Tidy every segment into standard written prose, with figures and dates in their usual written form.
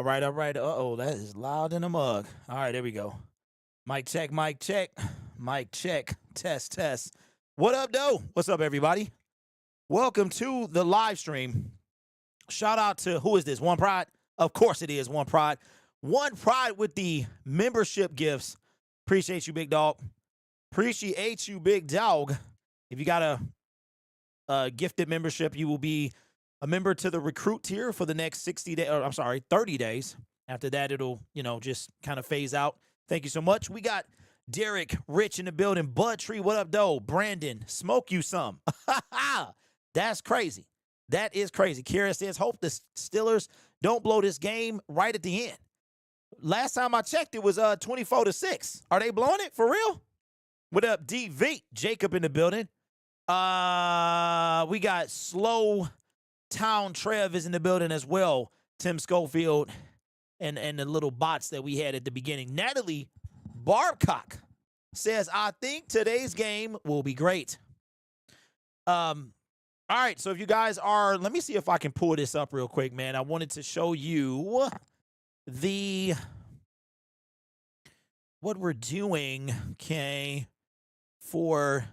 All right, all right. Uh-oh, that is loud in a mug. All right, there we go. Mic check, mic check. Mic check. Test, test. What up, though? What's up, everybody? Welcome to the live stream. Shout out to, who is this? One Pride? Of course it is One Pride. One Pride with the membership gifts. Appreciate you, big dog. Appreciate you, big dog. If you got a gifted membership, you will be a member to the recruit tier for the next 60 days, or I'm sorry, 30 days. After that, it'll, just kind of phase out. Thank you so much. We got Derek Rich in the building. Bud Tree, what up, though? Brandon, smoke you some. That's crazy. That is crazy. Kira says, hope the Steelers don't blow this game right at the end. Last time I checked, it was 24-6. Are they blowing it for real? What up, DV? Jacob in the building. We got Slow Town Trev is in the building as well. Tim Schofield and the little bots that we had at the beginning. Natalie Barbcock says, I think today's game will be great. All right, so if you guys are, let me see if I can pull this up real quick, man. I wanted to show you what we're doing, okay, for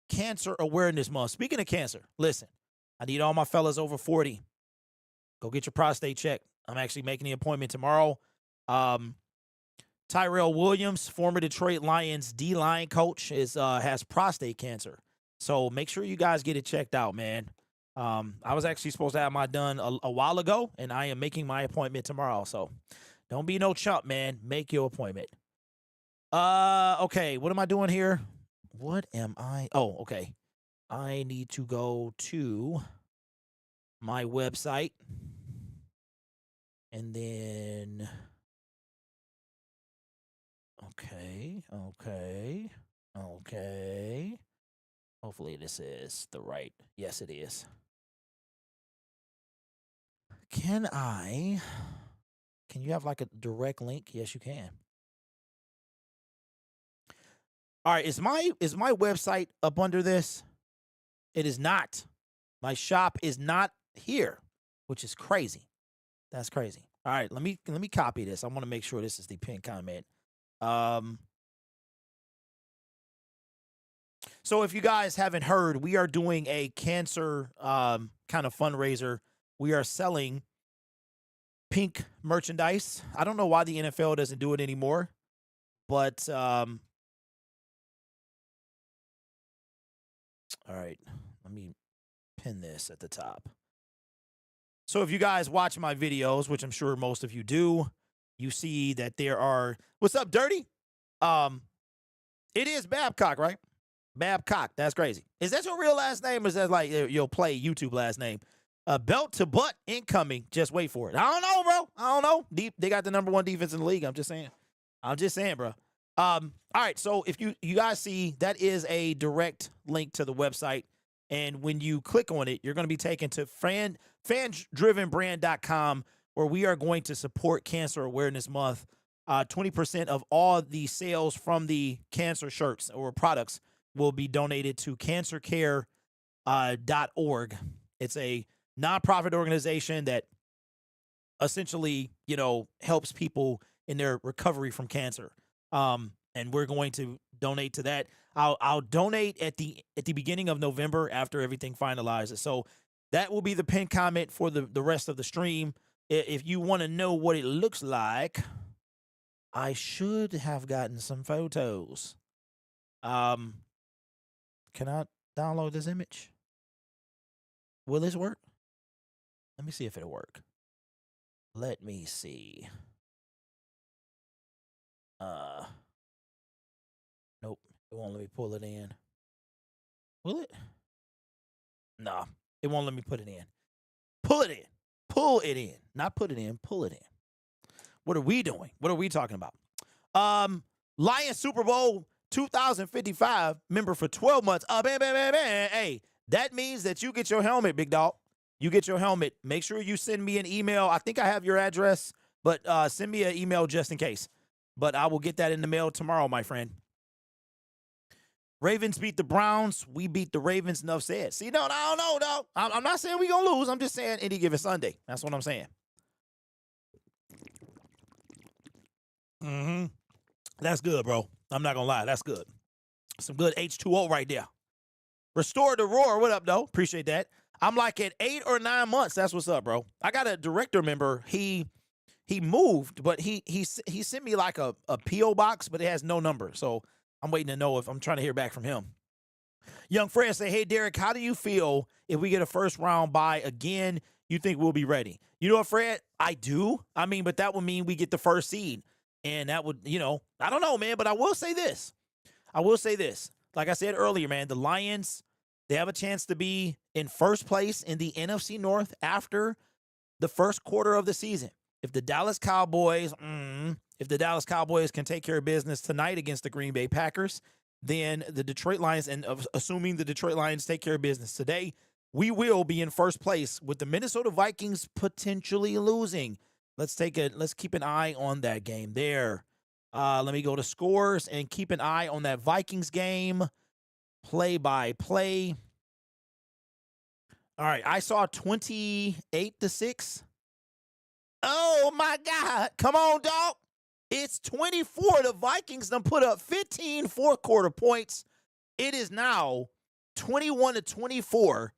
Cancer Awareness Month. Speaking of cancer, listen, I need all my fellas over 40. Go get your prostate checked. I'm actually making the appointment tomorrow. Tyrell Williams, former Detroit Lions D-line coach, has prostate cancer. So make sure you guys get it checked out, man. I was actually supposed to have mine done a while ago, and I am making my appointment tomorrow. So don't be no chump, man. Make your appointment. Okay, what am I doing here? What am I? Oh, okay. I need to go to my website. And then, okay. Hopefully this is the right, yes it is. Can you have like a direct link? Yes, you can. All right, is my website up under this? It is not. My shop is not here, which is crazy. That's crazy. All right, let me copy this. I want to make sure this is the pinned comment. So if you guys haven't heard, we are doing a cancer kind of fundraiser. We are selling pink merchandise. I don't know why the NFL doesn't do it anymore, but all right, let me pin this at the top. So if you guys watch my videos, which I'm sure most of you do, you see that there are, what's up, Dirty? It is Babcock, right? Babcock, that's crazy. Is that your real last name, or is that like your play YouTube last name? Belt to butt incoming. Just wait for it. I don't know, bro. I don't know. They got the #1 defense in the league. I'm just saying, bro. All right. So if you guys see, that is a direct link to the website. And when you click on it, you're going to be taken to fandrivenbrand.com, where we are going to support Cancer Awareness Month. 20% of all the sales from the cancer shirts or products will be donated to cancercare.org. It's a nonprofit organization that essentially, helps people in their recovery from cancer. And we're going to donate to that. I'll donate at the beginning of November after everything finalizes. So that will be the pinned comment for the rest of the stream. If you want to know what it looks like, I should have gotten some photos. Can I download this image? Will this work? Let me see if it'll work. Let me see. Nope. It won't let me pull it in. Will it? No, it won't let me put it in. Pull it in. Pull it in. Not put it in. Pull it in. What are we doing? What are we talking about? Lions Super Bowl 2055 member for 12 months. Hey, that means that you get your helmet, big dog. You get your helmet. Make sure you send me an email. I think I have your address, but send me an email just in case. But I will get that in the mail tomorrow, my friend. Ravens beat the Browns. We beat the Ravens. Enough said. See, no, I don't know, though. I'm not saying we're going to lose. I'm just saying any given Sunday. That's what I'm saying. Mm-hmm. That's good, bro. I'm not gonna lie. That's good. Some good H2O right there. Restore the roar. What up, though? Appreciate that. I'm like at 8 or 9 months. That's what's up, bro. I got a director member. He moved, but he sent me like a PO box, but it has no number. So I'm waiting to know if I'm trying to hear back from him. Young Fred say, hey, Derek, how do you feel if we get a first round bye again? You think we'll be ready? You know what, Fred? I do. I mean, but that would mean we get the first seed. And that would, I don't know, man, but I will say this. Like I said earlier, man, the Lions, they have a chance to be in first place in the NFC North after the first quarter of the season. If the Dallas Cowboys can take care of business tonight against the Green Bay Packers, then the Detroit Lions, and assuming the Detroit Lions take care of business today, we will be in first place with the Minnesota Vikings potentially losing. Let's keep an eye on that game there. Let me go to scores and keep an eye on that Vikings game. Play by play. All right, I saw 28-6. Oh my God. Come on, dog. It's 24. The Vikings done put up 15 fourth quarter points. It is now 21-24.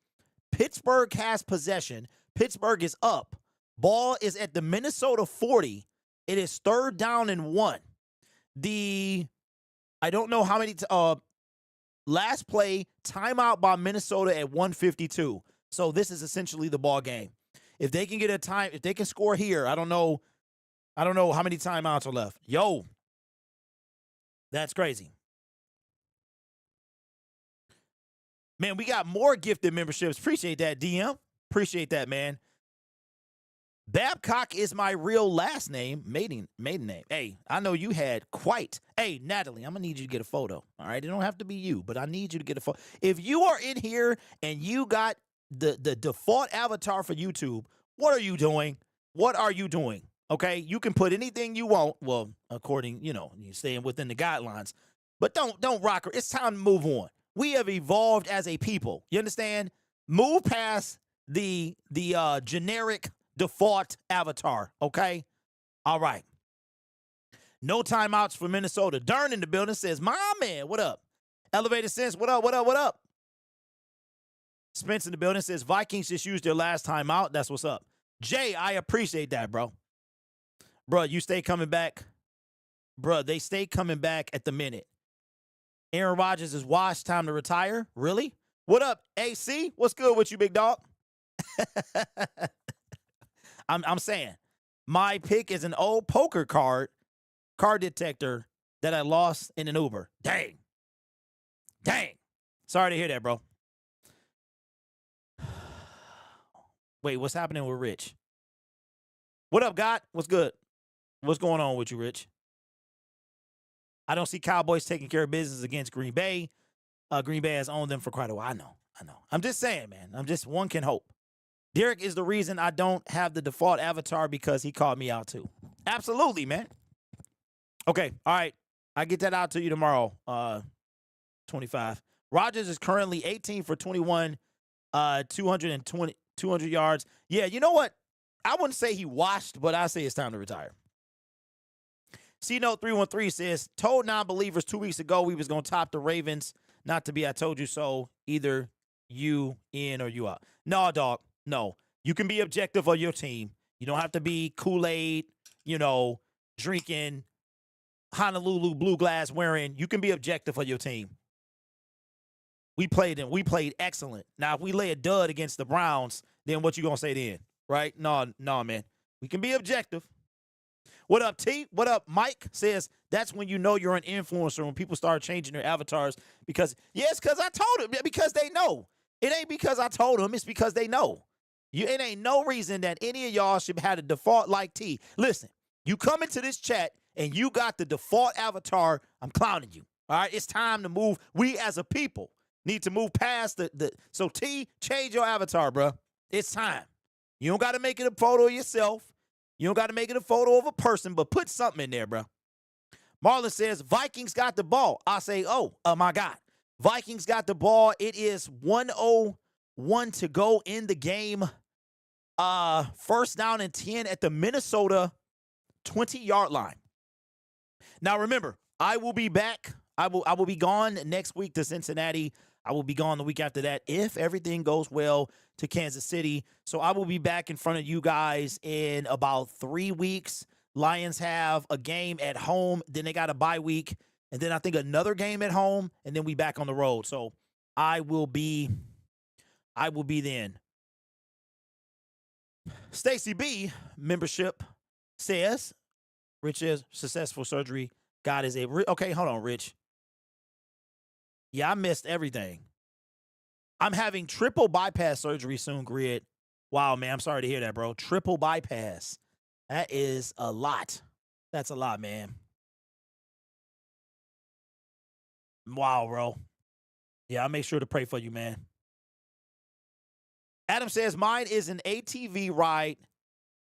Pittsburgh has possession. Pittsburgh is up. Ball is at the Minnesota 40. It is 3rd down and 1. I don't know how many last play timeout by Minnesota at 1:52. So this is essentially the ball game. If they can get if they can score here, I don't know how many timeouts are left. Yo, that's crazy. Man, we got more gifted memberships. Appreciate that, DM. Appreciate that, man. Babcock is my real last name, maiden name. Hey, I know you had quite. Hey, Natalie, I'm going to need you to get a photo. All right? It don't have to be you, but I need you to get a photo. If you are in here and you got the default avatar for YouTube, what are you doing? What are you doing? Okay? You can put anything you want. Well, according, you're staying within the guidelines. But don't rock her. It's time to move on. We have evolved as a people. You understand? Move past the generic default avatar, okay? All right. No timeouts for Minnesota. Dern in the building says, my man, what up? Elevated Sense, what up, what up, what up? Spence in the building says, Vikings just used their last timeout. That's what's up. Jay, I appreciate that, bro. Bro, you stay coming back. Bro, they stay coming back at the minute. Aaron Rodgers is washed, time to retire. Really? What up, AC? What's good with you, big dog? I'm saying, my pick is an old poker card detector that I lost in an Uber. Dang. Sorry to hear that, bro. Wait, what's happening with Rich? What up, God? What's good? What's going on with you, Rich? I don't see Cowboys taking care of business against Green Bay. Green Bay has owned them for quite a while. I know. I'm just saying, man. One can hope. Derek is the reason I don't have the default avatar because he called me out too. Absolutely, man. Okay, all right. I get that out to you tomorrow. 25. Rodgers is currently 18 for 21, 200 yards. Yeah, you know what? I wouldn't say he washed, but I say it's time to retire. C-Note 313 says, told non-believers 2 weeks ago we was going to top the Ravens. Not to be I told you so. Either you in or you out. No, dog. No. You can be objective of your team. You don't have to be Kool-Aid, drinking, Honolulu blue glass wearing. You can be objective of your team. We played them. We played excellent. Now, if we lay a dud against the Browns, then what you going to say then? Right? No, man. We can be objective. What up, T? What up, Mike? Says, that's when you know you're an influencer, when people start changing their avatars. Because I told them. Because they know. It ain't because I told them. It's because they know. It ain't no reason that any of y'all should have a default like T. Listen, you come into this chat and you got the default avatar, I'm clowning you. All right? It's time to move. We as a people need to move past so T, change your avatar, bro. It's time. You don't got to make it a photo of yourself. You don't got to make it a photo of a person, but put something in there, bro. Marlon says, Vikings got the ball. I say, oh my God. Vikings got the ball. It is 1:01 to go in the game. First down and 10 at the Minnesota 20-yard line. Now remember, I will be back. I will be gone next week to Cincinnati. I will be gone the week after that if everything goes well to Kansas City. So I will be back in front of you guys in about 3 weeks. Lions have a game at home, then they got a bye week, and then I think another game at home, and then we back on the road. So I will be then. Stacy B membership says, Rich is successful surgery. God is able. Okay, hold on, Rich. Yeah, I missed everything. I'm having triple bypass surgery soon, Grid. Wow, man, I'm sorry to hear that, bro. Triple bypass. That is a lot. That's a lot, man. Wow, bro. Yeah, I'll make sure to pray for you, man. Adam says, mine is an ATV ride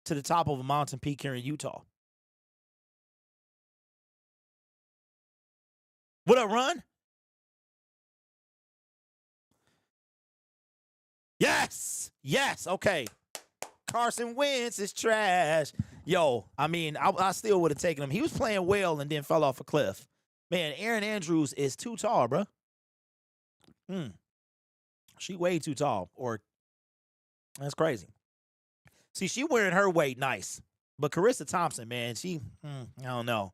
to the top of a mountain peak here in Utah. What up, Run? Yes. Yes. Okay. Carson Wentz is trash. Yo, I mean, I still would have taken him. He was playing well and then fell off a cliff. Man, Aaron Andrews is too tall, bro. She way too tall. Or that's crazy. See, she wearing her weight nice. But Carissa Thompson, man, she, I don't know.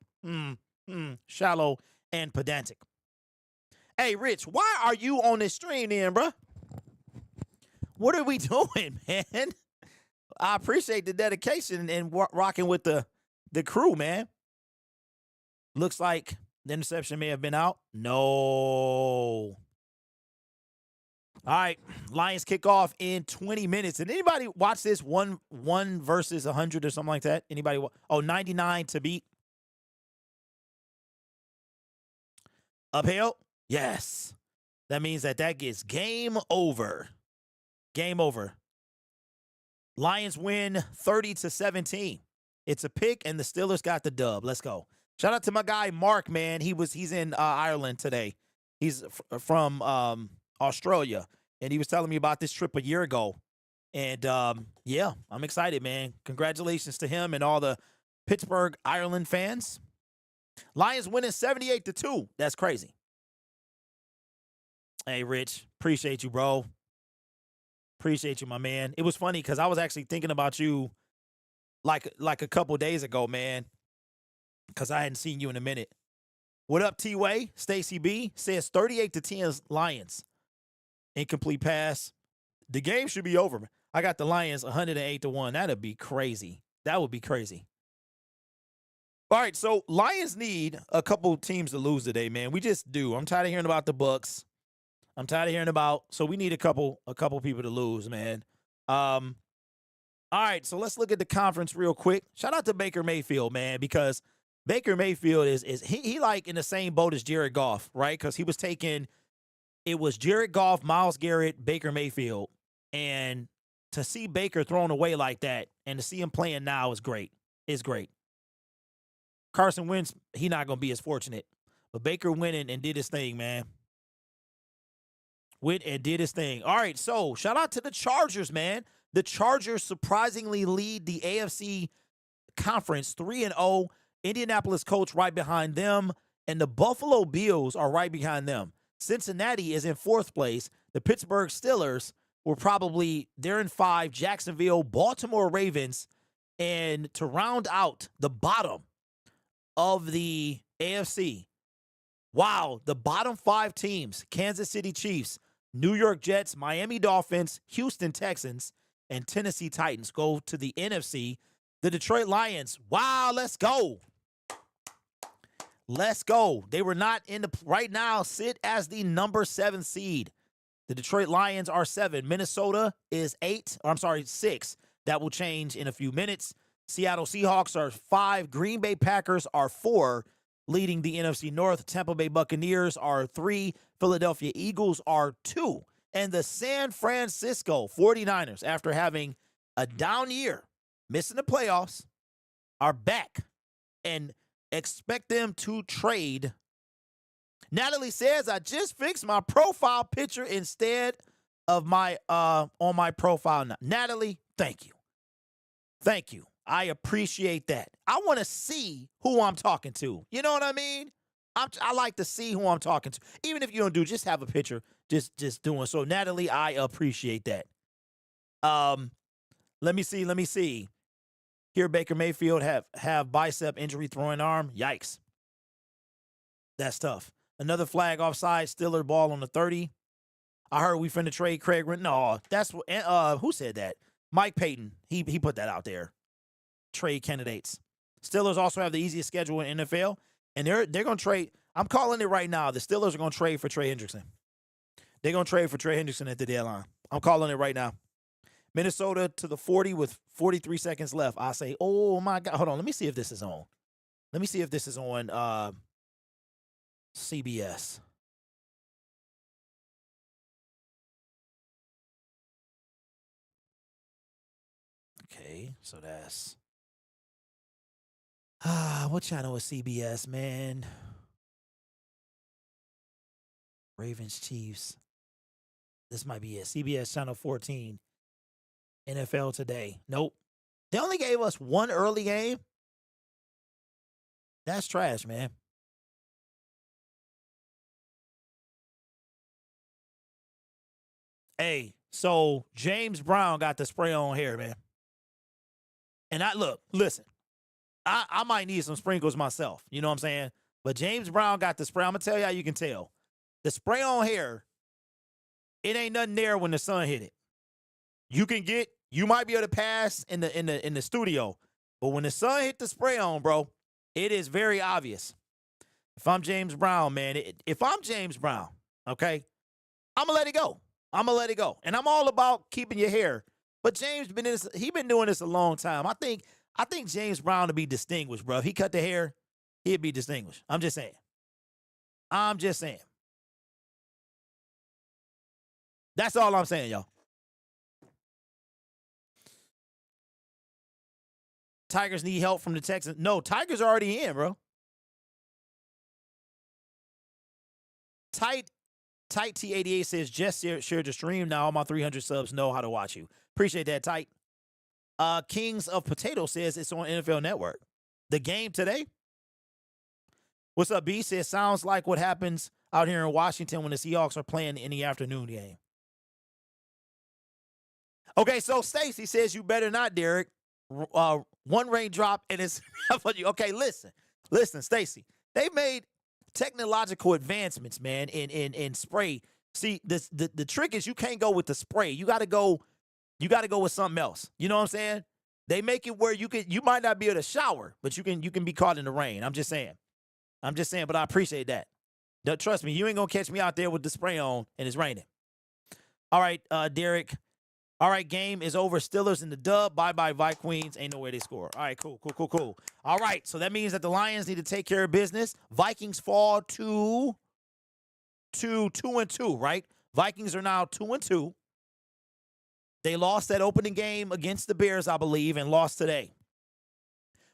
Shallow and pedantic. Hey, Rich, why are you on this stream then, bro? What are we doing, man? I appreciate the dedication and rocking with the crew, man. Looks like the interception may have been out. No. All right, Lions kick off in 20 minutes. Did anybody watch this one versus 100 or something like that? Anybody? 99 to beat. Uphill? Yes. That means that gets game over. Game over. Lions win 30-17. It's a pick, and the Steelers got the dub. Let's go. Shout out to my guy Mark, man. He's in Ireland today. He's from Australia, and he was telling me about this trip a year ago. And yeah, I'm excited, man. Congratulations to him and all the Pittsburgh, Ireland fans. Lions winning 78-2. That's crazy. Hey, Rich, appreciate you, bro. Appreciate you, my man. It was funny because I was actually thinking about you like a couple days ago, man, because I hadn't seen you in a minute. What up, T-Way? Stacy B says 38-10 Lions. Incomplete pass. The game should be over. I got the Lions 108-1. That'd be crazy. That would be crazy. All right, so Lions need a couple teams to lose today, man. We just do. I'm tired of hearing about the Bucks. I'm tired of hearing about, so we need a couple people to lose, man. All right, so let's look at the conference real quick. Shout out to Baker Mayfield, man, because Baker Mayfield is he like in the same boat as Jared Goff, right? Because he was taking, it was Jared Goff, Myles Garrett, Baker Mayfield, and to see Baker thrown away like that and to see him playing now is great. It's great. Carson Wentz, he not gonna be as fortunate, but Baker went and did his thing, man. Went and did his thing. All right, so shout out to the Chargers, man. The Chargers surprisingly lead the AFC conference 3-0. Indianapolis Colts right behind them, and the Buffalo Bills are right behind them. Cincinnati is in 4th place. The Pittsburgh Steelers they're in 5. Jacksonville, Baltimore Ravens, and to round out the bottom of the AFC, wow, the bottom 5 teams, Kansas City Chiefs, New York Jets, Miami Dolphins, Houston Texans, and Tennessee Titans go to the NFC. The Detroit Lions, wow, let's go. Let's go. They were not in the, right now, sit as the number 7 seed. The Detroit Lions are 7. Minnesota is 6. That will change in a few minutes. Seattle Seahawks are 5. Green Bay Packers are 4. Leading the NFC North, Tampa Bay Buccaneers are 3. Philadelphia Eagles are 2. And the San Francisco 49ers, after having a down year, missing the playoffs, are back and expect them to trade. Natalie says, I just fixed my profile picture instead of my on my profile now. Natalie, thank you. Thank you. I appreciate that. I want to see who I'm talking to. You know what I mean? I like to see who I'm talking to. Even if you don't do, just have a picture. Just doing. So, Natalie, I appreciate that. Let me see. Here, Baker Mayfield have bicep injury, throwing arm. Yikes. That's tough. Another flag offside. Steeler ball on the 30. I heard we finna trade Craig. No, that's what. Who said that? Mike Payton. He put that out there. Trade candidates. Steelers also have the easiest schedule in NFL, and they're gonna trade. I'm calling it right now. The Steelers are gonna trade for Trey Hendrickson. They're gonna trade for Trey Hendrickson at the deadline. I'm calling it right now. Minnesota to the 40 with 43 seconds left. I say, oh my God. Hold on. Let me see if this is on. Let me see if this is on CBS. Okay, so that's what channel is CBS, man? Ravens Chiefs. This might be it. CBS channel 14. NFL Today. Nope. They only gave us one early game. That's trash, man. Hey, so James Brown got the spray on hair, man. And listen, I might need some sprinkles myself. You know what I'm saying? But James Brown got the spray. I'm going to tell you how you can tell. The spray on hair, it ain't nothing there when the sun hit it. You might be able to pass in the studio, but when the sun hit the spray on, bro, it is very obvious. If I'm James Brown, man, if I'm James Brown, okay, I'm gonna let it go. And I'm all about keeping your hair. But James been doing this a long time. I think James Brown to be distinguished, bro. If he cut the hair, he'd be distinguished. I'm just saying. That's all I'm saying, y'all. Tigers need help from the Texans. No, Tigers are already in, bro. Tight T88 says, just shared the stream. Now all my 300 subs know how to watch you. Appreciate that, Tight. Kings of Potato says it's on NFL Network. The game today? What's up, B? Says, sounds like what happens out here in Washington when the Seahawks are playing in the afternoon game. Okay, so Stacy says you better not, Derek. One raindrop and it's okay. Listen, Stacy. They made technological advancements, man, in spray. See, the trick is you can't go with the spray. You gotta go with something else. You know what I'm saying? They make it where you might not be able to shower, but you can be caught in the rain. I'm just saying, but I appreciate that. Trust me, you ain't gonna catch me out there with the spray on and it's raining. All right, Derek. All right, game is over. Steelers in the dub. Bye-bye, Vikings. Ain't no way they score. All right, cool. All right, so that means that the Lions need to take care of business. Vikings fall to 2-2, right? Vikings are now 2-2. They lost that opening game against the Bears, I believe, and lost today.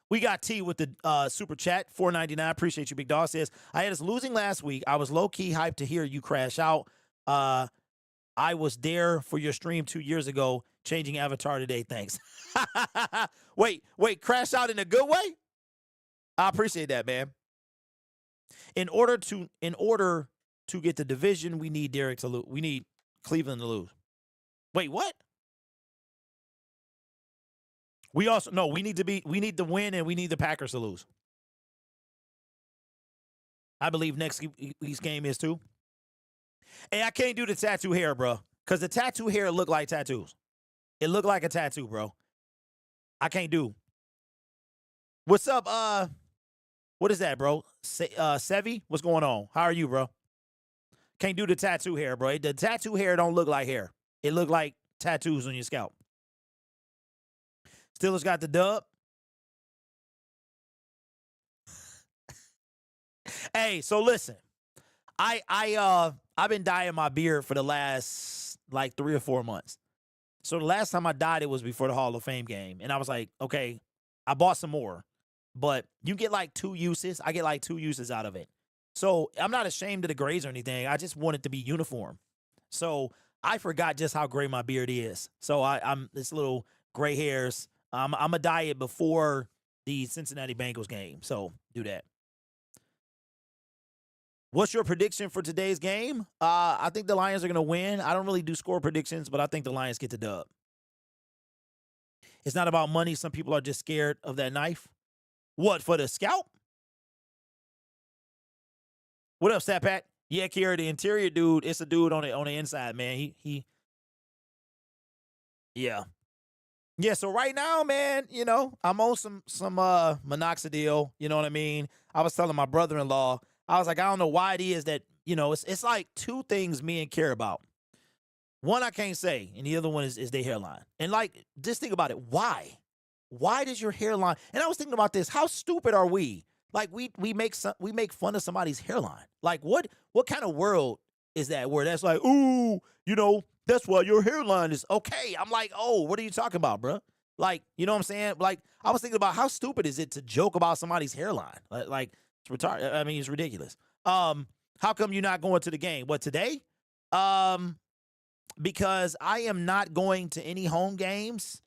We got T with the super chat, $4.99. Appreciate you, big dog. Says, I had us losing last week. I was low-key hyped to hear you crash out. I was there for your stream 2 years ago, changing avatar today. Thanks. Wait, crash out in a good way? I appreciate that, man. In order to get the division, we need Derek to lose. We need Cleveland to lose. Wait, what? We need to win, and we need the Packers to lose. I believe next week's game is too. Hey, I can't do the tattoo hair, bro, because the tattoo hair look like tattoos. It looked like a tattoo, bro. I can't do. What's up? What is that, bro? Sevi, what's going on? How are you, bro? Can't do the tattoo hair, bro. The tattoo hair don't look like hair. It look like tattoos on your scalp. Steelers got the dub. Hey, so listen. I've been dyeing my beard for the last like 3 or 4 months. So the last time I dyed it was before the Hall of Fame game. And I was like, okay, I bought some more. But you get like 2 uses. I get like 2 uses out of it. So I'm not ashamed of the grays or anything. I just want it to be uniform. So I forgot just how gray my beard is. So I'm this little gray hairs I'm going to dye it before the Cincinnati Bengals game. So do that. What's your prediction for today's game? I think the Lions are going to win. I don't really do score predictions, but I think the Lions get the dub. It's not about money. Some people are just scared of that knife. What, for the scalp? What up, Stat Pat? Yeah, Kira, the interior dude, it's a dude on the inside, man. Yeah. Yeah, so right now, man, I'm on some minoxidil, you know what I mean? I was telling my brother-in-law, I was like, I don't know why it is that, it's like two things men care about. One I can't say, and the other one is their hairline. And like, just think about it. Why? Why does your hairline? And I was thinking about this. How stupid are we? Like we make fun of somebody's hairline. Like what kind of world is that where that's like, ooh, that's why your hairline is okay. I'm like, oh, what are you talking about, bro? Like, you know what I'm saying? Like, I was thinking about how stupid is it to joke about somebody's hairline? Like it's retarded. I mean, it's ridiculous. How come you're not going to the game? What, today? Because I am not going to any home games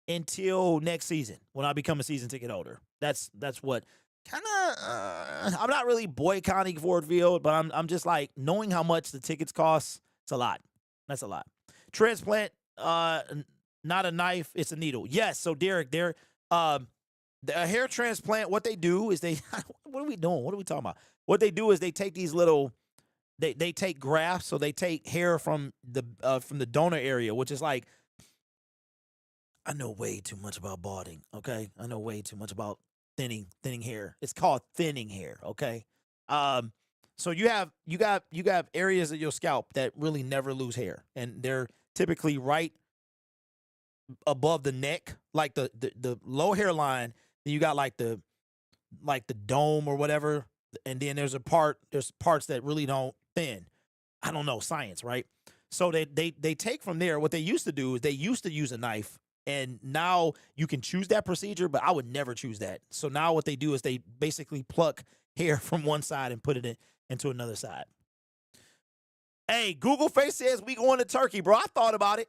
until next season when I become a season ticket holder. That's what kind of. I'm not really boycotting Ford Field, but I'm just like knowing how much the tickets cost. It's a lot. That's a lot. Transplant, not a knife, it's a needle. Yes. So Derek, a hair transplant. What they do is what are we doing? What are we talking about? What they do is they take these little. They take grafts, so they take hair from the donor area, which is like, I know way too much about balding, okay? I know way too much about thinning hair. It's called thinning hair, okay? So you have areas of your scalp that really never lose hair, and they're typically right above the neck, like the low hairline. Then you got like the dome or whatever, and then there's parts that really don't thin. I don't know science, right? So they take from there. What they used to do is they used to use a knife, and now you can choose that procedure, but I would never choose that. So now what they do is they basically pluck hair from one side and put it into another side. Hey, Google Face says we going to Turkey, bro. I thought about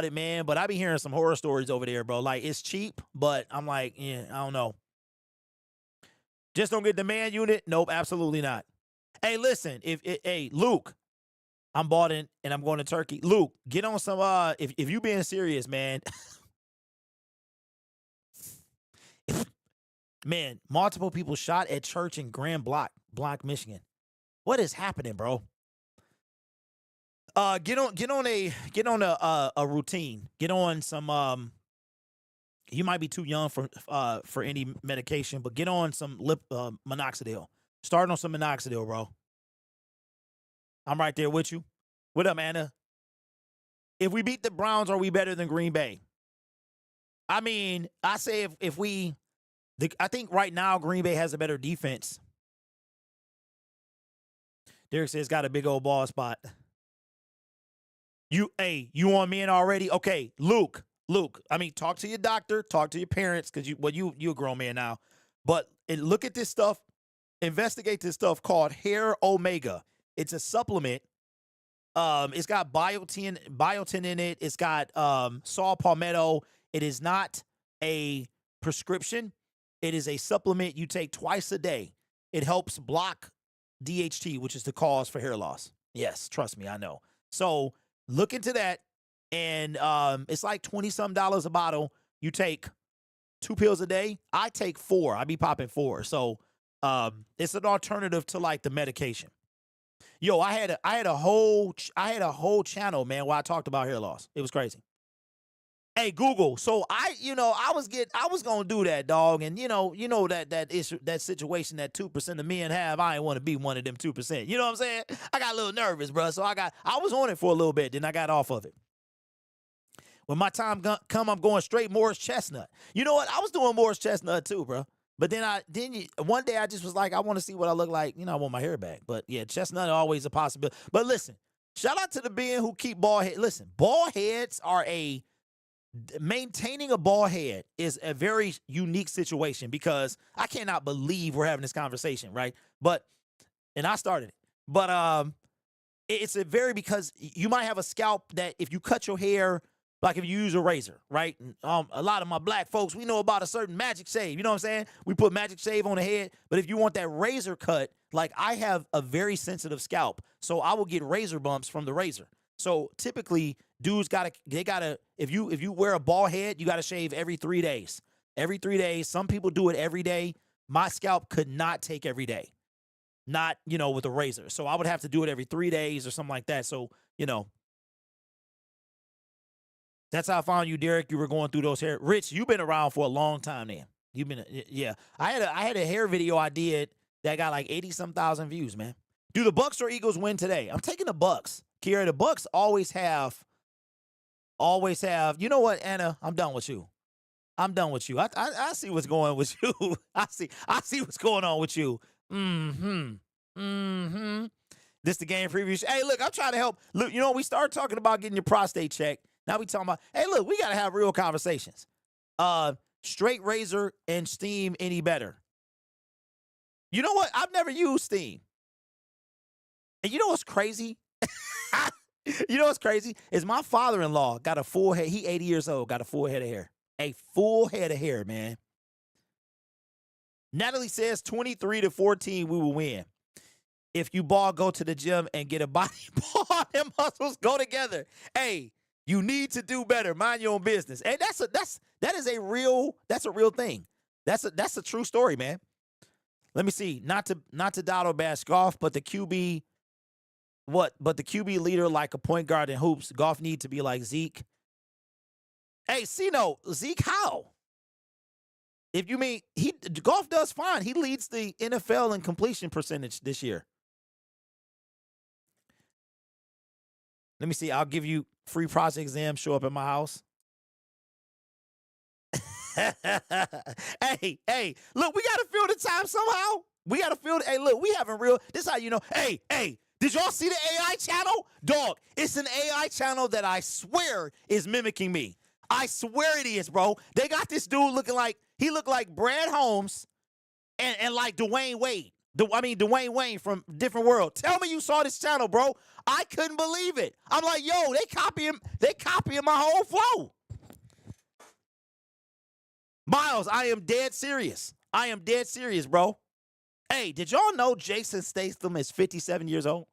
it, man, but I be hearing some horror stories over there, bro. Like, it's cheap, but I'm like, yeah, I don't know. Just don't get the man unit? Nope, absolutely not. Hey, listen, hey, Luke, I'm bought in and I'm going to Turkey. Luke, get on some, if you being serious, man. Man, multiple people shot at church in Grand Blanc, Michigan. What is happening, bro? Get on a routine. Get on some, you might be too young for any medication, but get on some minoxidil. Start on some minoxidil, bro. I'm right there with you. What up, Anna? If we beat the Browns, are we better than Green Bay? I mean, I say I think right now Green Bay has a better defense. Derek says got a big old ball spot. You on me already? Okay, Luke. I mean, talk to your doctor, talk to your parents, because you a grown man now. But look at this stuff. Investigate this stuff called Hair Omega. It's a supplement. It's got biotin in it. It's got saw palmetto. It is not a prescription. It is a supplement you take twice a day. It helps block DHT, which is the cause for hair loss. Yes, trust me, I know. So look into that. And it's like $20-something a bottle. You take 2 pills a day. I take 4. I be popping 4. So it's an alternative to like the medication. Yo, I had a whole channel, man, where I talked about hair loss. It was crazy. Hey, Google. So I was gonna do that, dog, and that issue, that situation that 2% of men have. I ain't want to be one of them 2%. You know what I'm saying? I got a little nervous, bro. So I was on it for a little bit, then I got off of it. When my time come, I'm going straight Morris Chestnut. You know what? I was doing Morris Chestnut too, bro. But one day I just was like, I want to see what I look like. I want my hair back. But yeah, chestnut always a possibility. But listen, shout out to the men who keep bald head. Listen, bald heads are maintaining a bald head is a very unique situation, because I cannot believe we're having this conversation, right? And I started it. But it's because you might have a scalp that if you cut your hair Like if you use a razor, right? A lot of my black folks, we know about a certain magic shave. You know what I'm saying? We put magic shave on the head. But if you want that razor cut, like I have a very sensitive scalp, so I will get razor bumps from the razor. So typically, dudes if you wear a bald head, you gotta shave every 3 days. Every 3 days. Some people do it every day. My scalp could not take every day. Not, with a razor. So I would have to do it every 3 days or something like that. So, that's how I found you, Derek. You were going through those hair. Rich, you've been around for a long time then. You've been, yeah. I had a hair video I did that got like 80-some thousand views, man. Do the Bucks or Eagles win today? I'm taking the Bucks. Kiera, the Bucks always have. You know what, Anna? I'm done with you. I'm done with you. I see what's going on with you. I see what's going on with you. This the game preview. Hey, look, I'm trying to help. Look, we started talking about getting your prostate checked. Now we talking about, hey, look, we got to have real conversations. Straight razor and steam any better? You know what? I've never used steam. And you know what's crazy? You know what's crazy? Is my father-in-law got a full head. He 80 years old, got a full head of hair. A full head of hair, man. Natalie says 23-14, we will win. If you go to the gym and get a body ball, them muscles go together. Hey, you need to do better. Mind your own business. And that is a real thing. That's a true story, man. Let me see. Not to Dotto bash Goff, but the QB. What? But the QB leader like a point guard in hoops. Goff need to be like Zeke. Hey, Zeke how? If you mean Goff does fine. He leads the NFL in completion percentage this year. Let me see. I'll give you free prostate exam. Show up at my house. Hey, look, we got to fill the time somehow. We got to fill Hey, look, we having real. This is how you know. Hey, did y'all see the AI channel? Dog, it's an AI channel that I swear is mimicking me. I swear it is, bro. They got this dude he looked like Brad Holmes and like Dwayne Wade. Dwayne Wayne from Different World. Tell me you saw this channel, bro. I couldn't believe it. I'm like, yo, they copying my whole flow. Miles, I am dead serious. Bro. Hey, did y'all know Jason Statham is 57 years old?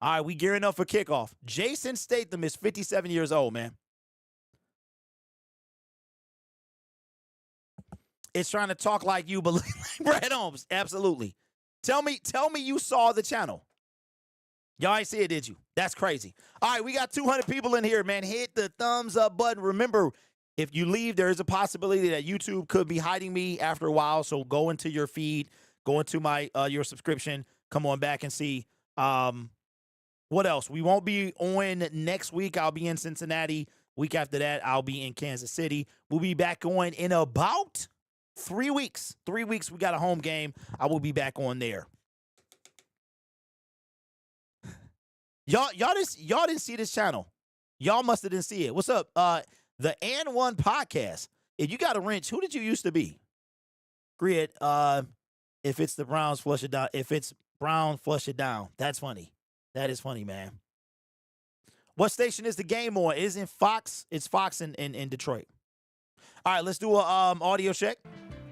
All right, we gearing up for kickoff. Jason Statham is 57 years old, man. It's trying to talk like you, but like Brad Holmes. Absolutely. Tell me you saw the channel. Y'all ain't see it, did you? That's crazy. All right, we got 200 people in here, man. Hit the thumbs up button. Remember, if you leave, there is a possibility that YouTube could be hiding me after a while. So go into your feed, go into my your subscription, come on back and see. What else? We won't be on next week. I'll be in Cincinnati. Week after that, I'll be in Kansas City. We'll be back on in about 3 weeks. 3 weeks, we got a home game. I will be back on there. Y'all didn't see this channel. Y'all must have didn't see it. What's up? The And One podcast. If you got a wrench, who did you used to be? Grid. If it's the Browns, flush it down. If it's Brown, flush it down. That's funny. That is funny, man. What station is the game on? It is in Fox. It's Fox in Detroit. All right, let's do a audio check.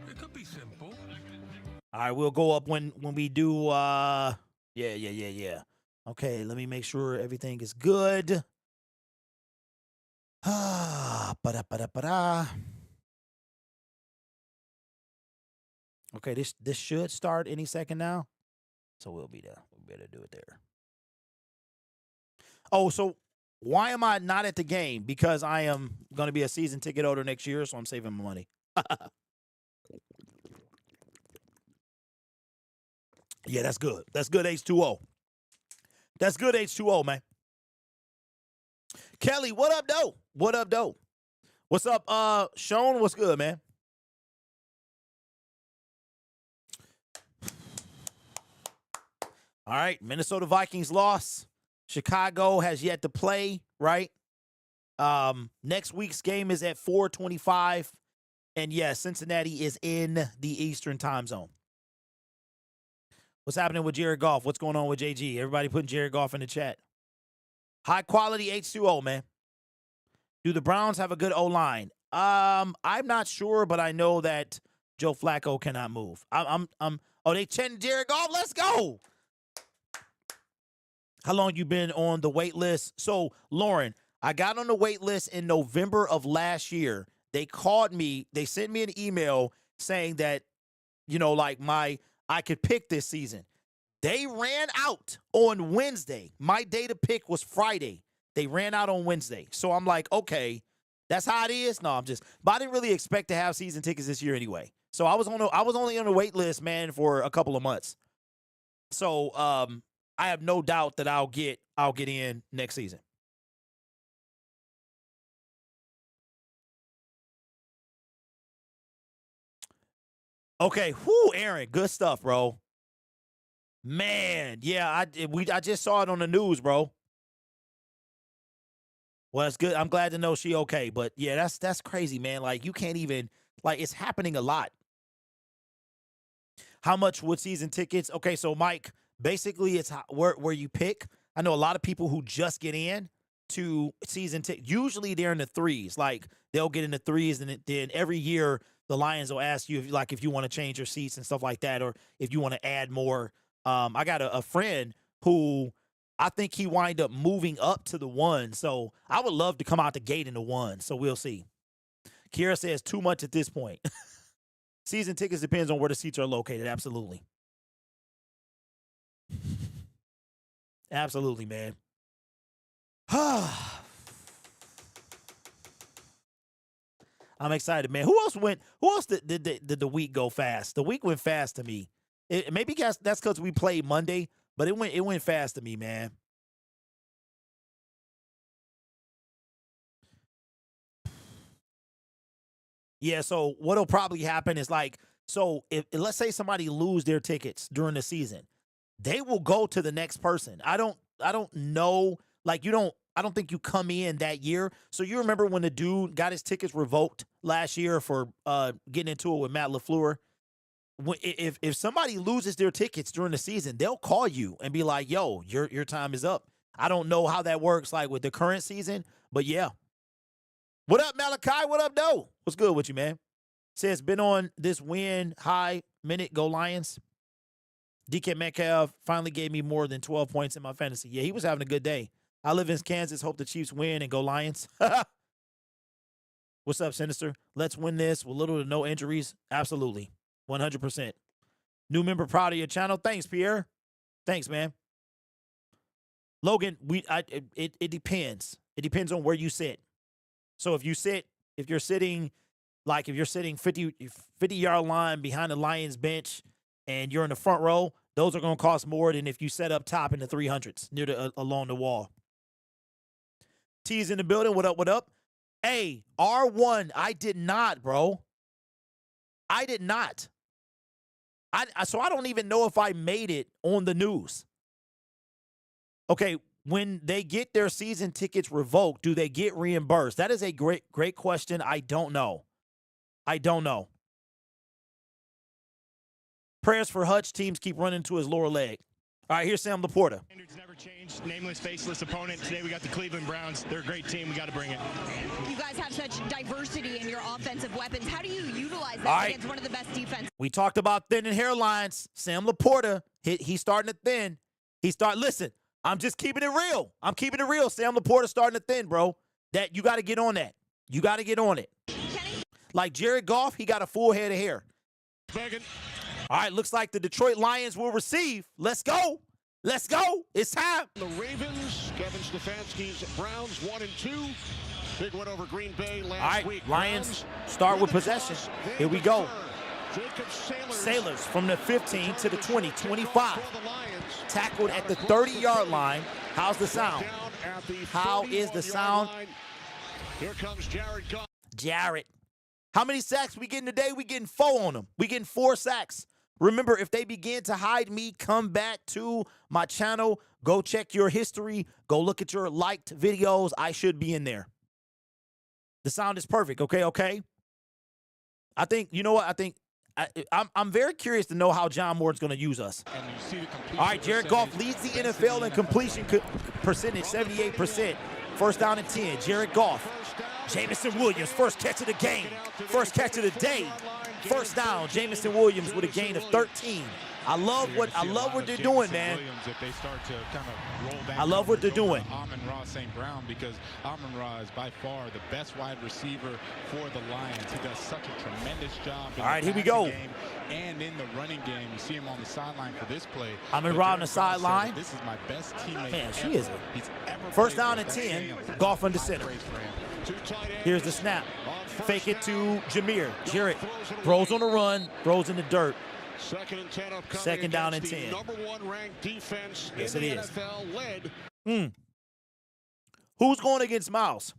It could be simple. All right, we'll go up when we do. Yeah. Okay, let me make sure everything is good. Okay, this should start any second now. So we'll be there. We better do it there. Oh, so why am I not at the game? Because I am going to be a season ticket holder next year, so I'm saving my money. Yeah, that's good. That's good H2O. That's good H2O, man. Kelly, what up, though? What up, though? What's up, Sean? What's good, man? All right, Minnesota Vikings lost. Chicago has yet to play, right? Next week's game is at 4:25. And yes, Cincinnati is in the Eastern time zone. What's happening with Jared Goff? What's going on with JG? Everybody putting Jared Goff in the chat. High quality H2O, man. Do the Browns have a good O-line? I'm not sure, but I know that Joe Flacco cannot move. Oh, they chanting Jared Goff. Let's go. How long you been on the wait list? So, Lauren, I got on the wait list in November of last year. They called me. They sent me an email saying that, like I could pick this season. They ran out on Wednesday. My day to pick was Friday. They ran out on Wednesday. So I'm like, okay, that's how it is. No, but I didn't really expect to have season tickets this year anyway. So I was only on the wait list, man, for a couple of months. So I have no doubt that I'll get in next season. Okay, whoo, Aaron, good stuff, bro. Man, yeah, I just saw it on the news, bro. Well, it's good. I'm glad to know she okay. But yeah, that's crazy, man. Like, you can't even, like, it's happening a lot. How much would season tickets? Okay, so Mike, basically it's where you pick. I know a lot of people who just get in to season tickets. Usually they're in the threes. Like, they'll get in the threes, and then every year the Lions will ask you if you want to change your seats and stuff like that, or if you want to add more. I got a friend who I think he wind up moving up to the one. So I would love to come out the gate in the one. So we'll see. Kira says too much at this point. Season tickets depends on where the seats are located. Absolutely. Absolutely, man. I'm excited, man. Who else did the week go fast? The week went fast to me. Maybe that's because we played Monday, but it went fast to me, man. Yeah, so what'll probably happen is if let's say somebody lose their tickets during the season, they will go to the next person. I don't know, I don't think you come in that year. So you remember when the dude got his tickets revoked last year for getting into it with Matt LaFleur? If somebody loses their tickets during the season, they'll call you and be like, yo, your time is up. I don't know how that works like with the current season, but yeah. What up, Malachi? What up, though? What's good with you, man? Says, been on this win high minute, go Lions. DK Metcalf finally gave me more than 12 points in my fantasy. Yeah, he was having a good day. I live in Kansas, hope the Chiefs win and go Lions. What's up, Sinister? Let's win this with little to no injuries. Absolutely. 100%. New member, proud of your channel. Thanks, Pierre. Thanks, man. Logan, it depends. It depends on where you sit. So if you're sitting 50-yard line behind the Lions bench and you're in the front row, those are going to cost more than if you set up top in the 300s along the wall. T's in the building. What up, what up? Hey, R1, I did not, bro. I did not. So I don't even know if I made it on the news. Okay, when they get their season tickets revoked, do they get reimbursed? That is a great question. I don't know. Prayers for Hutch. Teams keep running to his lower leg. All right, here's Sam Laporta. Standards never changed. Nameless, faceless opponent. Today we got the Cleveland Browns. They're a great team. We got to bring it. You guys have such diversity in your offensive weapons. How do you utilize that against one of the best defenses? We talked about thinning hairlines. Sam Laporta, he's starting to thin. Listen, I'm just keeping it real. I'm keeping it real. Sam Laporta starting to thin, bro. That you got to get on that. You got to get on it. Like Jared Goff, he got a full head of hair. Megan. All right, looks like the Detroit Lions will receive. Let's go. Let's go. It's time. The Ravens, Kevin Stefanski's Browns 1-2. Big win over Green Bay last week. Lions start with possession. Here we go. Sailors from the 15 to the 20, 25. Tackled at the 30-yard line. How's the sound? How is the sound? Here comes Jared Goff. Jared. How many sacks we getting today? We getting 4 on them. We getting 4 sacks. Remember, if they begin to hide me, come back to my channel. Go check your history. Go look at your liked videos. I should be in there. The sound is perfect. Okay. I think, you know what? I think I'm very curious to know how John Moore's going to use us. All right, Jared Goff leads the NFL in completion percentage, 78%. First down and 10. Jared Goff. Jamison Williams, first catch of the game, first catch of the day. First down, Jamison Williams with a gain of 13. I love what they're doing, man. If they start to kind of roll back, I love what they're doing. Amon-Ra St. Brown, because Amon-Ra is by far the best wide receiver for the Lions. He does such a tremendous job in All right, the here we passing go. game and in the running game. You see him on the sideline for this play. Amon-Ra on the Jared Goff said, sideline. this is my best teammate Man, ever. she is He's ever First played down with. and 10. Damn. Goff under High center. praise for him. Here's the snap. Fake it to Jameer. Jarrett throws on the run, throws in the dirt. Second and 10 upcoming. Second down and against the 10. Number 1 ranked defense Yes, in it the is. NFL, led. Who's going against Miles?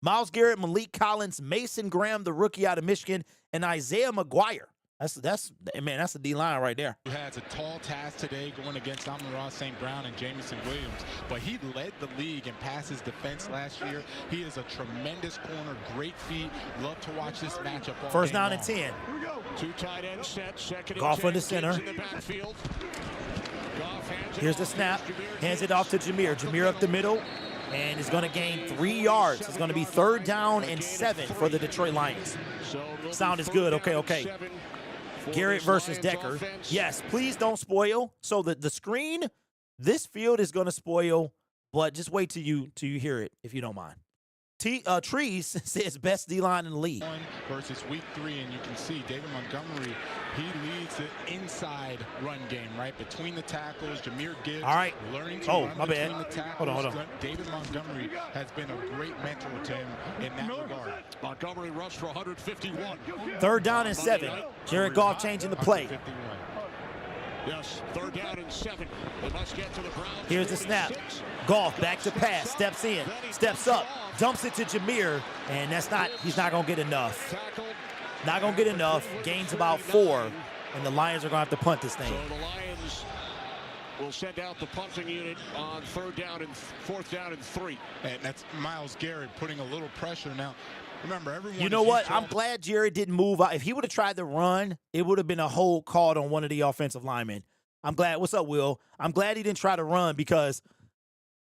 Myles Garrett, Malik Collins, Mason Graham, the rookie out of Michigan, and Isaiah McGuire. That's a D-line right there. Who has a tall task today going against Amon-Ra St. Brown and Jamison Williams, but he led the league in passes defense last year. He is a tremendous corner, great feet. Love to watch this matchup all First game down long. and 10. Two tight ends set. Second Goff and 10. under center. Gibbs in the backfield. Goff hands it Here's the off to snap. Jameer Hands it Gibbs. off to Jameer. Jameer up the middle, and is going to gain 3 yards. It's going to be 3rd down and 7 for the Detroit Lions. So they'll Sound be is good. 3rd down Okay. and 7 for Garrett this versus Lions Decker. offense. Yes, please don't spoil. So the screen, this field is going to spoil, but just wait till you hear it if you don't mind. Trees says best D-line in the league. Versus week 3, and you can see David Montgomery, he leads the inside run game, right? Between the tackles, Jameer Gibbs All right. learning to Oh, run my bad. between the tackles. Hold on. David Montgomery has been a great mentor to him in that regard. Montgomery rushed for 151. 3rd down and 7. Jared Goff changing the play. 151. Yes, 3rd down and 7. They must get to the Browns. Here's the snap. 46. Goff back to pass, steps in, steps up, dumps it to Jameer, and he's not going to get enough. Tackled. Not going to get enough. Gains about 4, and the Lions are going to have to punt this thing. So the Lions will send out the punting unit on 3rd down and 4th down and 3. And that's Myles Garrett putting a little pressure now. Remember, everyone. You know what? I'm glad Jared didn't move out. If he would have tried to run, it would have been a hold called on one of the offensive linemen. I'm glad. What's up, Will? I'm glad he didn't try to run because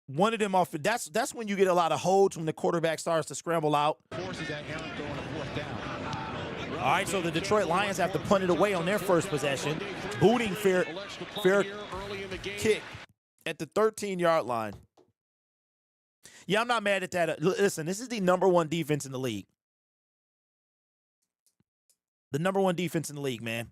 one of them off. That's when you get a lot of holds when the quarterback starts to scramble out. Forces that errant going to 4th down. All right, so the Detroit Lions have to punt it away on their first possession. Booting fair kick at the 13-yard line. Yeah, I'm not mad at that. Listen, this is the number 1 defense in the league. The number 1 defense in the league, man.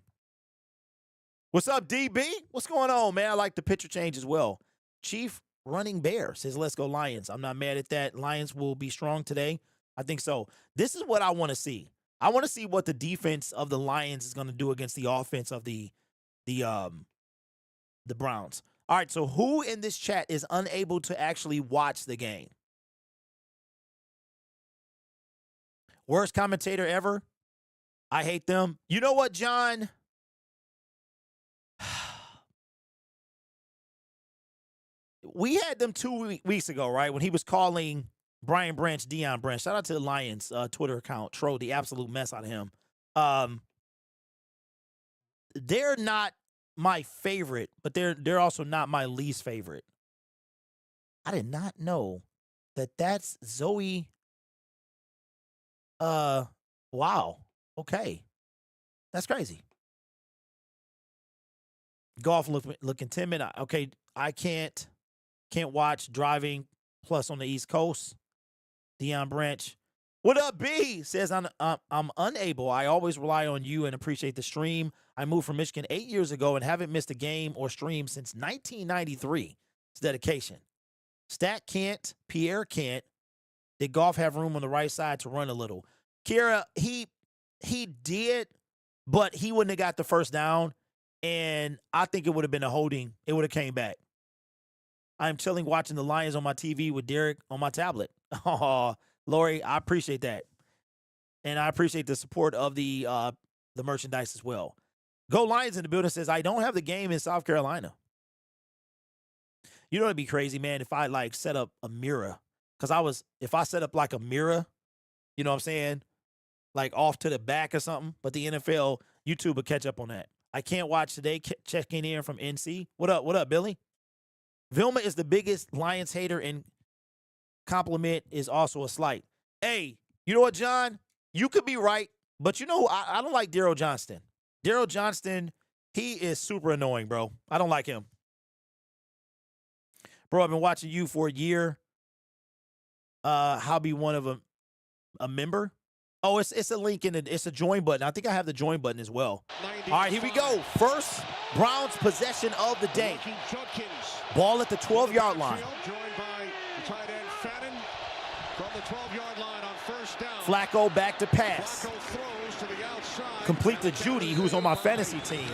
What's up, DB? What's going on, man? I like the picture change as well. Chief Running Bear says, let's go Lions. I'm not mad at that. Lions will be strong today. I think so. This is what I want to see. I want to see what the defense of the Lions is going to do against the offense of the Browns. All right, so who in this chat is unable to actually watch the game? Worst commentator ever? I hate them. You know what, John? We had them 2 weeks ago, right? When he was calling Brian Branch, Deion Branch. Shout out to the Lions Twitter account. Troll the absolute mess out of him. They're not my favorite, but they're also not my least favorite. I did not know that's Zoe. Wow. Okay. That's crazy. Golf looking timid. Okay, I can't watch driving plus on the East Coast. Deion Branch. What up, B? Says I'm unable. I always rely on you and appreciate the stream. I moved from Michigan 8 years ago and haven't missed a game or stream since 1993. It's dedication. Stat can't. Pierre can't. Did Goff have room on the right side to run a little? Kira, he did, but he wouldn't have got the first down, and I think it would have been a holding. It would have came back. I'm chilling watching the Lions on my TV with Derek on my tablet. Oh, Lori, I appreciate that. And I appreciate the support of the merchandise as well. Go Lions in the building says, I don't have the game in South Carolina. You know, it'd be crazy, man, if I like set up a mirror. Because if I set up like a mirror, you know what I'm saying? Like off to the back or something. But the NFL, YouTube will catch up on that. I can't watch today. Checking in from NC. What up, Billy? Vilma is the biggest Lions hater, and compliment is also a slight. Hey, you know what, John? You could be right, but you know, I don't like Daryl Johnston. Daryl Johnston, he is super annoying, bro. I don't like him. Bro, I've been watching you for a year. I'll be one of a member. Oh, it's a link in it. It's a join button. I think I have the join button as well. All right, here we go. First Browns possession of the day. Ball at the 12-yard line. Joined by the tight end Fannin from the 12-yard line on first down. Flacco back to pass. Flacco throws to the outside. Complete to Judy, who's on my fantasy team.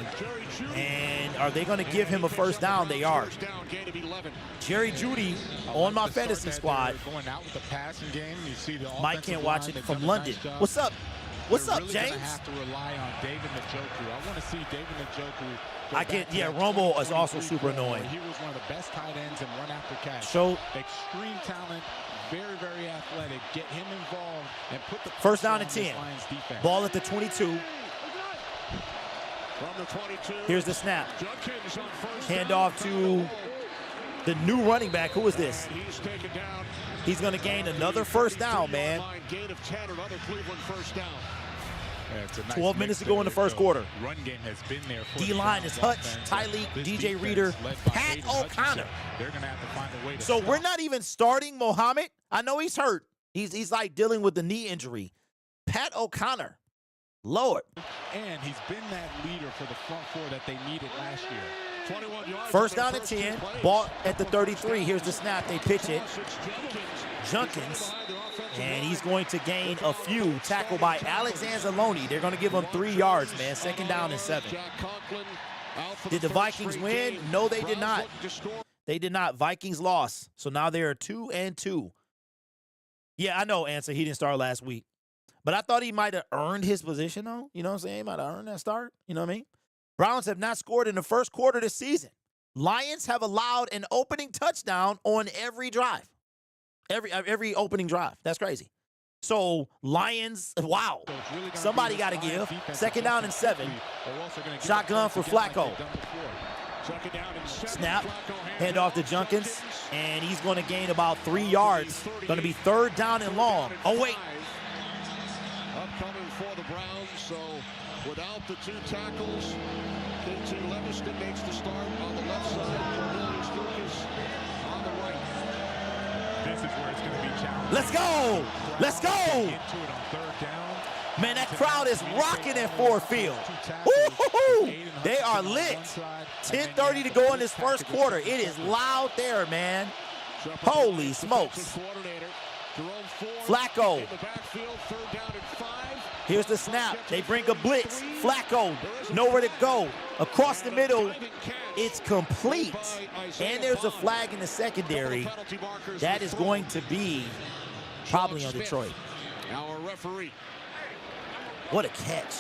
And are they going to give him a first down? They are. Jerry Judy on my fantasy squad. Going out with the passing game. You see the Mike can't watch it from London. What's up? What's up, James? Have to rely on David Njoku. I want to see David Njoku. I get, yeah, Romo is also super annoying. He was one of the best tight ends in run after catch. So extreme talent, very, very athletic. Get him involved and put the first down and 10. Ball at the 22. From the 22. Here's the snap. Handoff to the new running back. Who is this? He's taken down. He's going to gain another first down, man. Gain of 10, another Cleveland first down. Yeah, nice 12 minutes to go in the first quarter. Run game has been there. D-line is Hutch, Tyleek, DJ Reader, Pat O'Connor. They're going to have to find a way to so we're not even starting Mohammed. I know he's hurt. He's like dealing with the knee injury. Pat O'Connor. Lord. And he's been that leader for the front four that they needed last year. 21 yards. First down and 10. Ball at the 33. Here's the snap. They pitch it. Junkins. And he's going to gain a few. Tackled by Alex Anzalone. They're going to give him 3 yards, man. Second down and 7. Did the Vikings win? No, they did not. They did not. Vikings lost. So now they are 2-2. Yeah, I know, Answer. He didn't start last week. But I thought he might have earned his position, though. You know what I'm saying? He might have earned that start. You know what I mean? Browns have not scored in the first quarter this season. Lions have allowed an opening touchdown on every drive. Every opening drive. That's crazy. So, Lions, wow. Somebody got to give. Second down and 7. Shotgun for Flacco. Snap. Hand off to Junkins. And he's going to gain about 3 yards. Going to be third down and long. Oh, wait. Upcoming for the Browns, so without the 2 tackles, KT Leviston makes the start on the left side. Cornelius Lucas on the right. This is where it's going to be challenging. Let's go! Let's go! Into it on third down. Man, that crowd is rocking at Ford Field. Woo-hoo-hoo! They are lit. 10:30 to go in this first quarter. It is loud there, man. Holy smokes. Flacco. Here's the snap. They bring a blitz. Flacco, nowhere to go. Across the middle, it's complete. And there's a flag in the secondary. That is going to be probably on Detroit. Our referee. What a catch.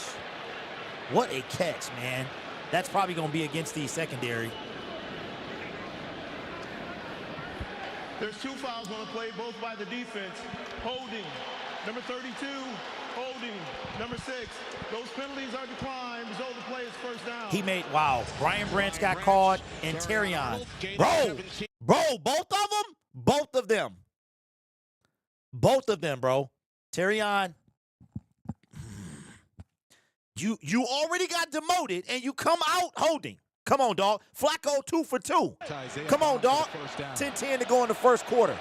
What a catch, man. That's probably going to be against the secondary. There's 2 fouls on the play, both by the defense. Holding. Number 32, holding. Number 6. Those penalties are declined. Result of the play is first down. He made, wow. Brian Branch got caught and Terrion. Bro, both of them? Both of them. Both of them, bro. Terrion. You already got demoted and you come out holding. Come on, dog. Flacco 2 for 2. Come on, dog. 10-10 to go in the first quarter.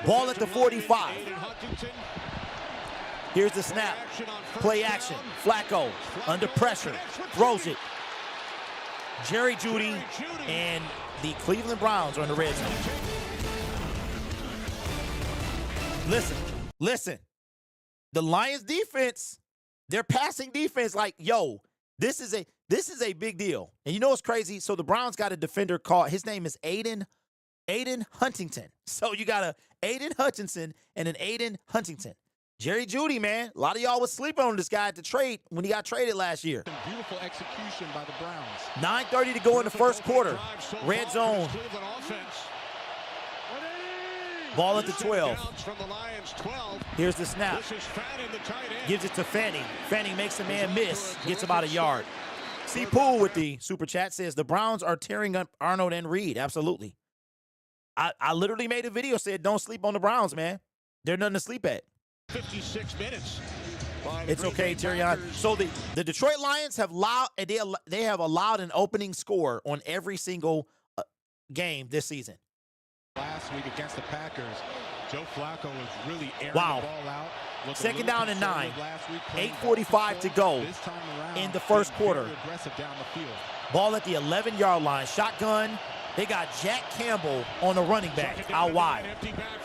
Ball at the 45. Here's the snap. Play action. Flacco under pressure. Throws it. Jerry Jeudy and the Cleveland Browns are in the red zone. Listen. The Lions defense, their passing defense, like, yo, this is a big deal. And you know what's crazy? So the Browns got a defender called, his name is Aiden Huntington. So you got a Aiden Hutchinson and an Aiden Huntington. Jerry Jeudy, man. A lot of y'all was sleeping on this guy at the trade when he got traded last year. Beautiful execution by the Browns. 9:30 to go in the first quarter. Red zone. Ball at the 12. Here's the snap. Gives it to Fanning. Fanning makes a man miss. Gets about a yard. C. Poole with the super chat says the Browns are tearing up Arnold and Reed. Absolutely. I literally made a video said don't sleep on the Browns, man. They're nothing to sleep at. 56 minutes. It's okay, Terrion. So the Detroit Lions have they have allowed an opening score on every single game this season. Last week against the Packers, Joe Flacco was really airing the ball out. Second down and 9. 8:45 to go in the first quarter. Down the field. Ball at the 11-yard line. Shotgun. They got Jack Campbell on the running back out wide.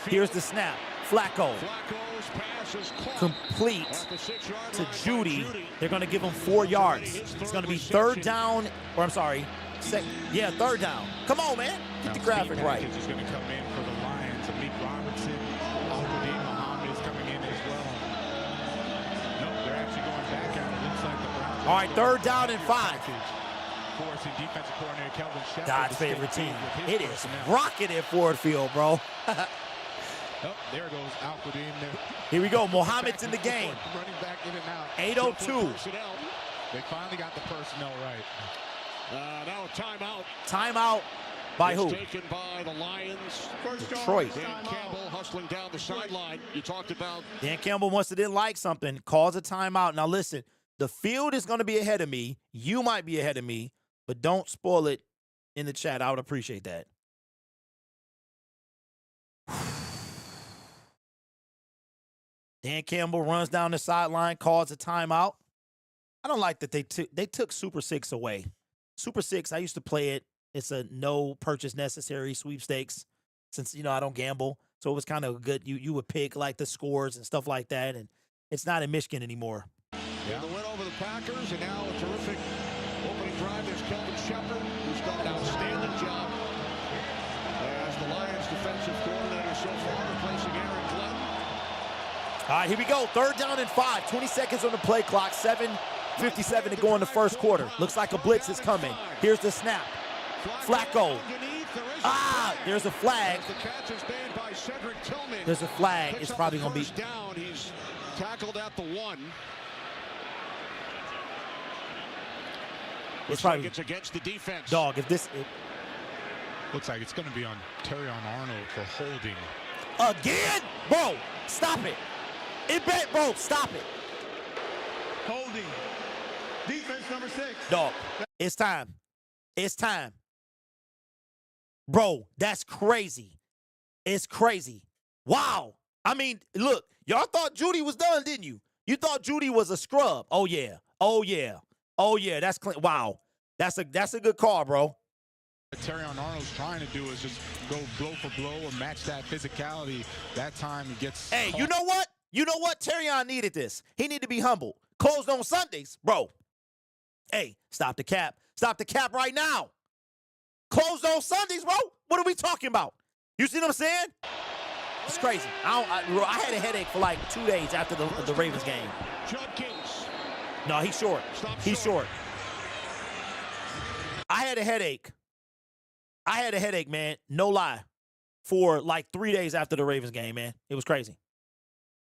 Here's the snap. Flacco. Complete to Judy. They're going to give him 4 yards. It's going to be third down, or I'm sorry, third down. Come on, man. Get the graphic right. Is going to come in for the Lions. Malik Robertson, Muhammad is coming in as well. Nope, they're actually going back out. It looks like the Browns. All right, third down and 5. Forcing defensive coordinator Kelvin Shepard. God's favorite team. It is rocking at Ford Field, bro. Oh, there goes Al-Qadim there. Here we go. Mohammed's in the game. Running back in and out. 8:02. They finally got the personnel right. Now a timeout. Timeout by who? Taken by the Lions. Detroit. Dan Campbell hustling down the sideline. You talked about. Dan Campbell wants to didn't like something. Calls a timeout. Now listen, the field is going to be ahead of me. You might be ahead of me, but don't spoil it in the chat. I would appreciate that. Dan Campbell runs down the sideline, calls a timeout. I don't like that they took Super 6 away. Super 6, I used to play it. It's a no purchase necessary sweepstakes since, I don't gamble. So it was kind of good. You would pick like the scores and stuff like that. And it's not in Michigan anymore. Yeah. The win over the Packers, and now a terrific opening drive. There's Kelvin Shepard, who's done an outstanding job as the Lions defensive coordinator so far, replacing Aaron Glenn. All right, here we go. Third down and 5. 20 seconds on the play clock. 7:57 to go in the first quarter. Looks like a blitz is coming. Here's the snap. Flacco. There's a flag. There's a flag. It's probably going to be down. He's tackled at the 1. It's probably it's against the defense. Dog, looks like it's going to be on Terrion Arnold for holding. Again? Bro, stop it. Bro, stop it. Holding. Defense number 6. Dog, it's time. It's time. Bro, that's crazy. It's crazy. Wow. I mean, look, y'all thought Judy was done, didn't you? You thought Judy was a scrub. Oh, yeah. Oh, yeah. Oh, yeah. That's clean. Wow. That's a good call, bro. What Terrion Arnold's trying to do is just go blow for blow or match that physicality. That time he gets Hey, caught. you know what? You know what? Terrion needed this. He needed to be humble. Closed on Sundays, bro. Hey, stop the cap. Stop the cap right now. Closed on Sundays, bro. What are we talking about? You see what I'm saying? It's crazy. I had a headache for like 2 days after the Ravens game. Judkins. No, he's short. He's short. I had a headache. Man. No lie. For like 3 days after the Ravens game, man. It was crazy.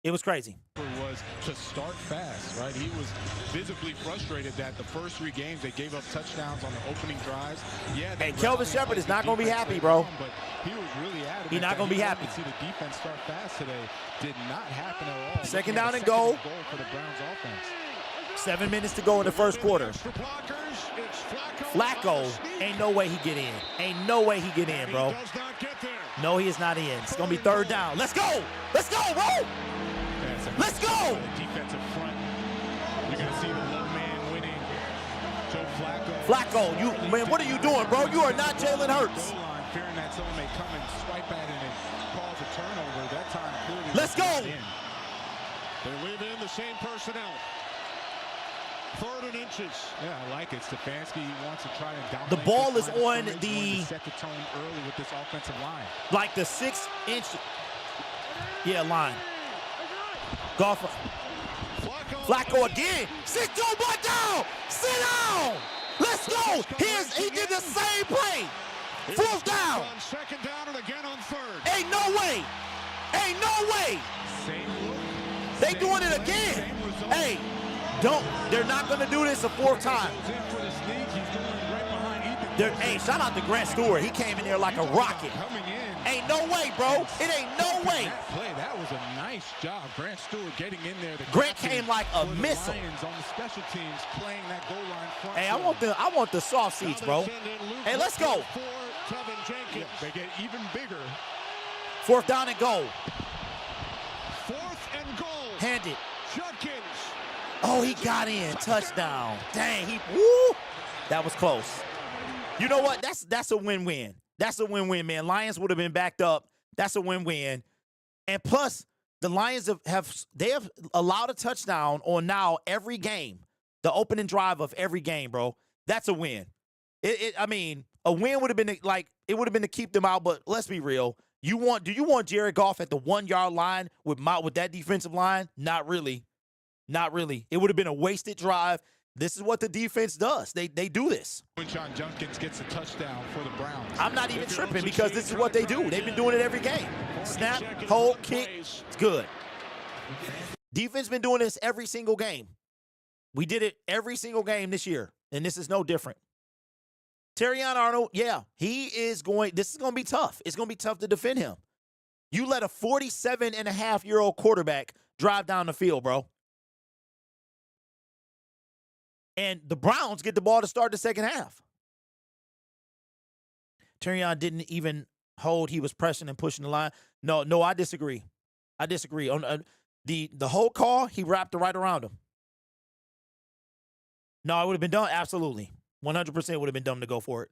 It was crazy. Was to start fast, right? He was visibly frustrated that the first 3 games they gave up touchdowns on the opening drives. Yeah. Hey, Kelvin Shepard is not going to be happy, bro. But he was really adamant. He's not going to be happy. See the defense start fast today. Did not happen at all. Second down and goal for the Browns offense. 7 minutes to go in the first quarter. Flacco, ain't no way he get in. Ain't no way he get in, bro. No, he is not in. It's going to be third down. Let's go. Let's go, bro. Let's go. Defensive front. You're going to see the low man winning. Joe Flacco. Flacco, man, what are you doing, bro? You are not Jalen Hurts. Goal line, fearing that someone may come and swipe at it and cause a turnover. That time clearly. Let's go. They leave in the same personnel. 3rd and inches. Yeah, I like it. Stefanski wants to try and dominate. The ball is on the set the tone early with this offensive line. Like the 6-inch. Yeah, line. Golfer. Flacco again. Sit your butt down. Sit down. Let's go. He did the same play. 4th down. Second down and again on 3rd. Ain't no way. Ain't no way. They doing it again. Hey, they're not going to do this a 4th time. Hey, shout out to Grant Stewart. He came in there like a rocket. Ain't ain't no way, bro. It ain't no way. That play, that was a nice job. Grant Stewart getting in there. Grant came like a missile. Lions on the special teams playing that goal line front. Hey, I want the soft seats, bro. Hey, let's go. Yeah, they get even bigger. 4th down and goal. 4th and goal. Hand it. Judkins. Oh, he got in. Touchdown. Dang, woo. That was close. You know what? That's a win-win. That's a win-win, man. Lions would have been backed up. That's a win-win. And plus, the Lions have allowed a touchdown on now every game. The opening drive of every game, bro. That's a win. I mean, a win would have been like, it would have been to keep them out, but let's be real. Do you want Jared Goff at the 1-yard line with that defensive line? Not really. Not really. It would have been a wasted drive. This is what the defense does. They do this. When John Judkins gets a touchdown for the Browns. I'm not even tripping because this is what they do. They've been doing it every game. Snap, hold, kick. It's good. Defense been doing this every single game. We did it every single game this year, and this is no different. Terrion Arnold, yeah, this is going to be tough. It's going to be tough to defend him. You let a 47.5-year-old quarterback drive down the field, bro. And the Browns get the ball to start the second half. Terrion didn't even hold. He was pressing and pushing the line. No, I disagree. On the whole call, he wrapped it right around him. No, it would have been done. Absolutely. 100% would have been dumb to go for it.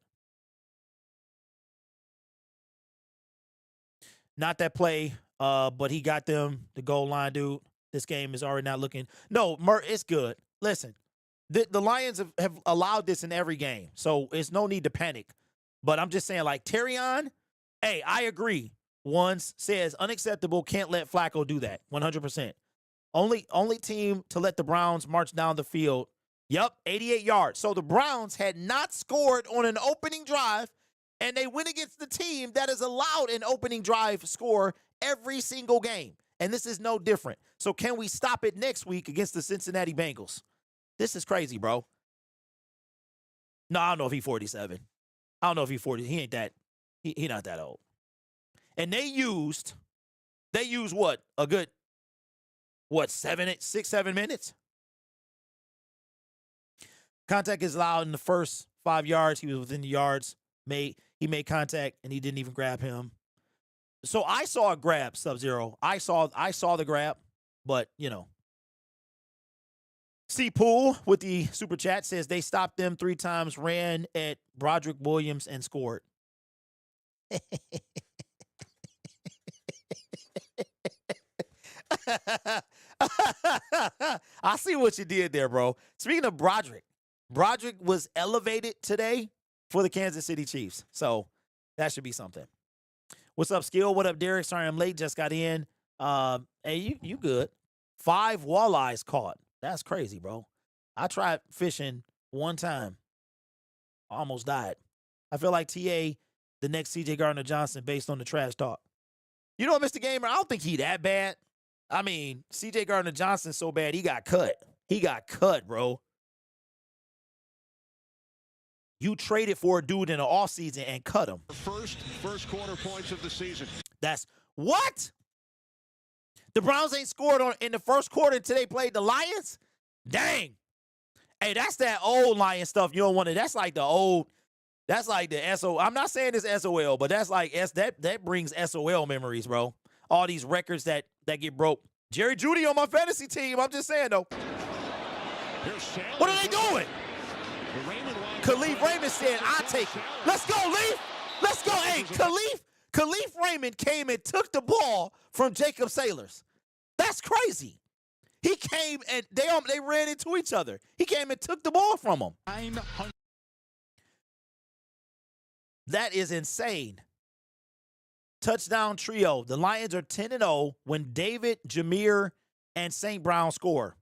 Not that play, but he got them the goal line, dude. This game is already not looking. No, it's good. Listen. The Lions have allowed this in every game, so it's no need to panic. But I'm just saying, like, Terrion, hey, I agree. Once says unacceptable, can't let Flacco do that. 100%. Only team to let the Browns march down the field. Yep, 88 yards. So the Browns had not scored on an opening drive, and they went against the team that has allowed an opening drive score every single game. And this is no different. So can we stop it next week against the Cincinnati Bengals? This is crazy, bro. No, I don't know if he's 47. I don't know if he's 40. He ain't that. He not that old. And they used what? A good, 6, 7 minutes? Contact is allowed in the first 5 yards. He was within the yards. He made contact, and he didn't even grab him. So I saw a grab, Sub-Zero. I saw the grab, but, you know. C. Poole with the super chat says they stopped them 3 times, ran at Broderick Williams, and scored. I see what you did there, bro. Speaking of Broderick was elevated today for the Kansas City Chiefs. So that should be something. What's up, Skill? What up, Derek? Sorry I'm late. Just got in. Hey, you good. 5 walleyes caught. That's crazy, bro. I tried fishing one time. Almost died. I feel like TA, the next C.J. Gardner-Johnson, based on the trash talk. You know, Mr. Gamer, I don't think he that bad. I mean, C.J. Gardner-Johnson's so bad, he got cut. He got cut, bro. You traded for a dude in the offseason and cut him. First quarter points of the season. That's what? The Browns ain't scored in the first quarter until they played the Lions? Dang. Hey, that's that old Lion stuff you don't want to. That's like the old, that's like the SO. I'm not saying it's SOL, but that's like that brings SOL memories, bro. All these records that get broke. Jerry Jeudy on my fantasy team. I'm just saying, though. What are they doing? Khalif Raymond said, I'll take it. Let's go, Leaf. Let's go. Hey, Khalif Raymond came and took the ball from Jacob Sailors. That's crazy. He came and they ran into each other. He came and took the ball from him. 900. That is insane. Touchdown trio. The Lions are 10-0 when David, Jameer, and St. Brown score.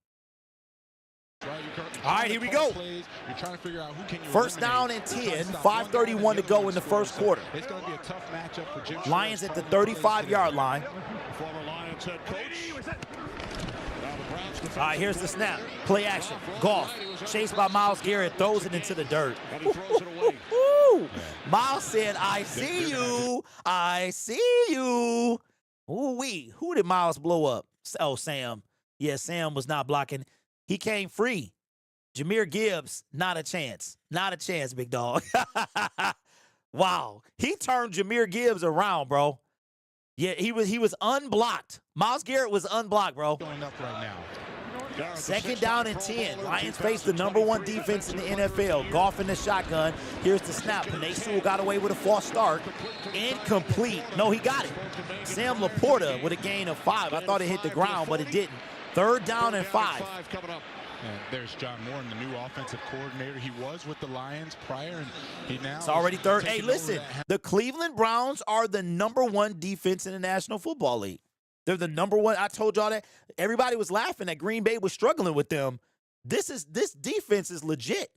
All right, here we go. You're trying to figure out who can you First down and 10, 5:31 to go in the first quarter. It's going to be a tough matchup for Jim. Lions at the 35-yard line. Former Lions head coach. Now the Browns All right, here's the snap. Play action. Goff, chased by Myles Garrett, throws it into the dirt. And he throws it away. Myles said, I see you. I see you. Ooh-wee. Who did Myles blow up? Oh, Sam. Yeah, Sam was not blocking. He came free. Jahmyr Gibbs, not a chance. Not a chance, big dog. Wow. He turned Jahmyr Gibbs around, bro. Yeah, he was unblocked. Myles Garrett was unblocked, bro. Going up right now. Second down and 10. Lions face the #1 defense in the NFL. Goff in the shotgun. Here's the snap. Penei Sewell got away with a false start. Incomplete. No, he got it. Sam Laporta with a gain of 5. I thought it hit the ground, but it didn't. Third down and 5. And there's John Moore, the new offensive coordinator. He was with the Lions prior, and he now it's already third. Hey, listen, the Cleveland Browns are the #1 defense in the National Football League. They're the #1. I told y'all that. Everybody was laughing that Green Bay was struggling with them. This defense is legit.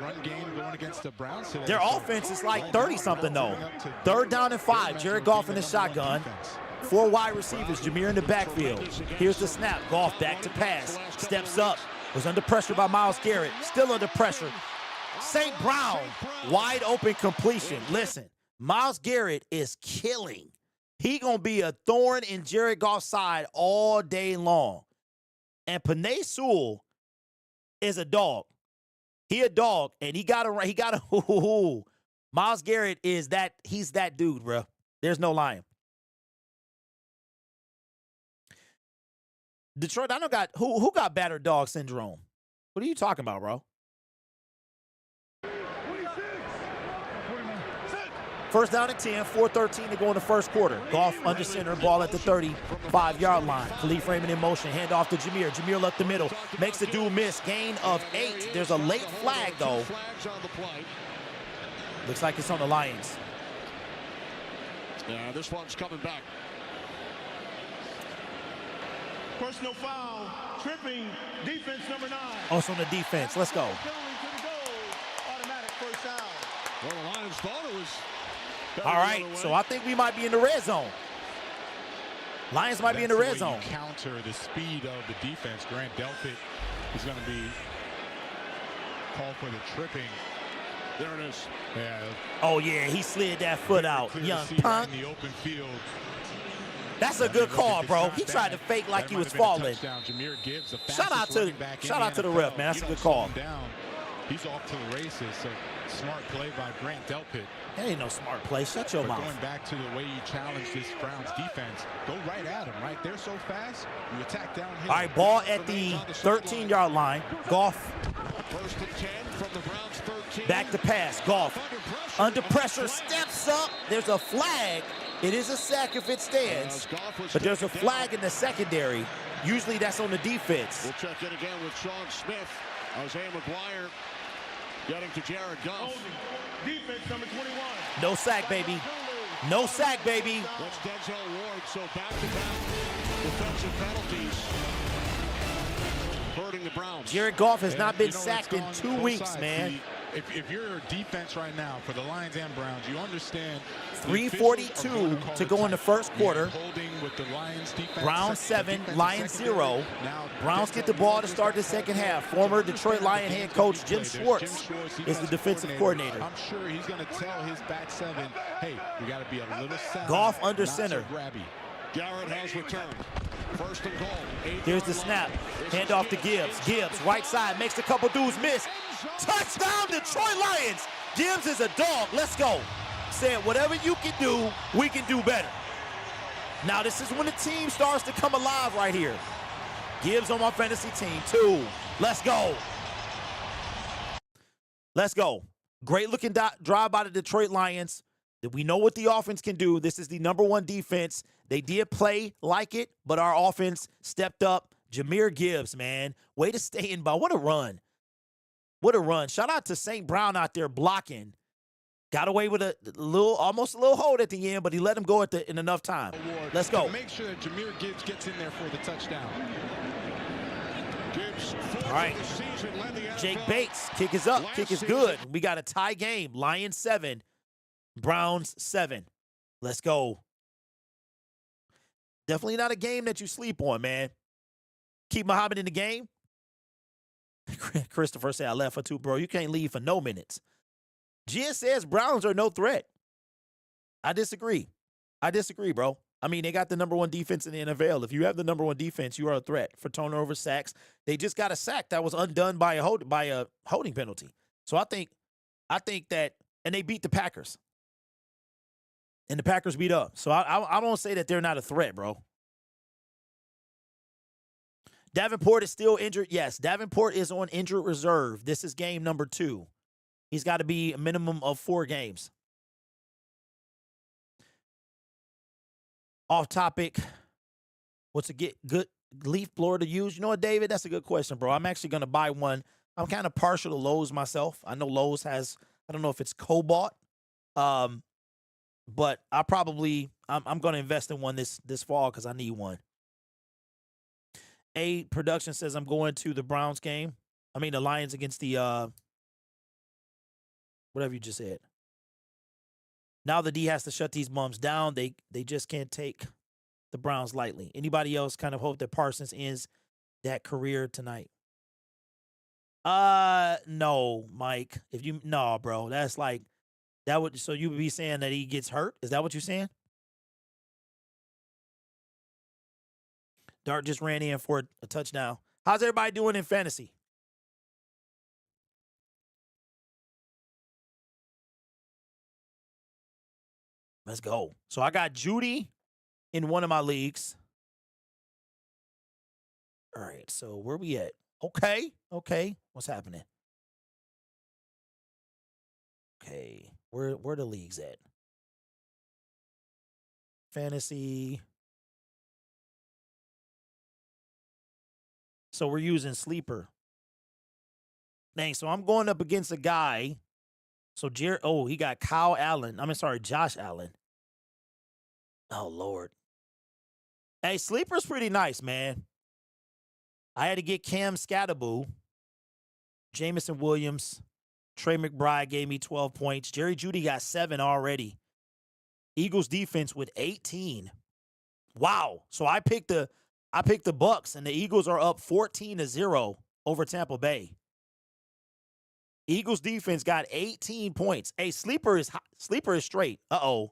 Run game going against the Browns today. Their offense is like 30-something, though. Third down and 5. Jared Goff in the shotgun. 4 wide receivers. Jahmyr in the backfield. Here's the snap. Goff back to pass. Steps up. Was under pressure by Myles Garrett. Still under pressure. St. Brown, wide open completion. Listen, Myles Garrett is killing. He going to be a thorn in Jared Goff's side all day long. And Penei Sewell is a dog. He a dog, and he got a Myles Garrett is that, he's that dude, bro. There's no lying. Detroit, I don't got who got battered dog syndrome. What are you talking about, bro? First down and 10, 4:13 to go in the first quarter. Goff under center, ball at the 35-yard line. Khalif Raymond in motion, hand off to Jahmyr. Jahmyr up the middle, makes the dude miss. Gain of 8. There's a late flag, though. Looks like it's on the Lions. Yeah, this one's coming back. Personal foul, tripping, defense number 9. Oh, it's on the defense. Let's go. Automatic first down. Well, the Lions thought it was. All right, so I think we might be in the red zone. Lions might be in the red zone. Counter the speed of the defense. Grant Delpit is going to be called for the tripping. There it is. Yeah. Oh, yeah, he slid that foot out. Young punk. In the open field. That's a good call, bro. He tried to fake like he was falling. Shout out to the ref, man. That's a good call. He's off to the races. So smart play by Grant Delpit. That ain't no smart play. Shut your mouth. Going back to the way you challenge this Browns defense, go right at him, right? They're so fast, you attack downhill. All right, ball at the 13-yard line. Goff. First and 10 from the Browns 13. Back to pass. Goff. Under pressure, steps up. There's a flag. It is a sack if it stands, but there's a flag in the secondary. Usually that's on the defense. We'll check in again with Sean Smith. Isaiah McGuire getting to Jared Goff. Defense number 21. No sack, baby. No sack, baby. That's Denzel Ward. So back-to-back defensive penalties hurting the Browns. Jared Goff has not been sacked in 2 weeks, man. If you're a defense right now for the Lions and Browns, you understand 3:42 to go in the first quarter. With the Lions defense, Browns 7, Lions 0. Browns get the ball to start the second half. Former Detroit Lion head coach Jim Schwartz is the defensive coordinator. I'm sure he's going to tell his back 7, hey, we got to be a little sound. Goff under center. Garrett has returned. First and goal. Here's the snap. Hand off to Gibbs. Gibbs, right side, makes a couple dudes miss. Touchdown, Detroit Lions. Gibbs is a dog. Let's go. Said, whatever you can do, we can do better. Now, this is when the team starts to come alive right here. Gibbs on my fantasy team, 2. Let's go. Let's go. Great looking drive by the Detroit Lions. We know what the offense can do. This is the #1 defense. They did play like it, but our offense stepped up. Jahmyr Gibbs, man. Way to stay in by. What a run. What a run. Shout out to St. Brown out there blocking. Got away with almost a little hold at the end, but he let him go in enough time. Let's go. Make sure that Jahmyr Gibbs gets in there for the touchdown. All right. Jake Bates, kick is up. Kick is good. We got a tie game. Lions 7, Browns 7. Let's go. Definitely not a game that you sleep on, man. keep Muhammad in the game. Christopher said I left for 2, bro. You can't leave for no minutes. Gia says Browns are no threat. I disagree. Bro. I mean, they got the number 1 defense in the NFL. If you have the number 1 defense, you are a threat for turnover, sacks. They just got a sack that was undone by a holding penalty. So I think that, and they beat the Packers. And the Packers beat up. So I don't say that they're not a threat, bro. Davenport is still injured. Yes, Davenport is on injured reserve. This is game number 2. He's got to be a minimum of 4 games. Off topic. What's a good leaf blower to use? You know what, David? That's a good question, bro. I'm actually going to buy one. I'm kind of partial to Lowe's myself. I know Lowe's has, I don't know if it's Cobalt, but I'm going to invest in one this fall because I need one. A Production says I'm going to the Browns game. I mean, the Lions against the, whatever you just said. Now the D has to shut these bums down. They just can't take the Browns lightly. Anybody else kind of hope that Parsons ends that career tonight? No, Mike. No, bro. That's like, so you would be saying that he gets hurt? Is that what you're saying? Dart just ran in for a touchdown. How's everybody doing in fantasy? Let's go. So I got Judy in one of my leagues. All right, so where we at? Okay. What's happening? Okay, where the leagues at? Fantasy. So we're using Sleeper. Dang, so I'm going up against a guy. So he got Josh Allen. Oh, Lord. Hey, Sleeper's pretty nice, man. I had to get Cam Scatterboo. Jamison Williams. Trey McBride gave me 12 points. Jerry Jeudy got 7 already. Eagles defense with 18. Wow. So I picked the Bucs, and the Eagles are up 14-0 over Tampa Bay. Eagles defense got 18 points. Hey, Sleeper is straight. Uh-oh.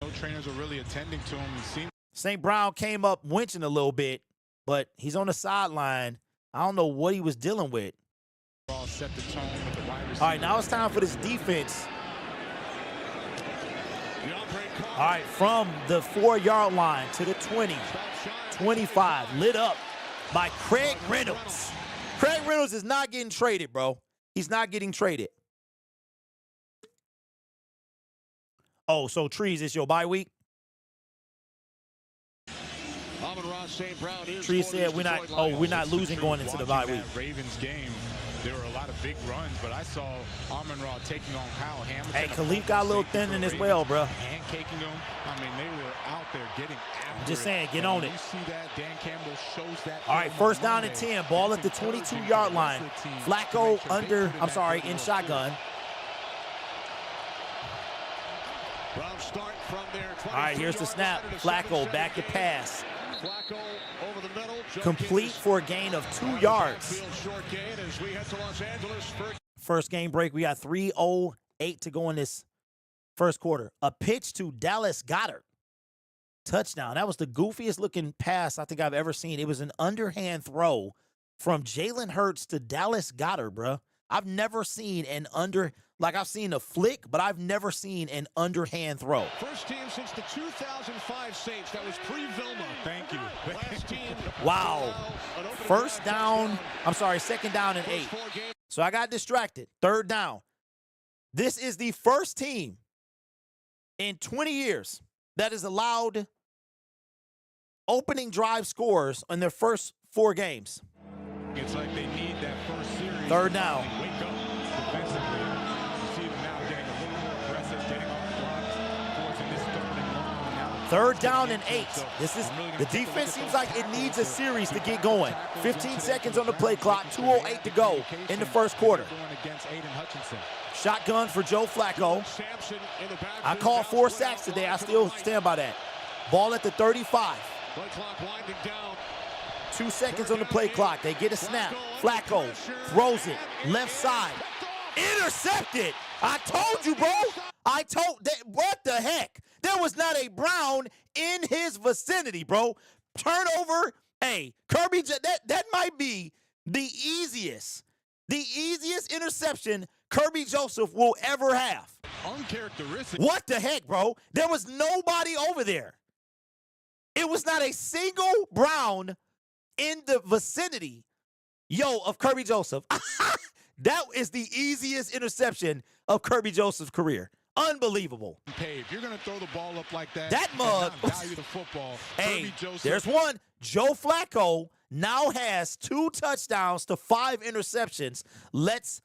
No trainers are really attending to him. St. Brown came up winching a little bit, but he's on the sideline. I don't know what he was dealing with. All set the tone with the wide receiver. All right, now it's time for this defense. All right, from the 4-yard line to the 20, 25, lit up by Craig Reynolds. Craig Reynolds is not getting traded, bro. He's not getting traded. Oh, so Trees, it's your bye week? Trees said we're not losing going into the bye week. Ravens game, there were a lot of big runs, but I saw Amon-Ra taking on Kyle Hamilton. Hey, Khalif got a little thinning as well, bro. Handcaking him. I mean, they were out there getting after I'm just saying, get on it. You see that? Dan Campbell shows that. All right, first down and 10. Ball at the 22-yard line. Flacco in shotgun. All right, here's the snap. Flacco back to pass. Complete for a gain of 2 yards. First game break. We got 3:08 to go in this first quarter. A pitch to Dallas Goedert. Touchdown. That was the goofiest looking pass I think I've ever seen. It was an underhand throw from Jalen Hurts to Dallas Goedert, bro. I've never seen I've seen a flick, but I've never seen an underhand throw. First team since the 2005 Saints. That was pre-Vilma. Thank you. Last team. Wow. Second down and 8. So I got distracted. Third down. This is the first team in 20 years that has allowed opening drive scores in their first 4 games. It's like they need that first series. Third down. Wake up defensively. You see them now getting a little more aggressive, getting off blocks, forcing this third and long now. Third down and 8. The defense seems like it needs a series to get going. 15 seconds on the play clock, 2:08 to go in the first quarter. Shotgun for Joe Flacco. I called 4 sacks today. I still stand by that. Ball at the 35. 2 seconds on the play clock. They get a snap. Flacco throws it left side. Intercepted. I told you, bro. What the heck? There was not a Brown in his vicinity, bro. Turnover. Hey, Kirby, that might be the easiest interception Kirby Joseph will ever have. Uncharacteristic. What the heck, bro? There was nobody over there. It was not a single Brown in the vicinity, of Kirby Joseph. That is the easiest interception of Kirby Joseph's career. Unbelievable. Hey, if you're going to throw the ball up like that, that mug. Value the football. Hey, Kirby Joseph. There's one. Joe Flacco now has 2 touchdowns to 5 interceptions. Let's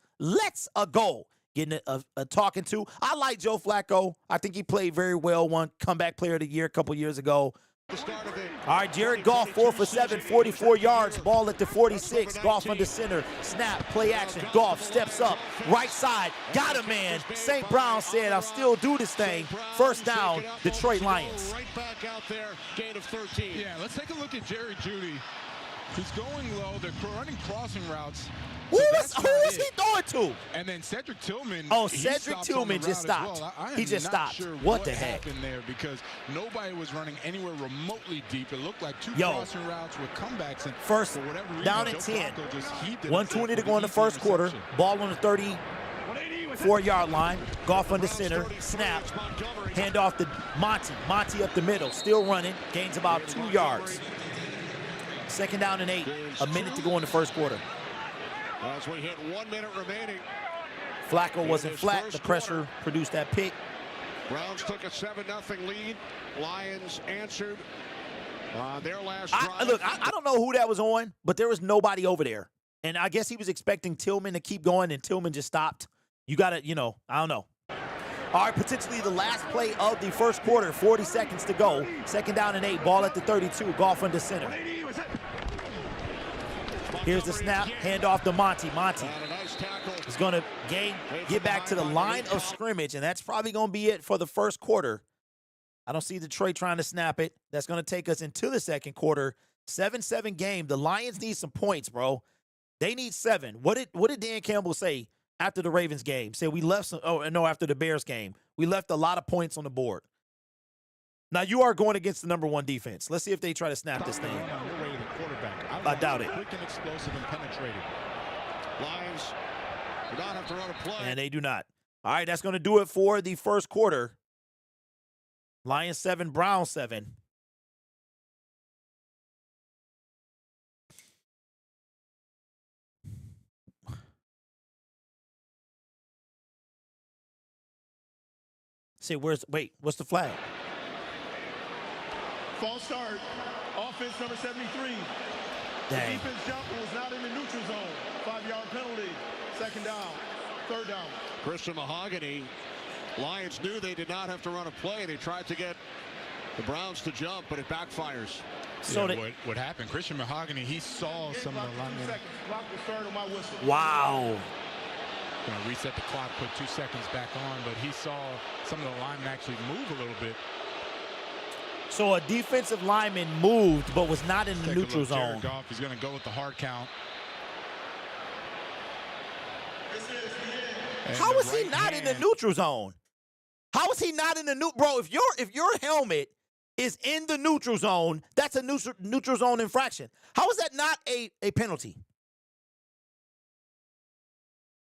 a goal. Getting a talking to. I like Joe Flacco. I think he played very well. Won comeback player of the year a couple years ago. All right, Jared Goff, 4 for 7, 44 yards. Ball at the 46. Goff under center. Snap, play action. Goff steps up. Right side. Got him, man. St. Brown said, I'll still do this thing. First down, Detroit Lions. Right back out there, gain of 13. Yeah, let's take a look at Jerry Jeudy. He's going low. They're running crossing routes. Who was he throwing to? And then Cedric Tillman. Oh, Cedric Tillman just stopped. Well. He just stopped. Sure what the heck happened there, because nobody was running anywhere remotely deep. It looked like 2 crossing routes with comebacks. And first for whatever reason, down at Joe 10. 120 to go in the first quarter. Ball on the 34-yard line. Goff under center. Snap. Hand off to Monty. Monty up the middle. Still running. Gains about 2 yards. Second down and 8. A minute to go in the first quarter. As we hit 1 minute remaining. Flacco wasn't flat. The pressure produced that pick. Browns took a 7-0 lead. Lions answered their last drive. Look, I don't know who that was on, but there was nobody over there. And I guess he was expecting Tillman to keep going, and Tillman just stopped. You got to, I don't know. All right, potentially the last play of the first quarter. 40 seconds to go. Second down and 8. Ball at the 32. Goff under center. Here's the snap. Hand off to Monty. Monty is going to get back to the line of scrimmage, and that's probably going to be it for the first quarter. I don't see Detroit trying to snap it. That's going to take us into the second quarter. 7-7 game. The Lions need some points, bro. They need 7. What did Dan Campbell say after the Ravens game? Said we left some. Oh no, after the Bears game, we left a lot of points on the board. Now you are going against the #1 defense. Let's see if they try to snap this thing. I doubt it. Quick and explosive and penetrating. Lions do not have to run a play. And they do not. All right, that's going to do it for the first quarter. Lions 7, Browns 7. Say, what's the flag? False start. Offense number 73. The Dang. defense jumper was not in the neutral zone. 5-yard penalty. Second down. Third down. Christian Mahogany. Lions knew they did not have to run a play. They tried to get the Browns to jump, but it backfires. So what happened? Christian Mahogany, he saw some of the linemen. Clock will start on my whistle. Wow. Going to reset the clock, put 2 seconds back on, but he saw some of the linemen actually move a little bit. So a defensive lineman moved but was not in the neutral zone. Goff, he's going to go with the hard count. How is he not in the neutral zone? How is he not in the bro? If your helmet is in the neutral zone, that's a neutral zone infraction. How is that not a penalty?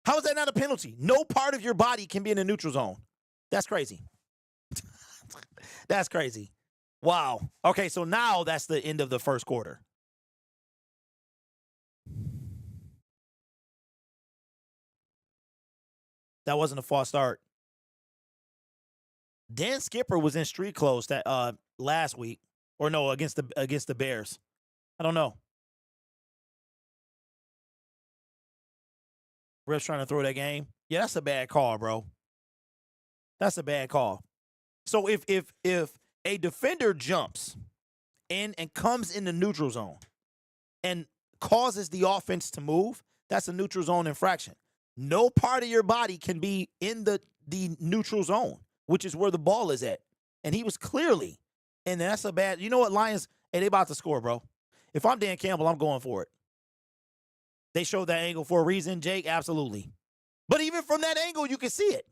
How is that not a penalty? No part of your body can be in the neutral zone. That's crazy. That's crazy. Wow. Okay, so now that's the end of the first quarter. That wasn't a false start. Dan Skipper was in street clothes that last week, or no, against the Bears. I don't know. Ref's trying to throw that game. Yeah, that's a bad call, bro. That's a bad call. So if a defender jumps in and comes in the neutral zone and causes the offense to move, that's a neutral zone infraction. No part of your body can be in the neutral zone, which is where the ball is at. And he was clearly, and that's a bad, you know what, Lions, hey, they about to score, bro. If I'm Dan Campbell, I'm going for it. They showed that angle for a reason, Jake. Absolutely. But even from that angle, you can see it.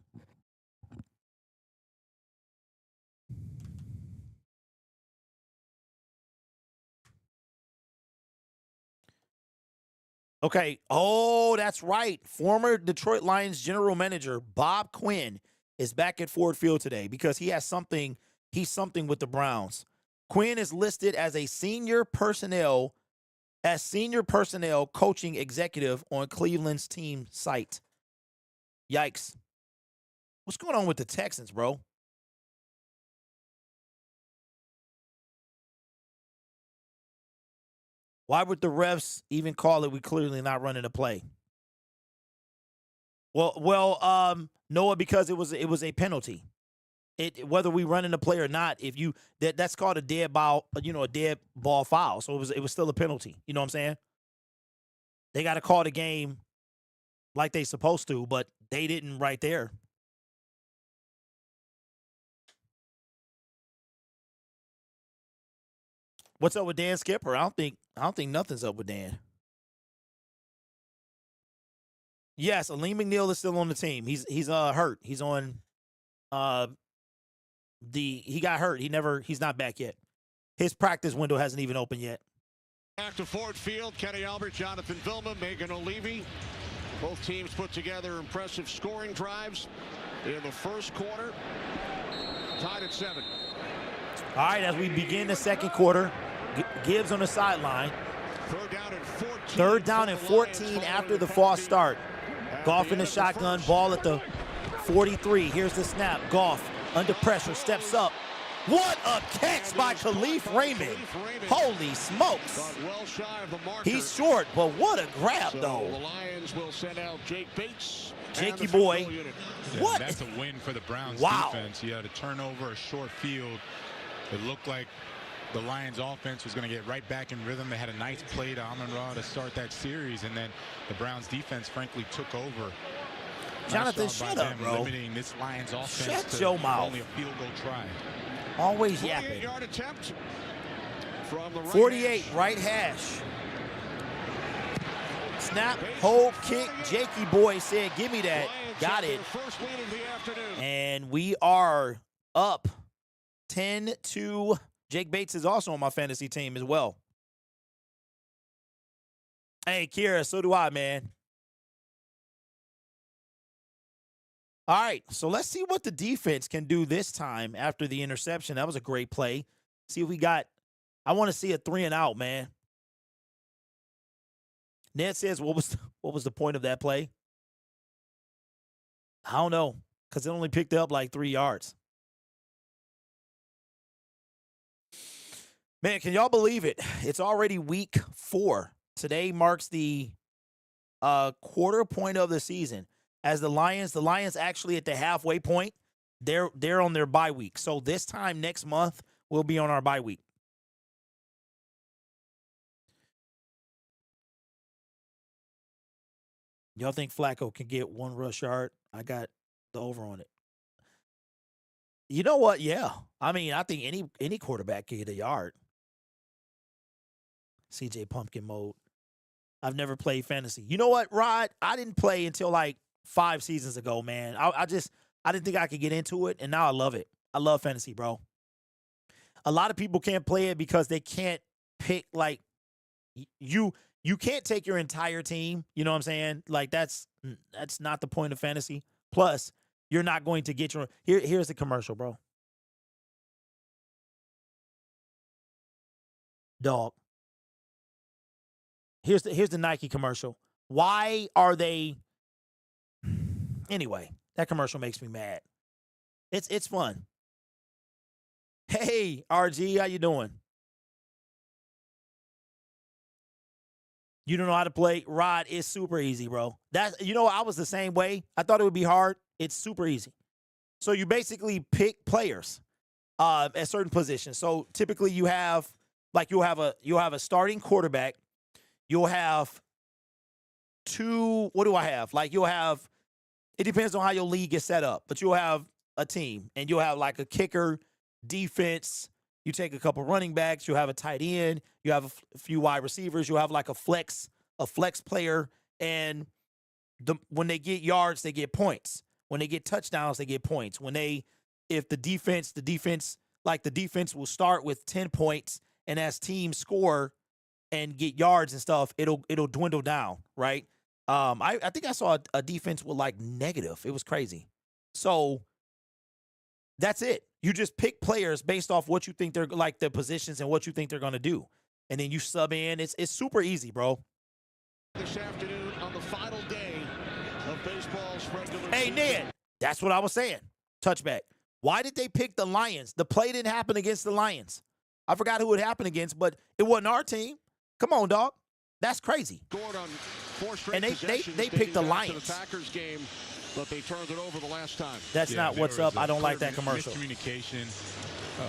Okay. Oh, that's right. Former Detroit Lions general manager Bob Quinn is back at Ford Field today because he has something. He's something with the Browns. Quinn is listed as a senior personnel coaching executive on Cleveland's team site. Yikes. What's going on with the Texans, bro? Why would the refs even call it? We clearly not running a play. Well, Noah, because it was a penalty. Whether we running a play or not, that's called a dead ball, a dead ball foul. So it was still a penalty. You know what I'm saying? They got to call the game like they supposed to, but they didn't right there. What's up with Dan Skipper? I don't think nothing's up with Dan. Yes, Aleem McNeil is still on the team. He's hurt. He's on he got hurt. He's not back yet. His practice window hasn't even opened yet. Back to Ford Field, Kenny Albert, Jonathan Vilma, Megan O'Leary. Both teams put together impressive scoring drives in the first quarter. Tied at 7. All right, as we begin the second quarter, Gibbs on the sideline. Third down and 14 after the false start. Goff in the shotgun, ball at the 43. Here's the snap. Goff under pressure, steps up. What a catch by Khalif Raymond. Holy smokes. He's short, but what a grab, though. The Lions will send out Jake Bates. Jakey boy. Yeah, What? That's a win for the Browns Wow. defense. You had a turnover, a short field. It looked like the Lions offense was going to get right back in rhythm. They had a nice play to Amon-Ra to start that series, and then the Browns defense frankly took over. Jonathan, Nice job by shut up, them, bro. limiting this Lions offense Shut to your mouth. only a field goal try. Always yapping. 48-yard attempt from the right 48, hash. right hash. Snap, hold, kick. Jakey boy said, give me that. Lions Got have it. their first lead of the afternoon. And we are up 10-2. Jake Bates is also on my fantasy team as well. Hey, Kira, so do I, man. All right, so let's see what the defense can do this time after the interception. That was a great play. See if we got – I want to see a 3-and-out, man. Ned says, what was the point of that play? I don't know, because it only picked up like 3 yards. Man, can y'all believe it? It's already week 4. Today marks the quarter point of the season. As the Lions actually at the halfway point, they're on their bye week. So this time next month, we'll be on our bye week. Y'all think Flacco can get 1 rush yard? I got the over on it. You know what? Yeah. I mean, I think any quarterback can get a yard. CJ Pumpkin mode. I've never played fantasy. You know what, Rod? I didn't play until like 5 seasons ago, man. I didn't think I could get into it, and now I love it. I love fantasy, bro. A lot of people can't play it because they can't pick, like, you can't take your entire team. You know what I'm saying? Like, that's not the point of fantasy. Plus, you're not going to get your – here's the commercial, bro. Dog. Here's the Nike commercial. Why are they – anyway, that commercial makes me mad. It's fun. Hey, RG, how you doing? You don't know how to play? Rod, it's super easy, bro. I was the same way. I thought it would be hard. It's super easy. So you basically pick players at certain positions. So typically you'll have a starting quarterback. You'll have 2, what do I have? Like it depends on how your league is set up, but you'll have a team and you'll have like a kicker, defense. You take a couple running backs. You'll have a tight end. You have a few wide receivers. You have like a flex player, and when they get yards, they get points. When they get touchdowns, they get points. If the defense will start with 10 points, and as teams score and get yards and stuff, it'll dwindle down, right? I think I saw a defense with like negative. It was crazy. So that's it. You just pick players based off what you think they're like, the positions and what you think they're going to do. And then you sub in. It's super easy, bro. This afternoon on the final day of baseball's regular Hey, season. Ned, that's what I was saying. Touchback. Why did they pick the Lions? The play didn't happen against the Lions. I forgot who it happened against, but it wasn't our team. Come on, dog. That's crazy. Scored on 4 straight And they possessions picked the dating back to Lions. the Packers game, but they turned it over the last time. That's not what's up. I don't like that commercial. Miscommunication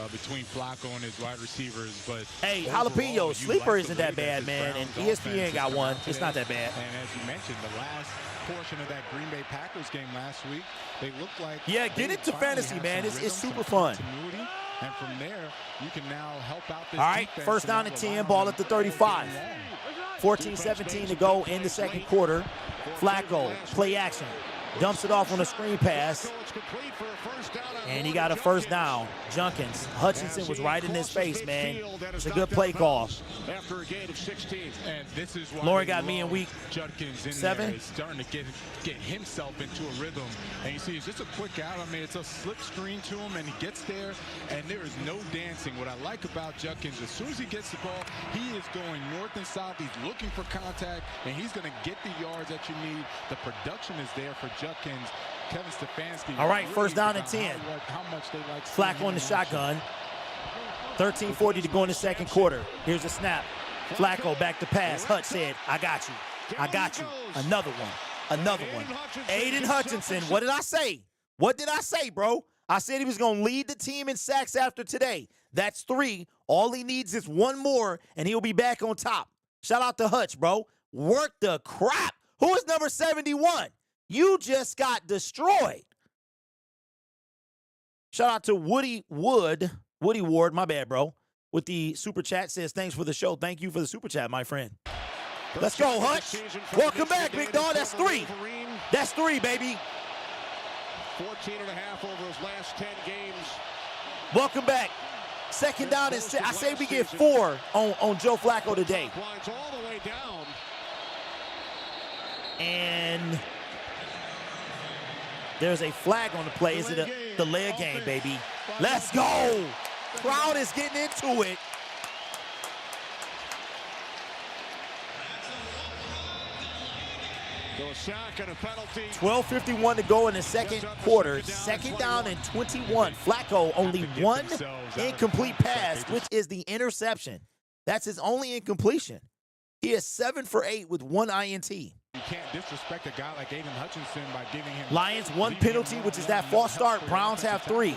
between Flacco and his wide receivers, but Hey, overall, Jalapeno, you Sleeper like isn't the that way bad, this man. And Browns ESPN offense got is one. It's confident. not that bad. And as you mentioned, the last portion of that Green Bay Packers game last week, they looked like Yeah, they get into finally fantasy, had man. some It's rhythm, super some fun. continuity, and from there, you can now help out this All right, defense first down and and not 10, rely ball on at the them all 35. game long. 14-17 to go in the second quarter. Flacco, play action. Dumps it off on a screen pass. And he got a first down. Junkins. Hutchinson was right in his face, man. It's a good play call. After a gain of 16. And this is why Lauren they got me in love week Judkins in 7. there. He's starting to get himself into a rhythm. And you see, it's just a quick out. I mean, it's a slip screen to him, and he gets there, and there is no dancing. What I like about Judkins, as soon as he gets the ball, he is going north and south. He's looking for contact, and he's going to get the yards that you need. The production is there for Judkins. Kevin Stefanski. All right, really first down and about 10. how much they like Flacco on the shotgun. 13:40 to go in the second quarter. Here's a snap. Flacco back to pass. Hutch said, I got you. I got you. Another one. Another one. Aiden Hutchinson. What did I say? What did I say, bro? I said he was going to lead the team in sacks after today. That's 3. All he needs is 1 more, and he'll be back on top. Shout out to Hutch, bro. Work the crap. Who is number 71? You just got destroyed. Shout out to Woody Ward, my bad, bro, with the super chat. Says, thanks for the show. Thank you for the super chat, my friend. Let's go, Hutch. Welcome back, big dog. That's 3. That's 3, baby. 14 and a half over his last 10 games. Welcome back. Second down and 6. I say we get 4 on Joe Flacco today. Lines all the way down. And there's a flag on the play. Is it a delay of game, baby? Let's go. Crowd is getting into it. So a sack and a penalty. 12:51 to go in the second quarter. Second down and 21. Flacco only 1 incomplete pass, which is the interception. That's his only incompletion. He is 7 for 8 with 1 INT. You can't disrespect a guy like Aiden Hutchinson by giving him Lions 1 penalty, which is that false start. Browns have 3.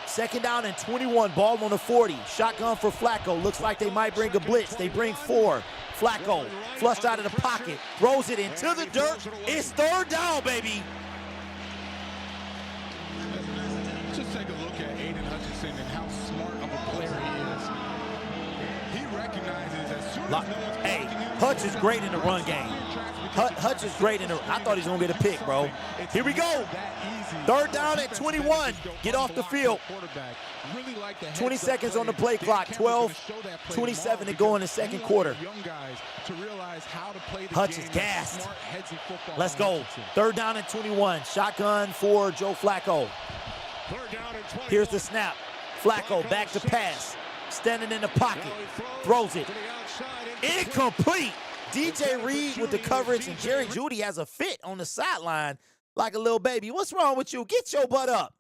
Second down and 21. Ball on the 40. Shotgun for Flacco. Looks like they might bring a blitz. They bring 4. Flacco flushed out of the pocket. Throws it into the dirt. It's 3rd down, baby. Just take a look at Aiden Hutchinson and how smart of a player he is. He recognizes as soon as no one's Hey, blocking him, Hutch is great in the run game. Hutch is great in the. I thought he was gonna get a pick, bro. Here we go. 3rd down at 21. Get off the field. 20 seconds on the play clock. 12:27 to go in the second quarter. Hutch is gassed. Let's go. 3rd down and 21. Shotgun for Joe Flacco. Here's the snap. Flacco back to pass. Standing in the pocket. Throws it. Incomplete. DJ Reed with the coverage, and Jerry Jeudy has a fit on the sideline like a little baby. What's wrong with you? Get your butt up.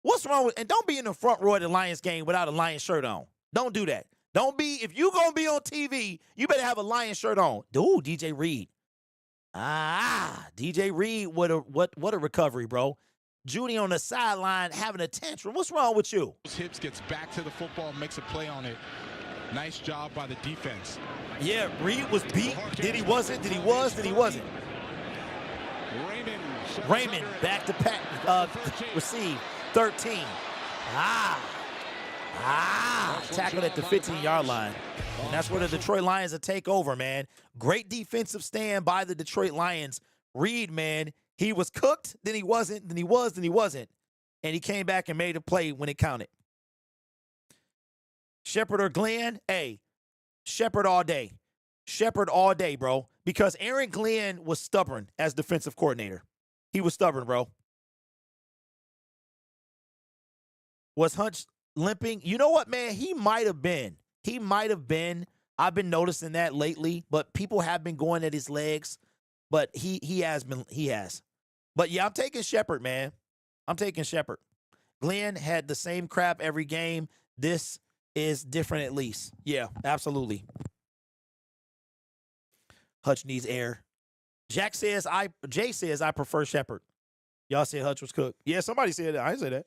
What's wrong with, and don't be in the front row of the Lions game without a Lions shirt on. Don't do that. Don't be, if you going to be on TV, you better have a Lions shirt on. Dude, DJ Reed. DJ Reed, what a recovery, bro. Jeudy on the sideline having a tantrum. What's wrong with you? Hips gets back to the football, makes a play on it. Nice job by the defense. Yeah, Reed was beat. Did he wasn't? Did he was? Did he wasn't? Raymond back to receive. 13. Tackled at the 15-yard line. And that's where the Detroit Lions will take over, man. Great defensive stand by the Detroit Lions. Reed, man, he was cooked, then he wasn't, then he was, then he wasn't. And he came back and made a play when it counted. Shepard or Glenn? Hey, Shepard all day. Shepard all day, bro. Because Aaron Glenn was stubborn as defensive coordinator. He was stubborn, bro. Was Hunch limping? You know what, man? He might have been. He might have been. I've been noticing that lately, but people have been going at his legs. But he has been. He has. But, yeah, I'm taking Shepard, man. I'm taking Shepard. Glenn had the same crap every game. This is different at least. Yeah, absolutely. Hutch needs air. Jay says I prefer Shepard. Y'all said Hutch was cooked. Yeah, somebody said that. I didn't say that.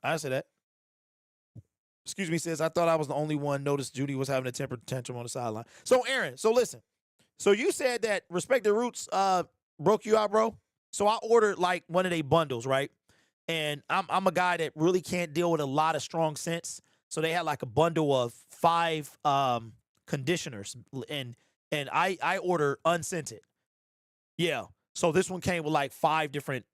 I didn't say that. Excuse me, says I thought I was the only one noticed Judy was having a temper tantrum on the sideline. So, Aaron, so listen. So you said that Respect the Roots broke you out, bro. So I ordered like one of their bundles, right? And I'm a guy that really can't deal with a lot of strong scents. So they had like a bundle of 5 conditioners, and I order unscented. Yeah. So this one came with like 5 different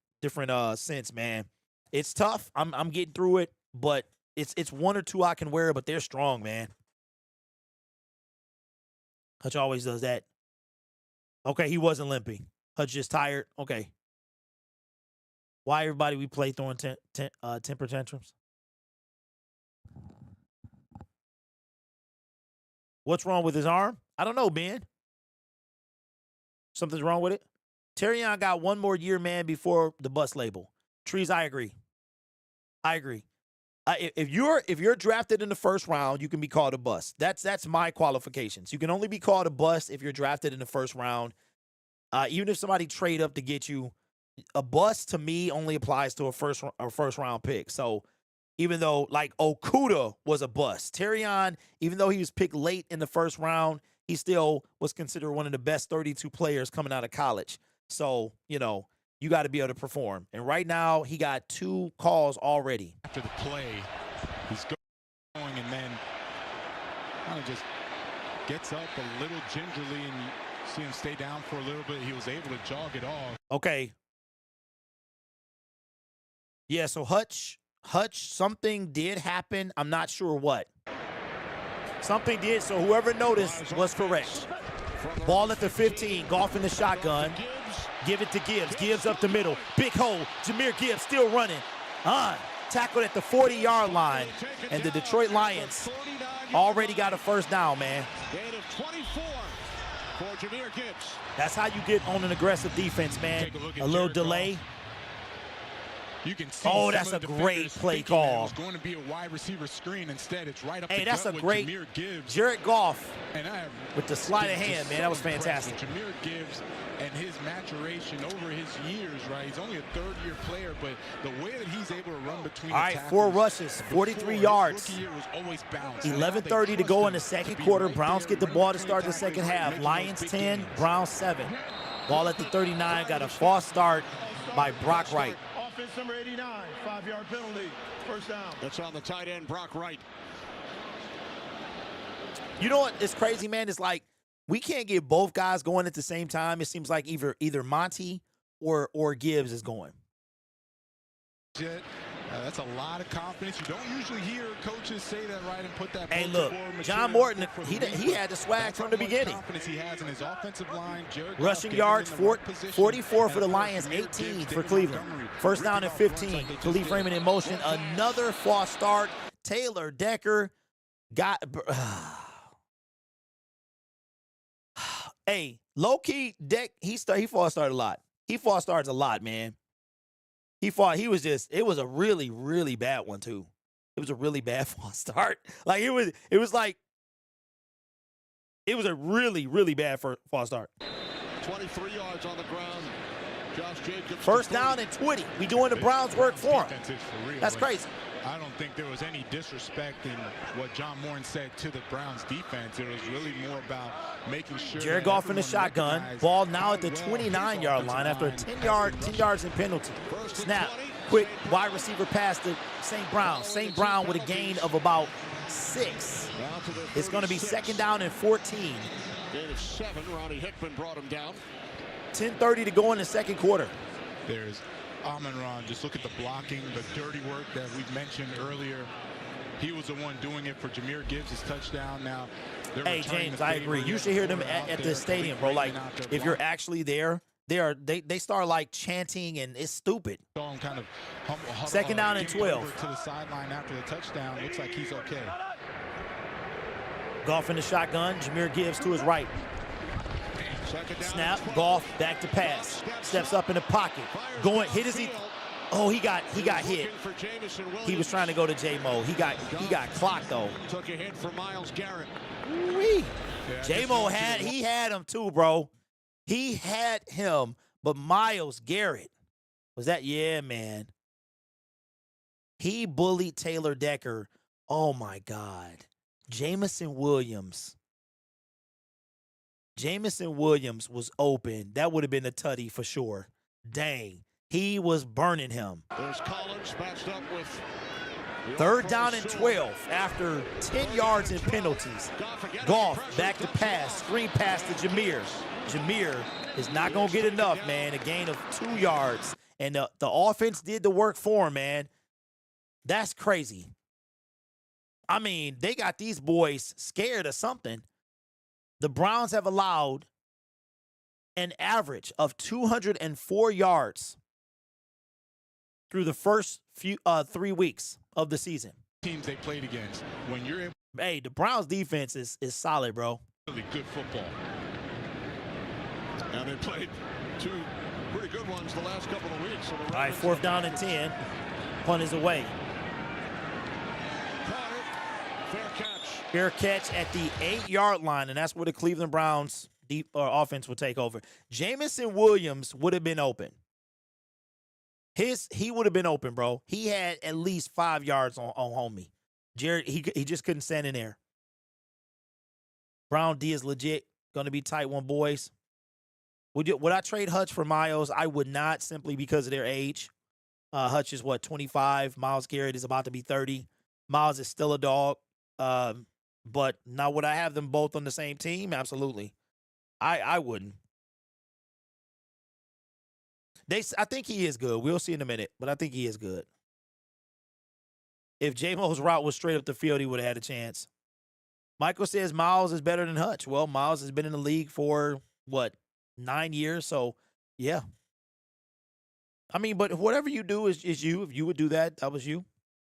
scents, man. It's tough. I'm getting through it, but it's 1 or 2 I can wear, but they're strong, man. Hutch always does that. Okay, he wasn't limping. Hutch just tired. Okay. Why everybody we play throwing temper tantrums? What's wrong with his arm? I don't know, Ben. Something's wrong with it? Terrion got 1 more year, man, before the bust label. Trees, I agree. I agree. If you're drafted in the first round, you can be called a bust. That's my qualifications. You can only be called a bust if you're drafted in the first round. Even if somebody trade up to get you, a bust to me only applies to a first round pick. So even though like Okuda was a bust, Terrion, even though he was picked late in the first round, he still was considered one of the best 32 players coming out of college. So, you know, you got to be able to perform. And right now, he got 2 calls already. After the play, he's going and then kind of just gets up a little gingerly, and you see him stay down for a little bit. He was able to jog it off. Okay. Yeah, so Hutch, something did happen. I'm not sure what. Something did, so whoever noticed was correct. Ball at the 15, Goff in the shotgun. Give it to Gibbs. Gibbs up the middle. Big hole. Jahmyr Gibbs still running. Tackled at the 40-yard line. And the Detroit Lions already got a first down, man. Gain of 24 for Jahmyr Gibbs. That's how you get on an aggressive defense, man. A little delay. You can see that's a great play call. It's going to be a wide receiver screen. Instead, it's right up hey, the that's gut a with great Jahmyr Gibbs. Jared Goff and with the sleight of hand, man. That was fantastic. Jahmyr Gibbs and his maturation over his years, right? He's only a third-year player, but the way that he's able to run between all right, 4 rushes, 43 yards. 11:30 to go in the second quarter. Browns get the ball to start the second half. Lions 10, Browns 7. Ball at the 39. Got a false start by Brock Wright. Offense number 89, 5-yard penalty, first down. That's on the tight end, Brock Wright. You know what? It's crazy, man. It's like we can't get both guys going at the same time. It seems like either Monty or Gibbs is going. That's a lot of confidence. You don't usually hear coaches say that, right, and put that. Hey, look, John Morton, he had the swag from the beginning. Confidence he has in his offensive line. Rushing yards, 44 for the Lions, 18 for Cleveland. First down and 15. Khalif Raymond in motion. Another false start. Taylor Decker got. Hey, low key, he false started a lot. He false starts a lot, man. It was a really, really bad one, too. It was a really bad false start. Like, it was a really, really bad false start. 23 yards on the ground. Josh Jacobs. First down and 20. We doing the Browns work for him. That's crazy. I don't think there was any disrespect in what John Morton said to the Browns defense. It was really more about making sure. Jared Goff in the shotgun. Ball now at the 29-yard line after a 10 yards in penalty. Snap. quick wide receiver pass to St. Brown. St. Brown with a gain of about 6. It's going to be 2nd down and 14. Gain of 7. Ronnie Hickman brought him down. 10:30 to go in the second quarter. There's Amon-Ra. Just look at the blocking, the dirty work that we've mentioned earlier. He was the one doing it for Jahmyr Gibbs' touchdown. Now, hey, James, I agree. You should hear them at the stadium, bro. Like, if you're actually there, they start like chanting, and it's stupid. Kind of 2nd down and 12. To the sideline after the touchdown. Looks like he's okay. Goff in the shotgun. Jahmyr Gibbs to his right. Snap. Goff back to pass. Steps up in the pocket. Going. Hit his. Oh, he got hit. He was trying to go to J-Mo. He got clocked though. Took a hit for Myles Garrett. J-Mo had him too, bro. He had him, but Myles Garrett was that? Yeah, man. He bullied Taylor Decker. Oh my God. Jameson Williams. Jameson Williams was open. That would have been a tutty for sure. Dang. He was burning him. There's Collins matched up with 3rd down and 12 after 10 yards in penalties. Goff back to pass. Screen pass to Jahmyr. Jahmyr is not going to get enough, man. A gain of 2 yards. And the offense did the work for him, man. That's crazy. I mean, they got these boys scared of something. The Browns have allowed an average of 204 yards through the first 3 weeks of the season. Teams they played against. When you're able, hey, the Browns defense is solid, bro. Really good football. And they played 2 pretty good ones the last couple of weeks. So all right, 4th down and 10. Punt is away. Fair catch. Fair catch at the 8-yard line, and that's where the Cleveland Browns offense will take over. Jameson Williams would have been open. He would have been open, bro. He had at least 5 yards on homie. Jared, he just couldn't stand in there. Brown D is legit. Going to be tight one, boys. Would I trade Hutch for Myles? I would not, simply because of their age. Hutch is, 25? Myles Garrett is about to be 30. Myles is still a dog. But now would I have them both on the same team? Absolutely. I wouldn't. I think he is good. We'll see in a minute, but I think he is good. If J-Mo's route was straight up the field, he would have had a chance. Michael says Myles is better than Hutch. Well, Myles has been in the league for, 9 years? So, yeah. I mean, but whatever you do is you. If you would do that, that was you.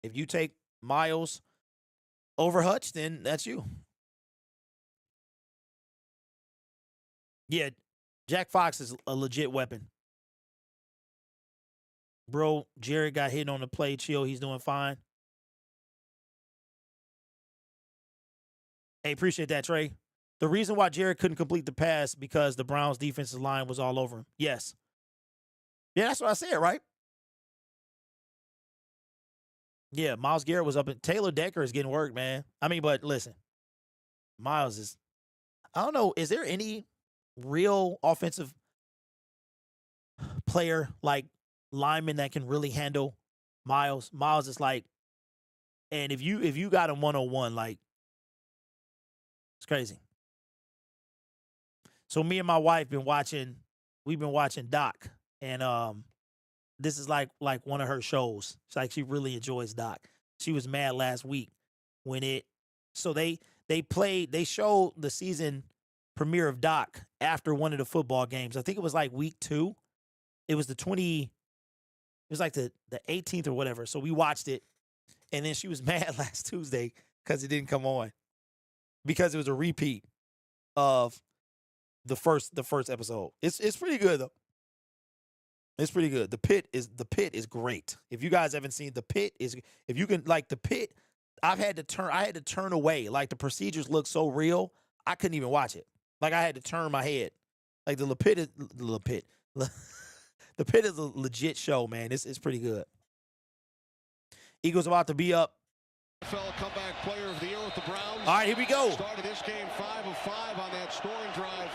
If you take Myles over Hutch, then that's you. Yeah, Jack Fox is a legit weapon. Bro, Jared got hit on the play. Chill, he's doing fine. Hey, appreciate that, Trey. The reason why Jared couldn't complete the pass because the Browns' defensive line was all over him. Yes. Yeah, that's what I said, right? Yeah, Myles Garrett was up. Taylor Decker is getting work, man. I mean, but listen, Myles is, I don't know, is there any real offensive player like lineman that can really handle Myles? Myles is like, and if you got him 1-on-1, like, it's crazy. So me and my wife we've been watching Doc, and this is like one of her shows. It's like she really enjoys Doc. She was mad last week when they showed the season premiere of Doc after one of the football games. I think it was like week 2. It was the 18th or whatever. So we watched it, and then she was mad last Tuesday because it didn't come on, because it was a repeat of the first episode. It's pretty good though. It's pretty good. The Pit is great. If you guys haven't seen The Pit, if you can, like, The Pit, I had to turn away. Like, the procedures look so real, I couldn't even watch it. Like, I had to turn my head. Like, The Pit is a legit show, man. It's pretty good. Eagles about to be up. NFL comeback player of the year with the Browns. All right, here we go. Started this game 5 of 5 on that scoring drive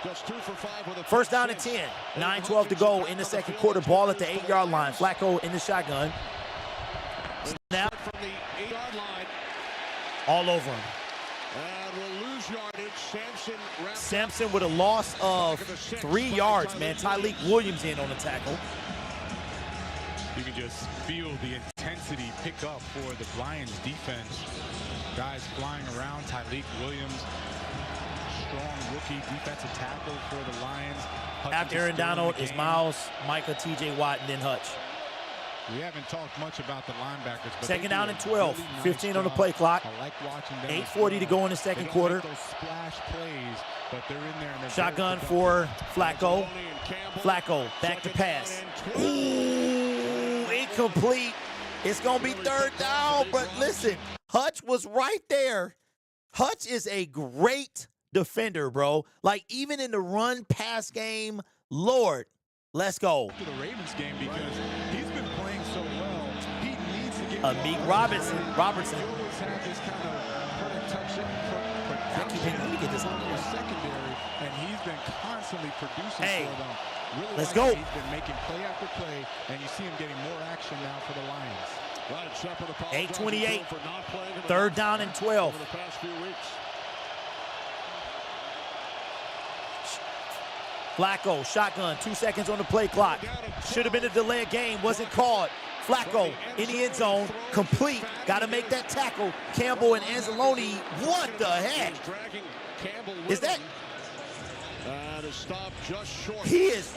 Just 2 for 5 with a First down and 10. 9:12 to go in the second quarter. Ball at the 8-yard line. Flacco in the shotgun. Snap. From the 8-yard line. All over him. And we'll lose yardage. Sampson with a loss of 3 yards, man. Tyleek Williams in on the tackle. You can just feel the intensity pick up for the Lions defense. Guys flying around. Tyleek Williams, strong rookie defensive tackle for the Lions. After Aaron Donald is Miles, Micah, TJ Watt, and then Hutch. We haven't talked much about the linebackers. But second down and 12. 15 on the play clock. I like watching them. 8:40 to go in the second quarter. Those splash plays, but they're in there. And shotgun for Flacco. Flacco, back to pass. Ooh, incomplete. It's going to be third down, but listen, Hutch was right there. Hutch is a great defender, bro. Like, even in the run-pass game, Lord, let's go. To the Ravens game because he's been playing so well. He needs to get Amik Robertson. He always had this kind of protection. Let me get this on there. Secondary, and he's been constantly producing for them. Really let's go. He's been making play after play, and you see him getting more action now for the Lions. 8:28. Third down and 12. The past few weeks. Flacco, shotgun, 2 seconds on the play clock. Should have been a delay of game, wasn't called. Flacco in the end zone, complete. Got to make that tackle. Campbell and Anzalone, what the heck? Is that?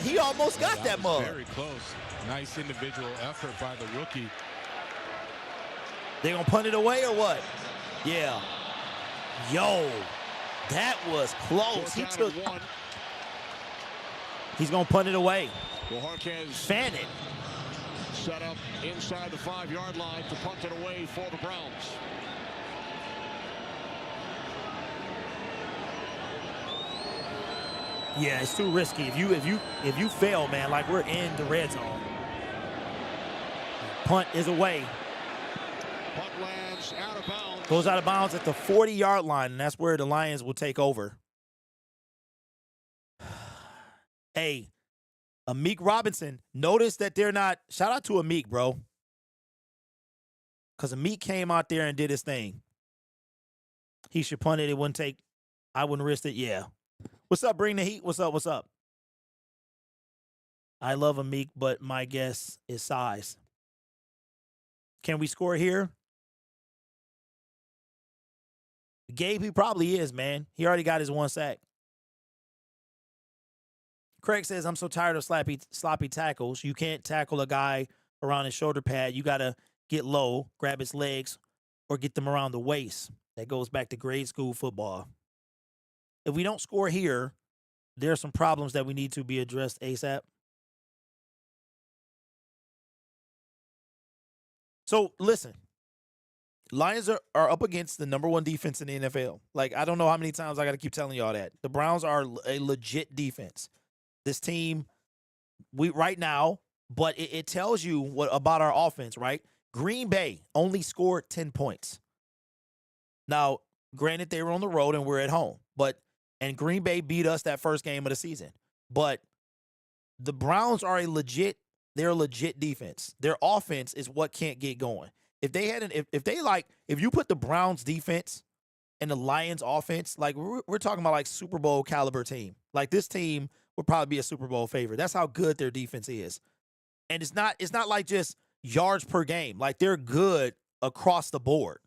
He almost got that mug. Very close. Nice individual effort by the rookie. They gonna punt it away or what? Yeah. Yo, that was close. He took. He's gonna punt it away. Fan it. Set up inside the 5-yard line to punt it away for the Browns. Yeah, it's too risky. If you fail, man, like we're in the red zone. Punt is away. Punt lands out of bounds. Goes out of bounds at the 40-yard line, and that's where the Lions will take over. Hey, Amik Robinson, notice that they're not. Shout out to Amik, bro. Because Amik came out there and did his thing. He should punt it. It wouldn't take. I wouldn't risk it. Yeah. What's up, Bring the Heat? What's up? What's up? I love Amik, but my guess is size. Can we score here? Gabe, he probably is, man. He already got his 1 sack. Craig says, I'm so tired of sloppy tackles. You can't tackle a guy around his shoulder pad. You got to get low, grab his legs, or get them around the waist. That goes back to grade school football. If we don't score here, there are some problems that we need to be addressed ASAP. So, listen. Lions are up against the #1 defense in the NFL. Like, I don't know how many times I got to keep telling y'all that. The Browns are a legit defense. This team, right now, but it tells you what about our offense, right? Green Bay only scored 10 points. Now, granted, they were on the road and we're at home, and Green Bay beat us that first game of the season. But the Browns are they're a legit defense. Their offense is what can't get going. If you put the Browns defense and the Lions offense, like we're talking about like Super Bowl caliber team. Like this team would probably be a Super Bowl favorite. That's how good their defense is. And it's not like just yards per game. Like they're good across the board.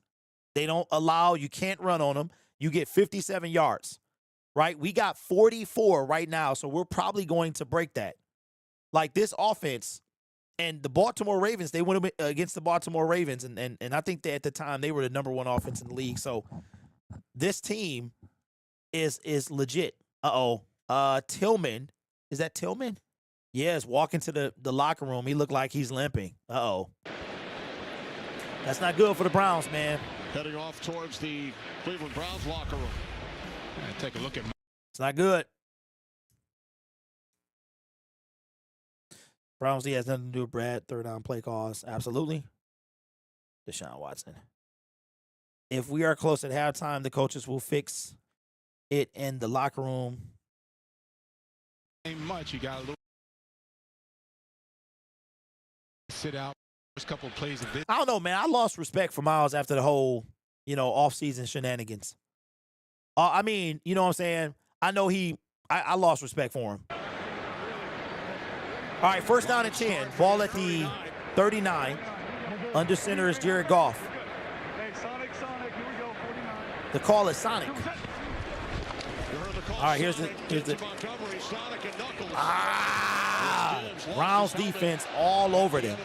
They don't allow, you can't run on them. You get 57 yards, right? We got 44 right now, so we're probably going to break that. Like this offense and the Baltimore Ravens, they went against the Baltimore Ravens, and I think that at the time they were the #1 offense in the league. So this team is legit. Tillman. Is that Tillman? Yes, walking to the locker room. He looked like he's limping. That's not good for the Browns, man. Heading off towards the Cleveland Browns locker room. Take a look at. It's not good. Browns D has nothing to do with Brad. Third down play calls. Absolutely. Deshaun Watson. If we are close at halftime, the coaches will fix it in the locker room. Ain't much. You got a little sit out. First couple of plays of this. I don't know, man. I lost respect for Miles after the whole, off-season shenanigans. I mean, you know what I'm saying? I know I lost respect for him. All right, first down and 10. Ball at the 39. Under center is Jared Goff. The call is Sonic. All right, here's the Browns defense all over them.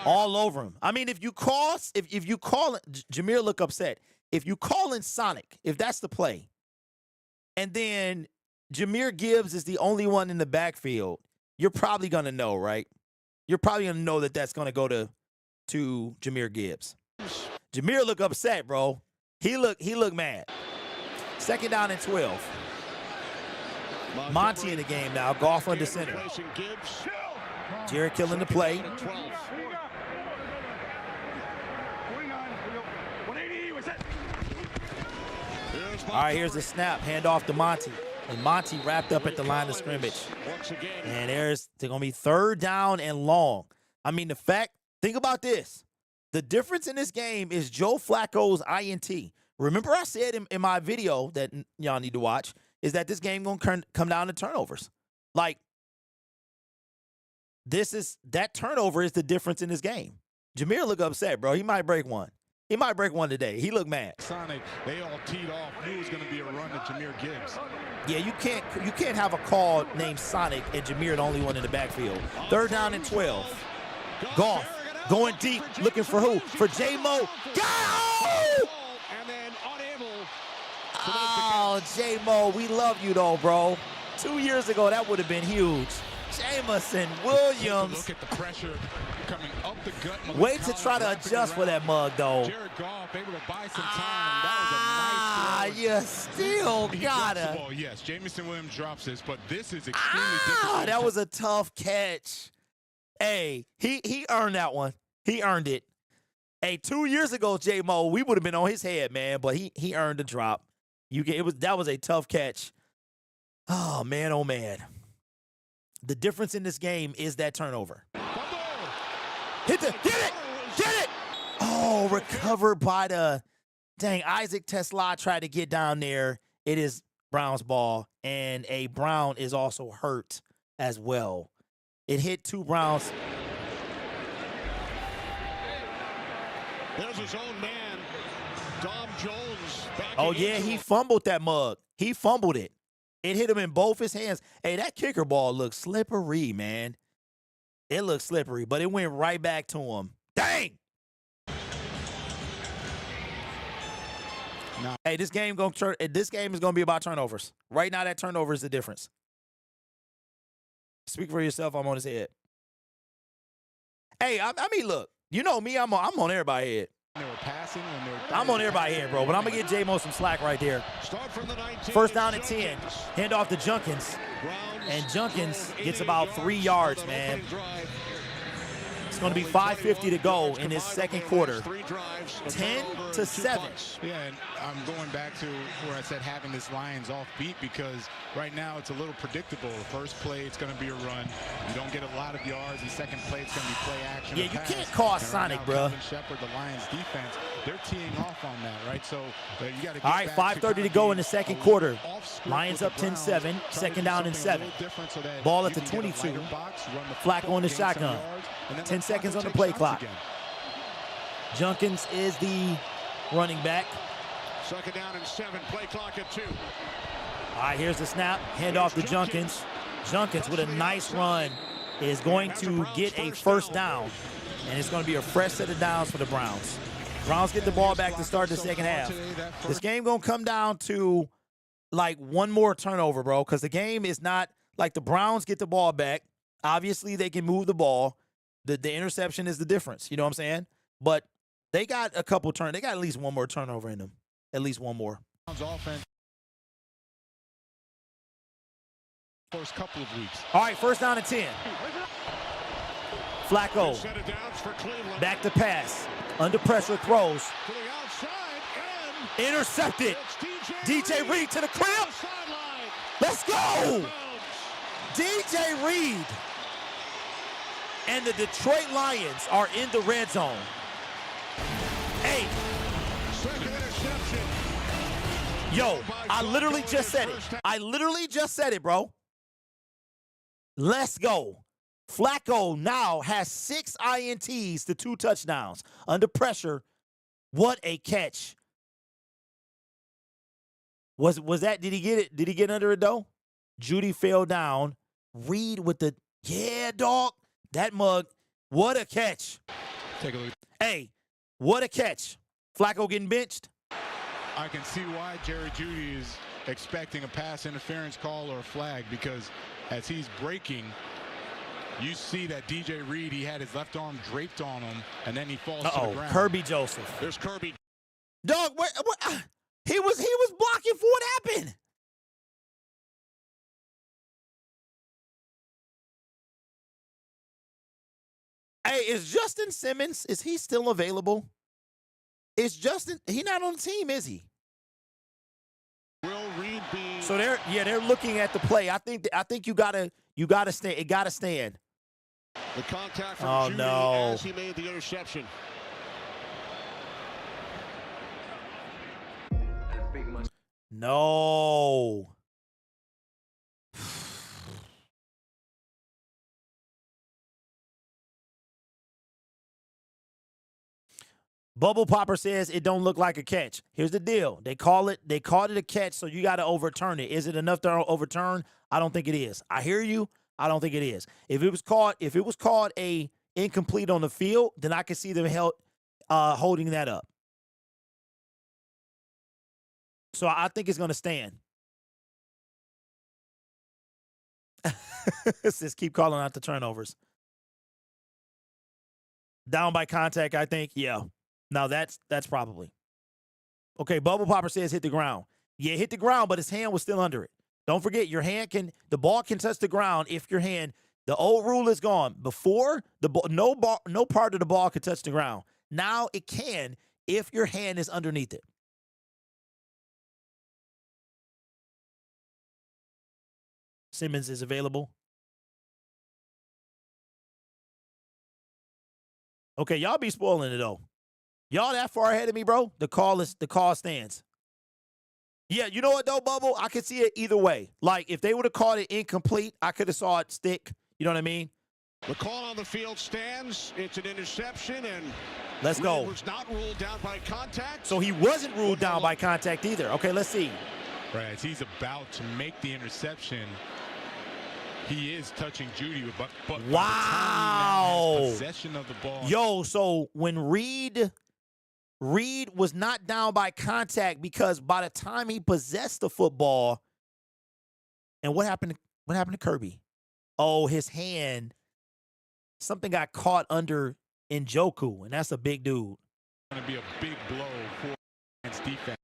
All over him. I mean, if you call it, Jameer look upset. If you call in Sonic, if that's the play, and then Jahmyr Gibbs is the only one in the backfield, you're probably going to know, right? You're probably going to know that that's going to go to Jahmyr Gibbs. Jahmyr look upset, bro. He look mad. Second down and 12. Monty in the game now. Goff under center. Jared killing the play. All right, here's the snap. Hand off to Monty. And Monty wrapped up at the line of scrimmage. And they're going to be third down and long. I mean, think about this. The difference in this game is Joe Flacco's INT. Remember I said in my video that y'all need to watch is that this game going to come down to turnovers. Like, that turnover is the difference in this game. Jahmyr look upset, bro. He might break one. He might break one today. He looked mad. Sonic, they all teed off. Knew it was going to be a run to Jahmyr Gibbs. Yeah, you can't have a call named Sonic and Jahmyr the only one in the backfield. Third down and 12. Goff going deep, looking for who? For J-Mo. Go! And then unable. Oh, J-Mo, we love you though, bro. 2 years ago, that would have been huge. Jamison Williams. Look at the pressure coming up the gut. Wait to try to adjust for that mug, though. Jared Goff able to buy some time. That was a nice throw. You still gotta. Ball, yes, Jamison Williams drops this, but this is extremely difficult. That was a tough catch. Hey, he earned that one. He earned it. Hey, 2 years ago, J-Mo, we would have been on his head, man, but he earned the drop. That was a tough catch. Oh, man, oh, man. The difference in this game is that turnover. Get it! Oh, recovered by Isaac Tesla tried to get down there. It is Brown's ball, and a Brown is also hurt as well. It hit two Browns. There's his own man, Dom Jones. Oh, yeah, he fumbled that mug. He fumbled it. It hit him in both his hands. Hey, that kicker ball looks slippery, man. It looks slippery, but it went right back to him. Dang! No. Hey, this game is gonna be about turnovers. Right now, that turnover is the difference. Speak for yourself. I'm on his head. Hey, I mean, look. You know me. I'm on everybody's head. They were passing when they were I'm on everybody's head, bro. But I'm gonna get J-Mo some slack right there. Start from the 19. First down and 10. Hand off to Junkins. And Junkins gets about 3 yards, man. It's going to be 5:50 to go in this second quarter. 10-7. Yeah, and I'm going back to where I said having this Lions off beat because right now it's a little predictable. The first play, it's going to be a run. You don't get a lot of yards. The second play, it's going to be play action. Yeah, you can't call Sonic, bro. Shepard, the Lions defense, they're teeing off on that, right? So you got to. All right, 5:30 to go in the second quarter. Lions up 10-7. Second down and 7. Ball at the 22. Flacco on the shotgun. 10 seconds on the play clock. Junkins is the running back. Second down and 7. Play clock at 2. All right, here's the snap. Hand off to Junkins. Junkins with a nice run is going to get a first down. And it's going to be a fresh set of downs for the Browns. Browns get the ball back to start the second half. This game going to come down to like one more turnover, bro, because the game is not like the Browns get the ball back. Obviously, they can move the ball. The interception is the difference. You know what I'm saying? But they got a couple they got at least one more turnover in them. At least one more. Offense. First couple of weeks. All right, first down and 10. Flacco. Back to pass. Under pressure throws. Intercepted. DJ Reed to the crib. Let's go! DJ Reed and the Detroit Lions are in the red zone. Hey. Second interception. Yo, I literally just said it. I literally just said it, bro. Let's go. Flacco now has 6 INTs to 2 touchdowns. Under pressure. What a catch. Was that, did he get it? Did he get under it though? Judy fell down. Reed with the, yeah, dog. That mug. What a catch. Take a look. Hey, what a catch. Flacco getting benched. I can see why Jerry Jeudy is expecting a pass interference call or a flag, because as he's breaking, you see that DJ Reed, he had his left arm draped on him, and then he falls to the ground. Kirby Joseph. There's Kirby. Dog, what he was blocking for what happened. Hey, is Justin Simmons, is he still available? Is Justin, he not on the team, is he? Will Reed be? So they're looking at the play. I think you gotta stand. It gotta stand. The contact from Judy as he made the interception. No. Bubble Popper says it don't look like a catch. Here's the deal. They called it a catch, so you got to overturn it. Is it enough to overturn? I don't think it is. I hear you. I don't think it is. If it was called a incomplete on the field, then I could see them holding that up. So I think it's going to stand. Just keep calling out the turnovers. Down by contact, I think. Yeah. Now that's probably. Okay, Bubble Popper says hit the ground. Yeah, hit the ground, but his hand was still under it. Don't forget, the ball can touch the ground if your hand, the old rule is gone. Before, no part of the ball could touch the ground. Now it can if your hand is underneath it. Simmons is available. Okay, y'all be spoiling it though. Y'all that far ahead of me, bro. The call stands. Yeah, you know what though, Bubble? I could see it either way. Like if they would have called it incomplete, I could have saw it stick. You know what I mean? The call on the field stands. It's an interception, and let's go. Was not ruled down by contact. So he wasn't ruled down by contact either. Okay, let's see. Right, as he's about to make the interception, he is touching Judy, but wow. By the time he now has possession of the ball. Yo, so when Reed was not down by contact, because by the time he possessed the football, and what happened to Kirby? Oh, his hand, something got caught under Njoku, and that's a big dude. Going to be a big blow for against defense.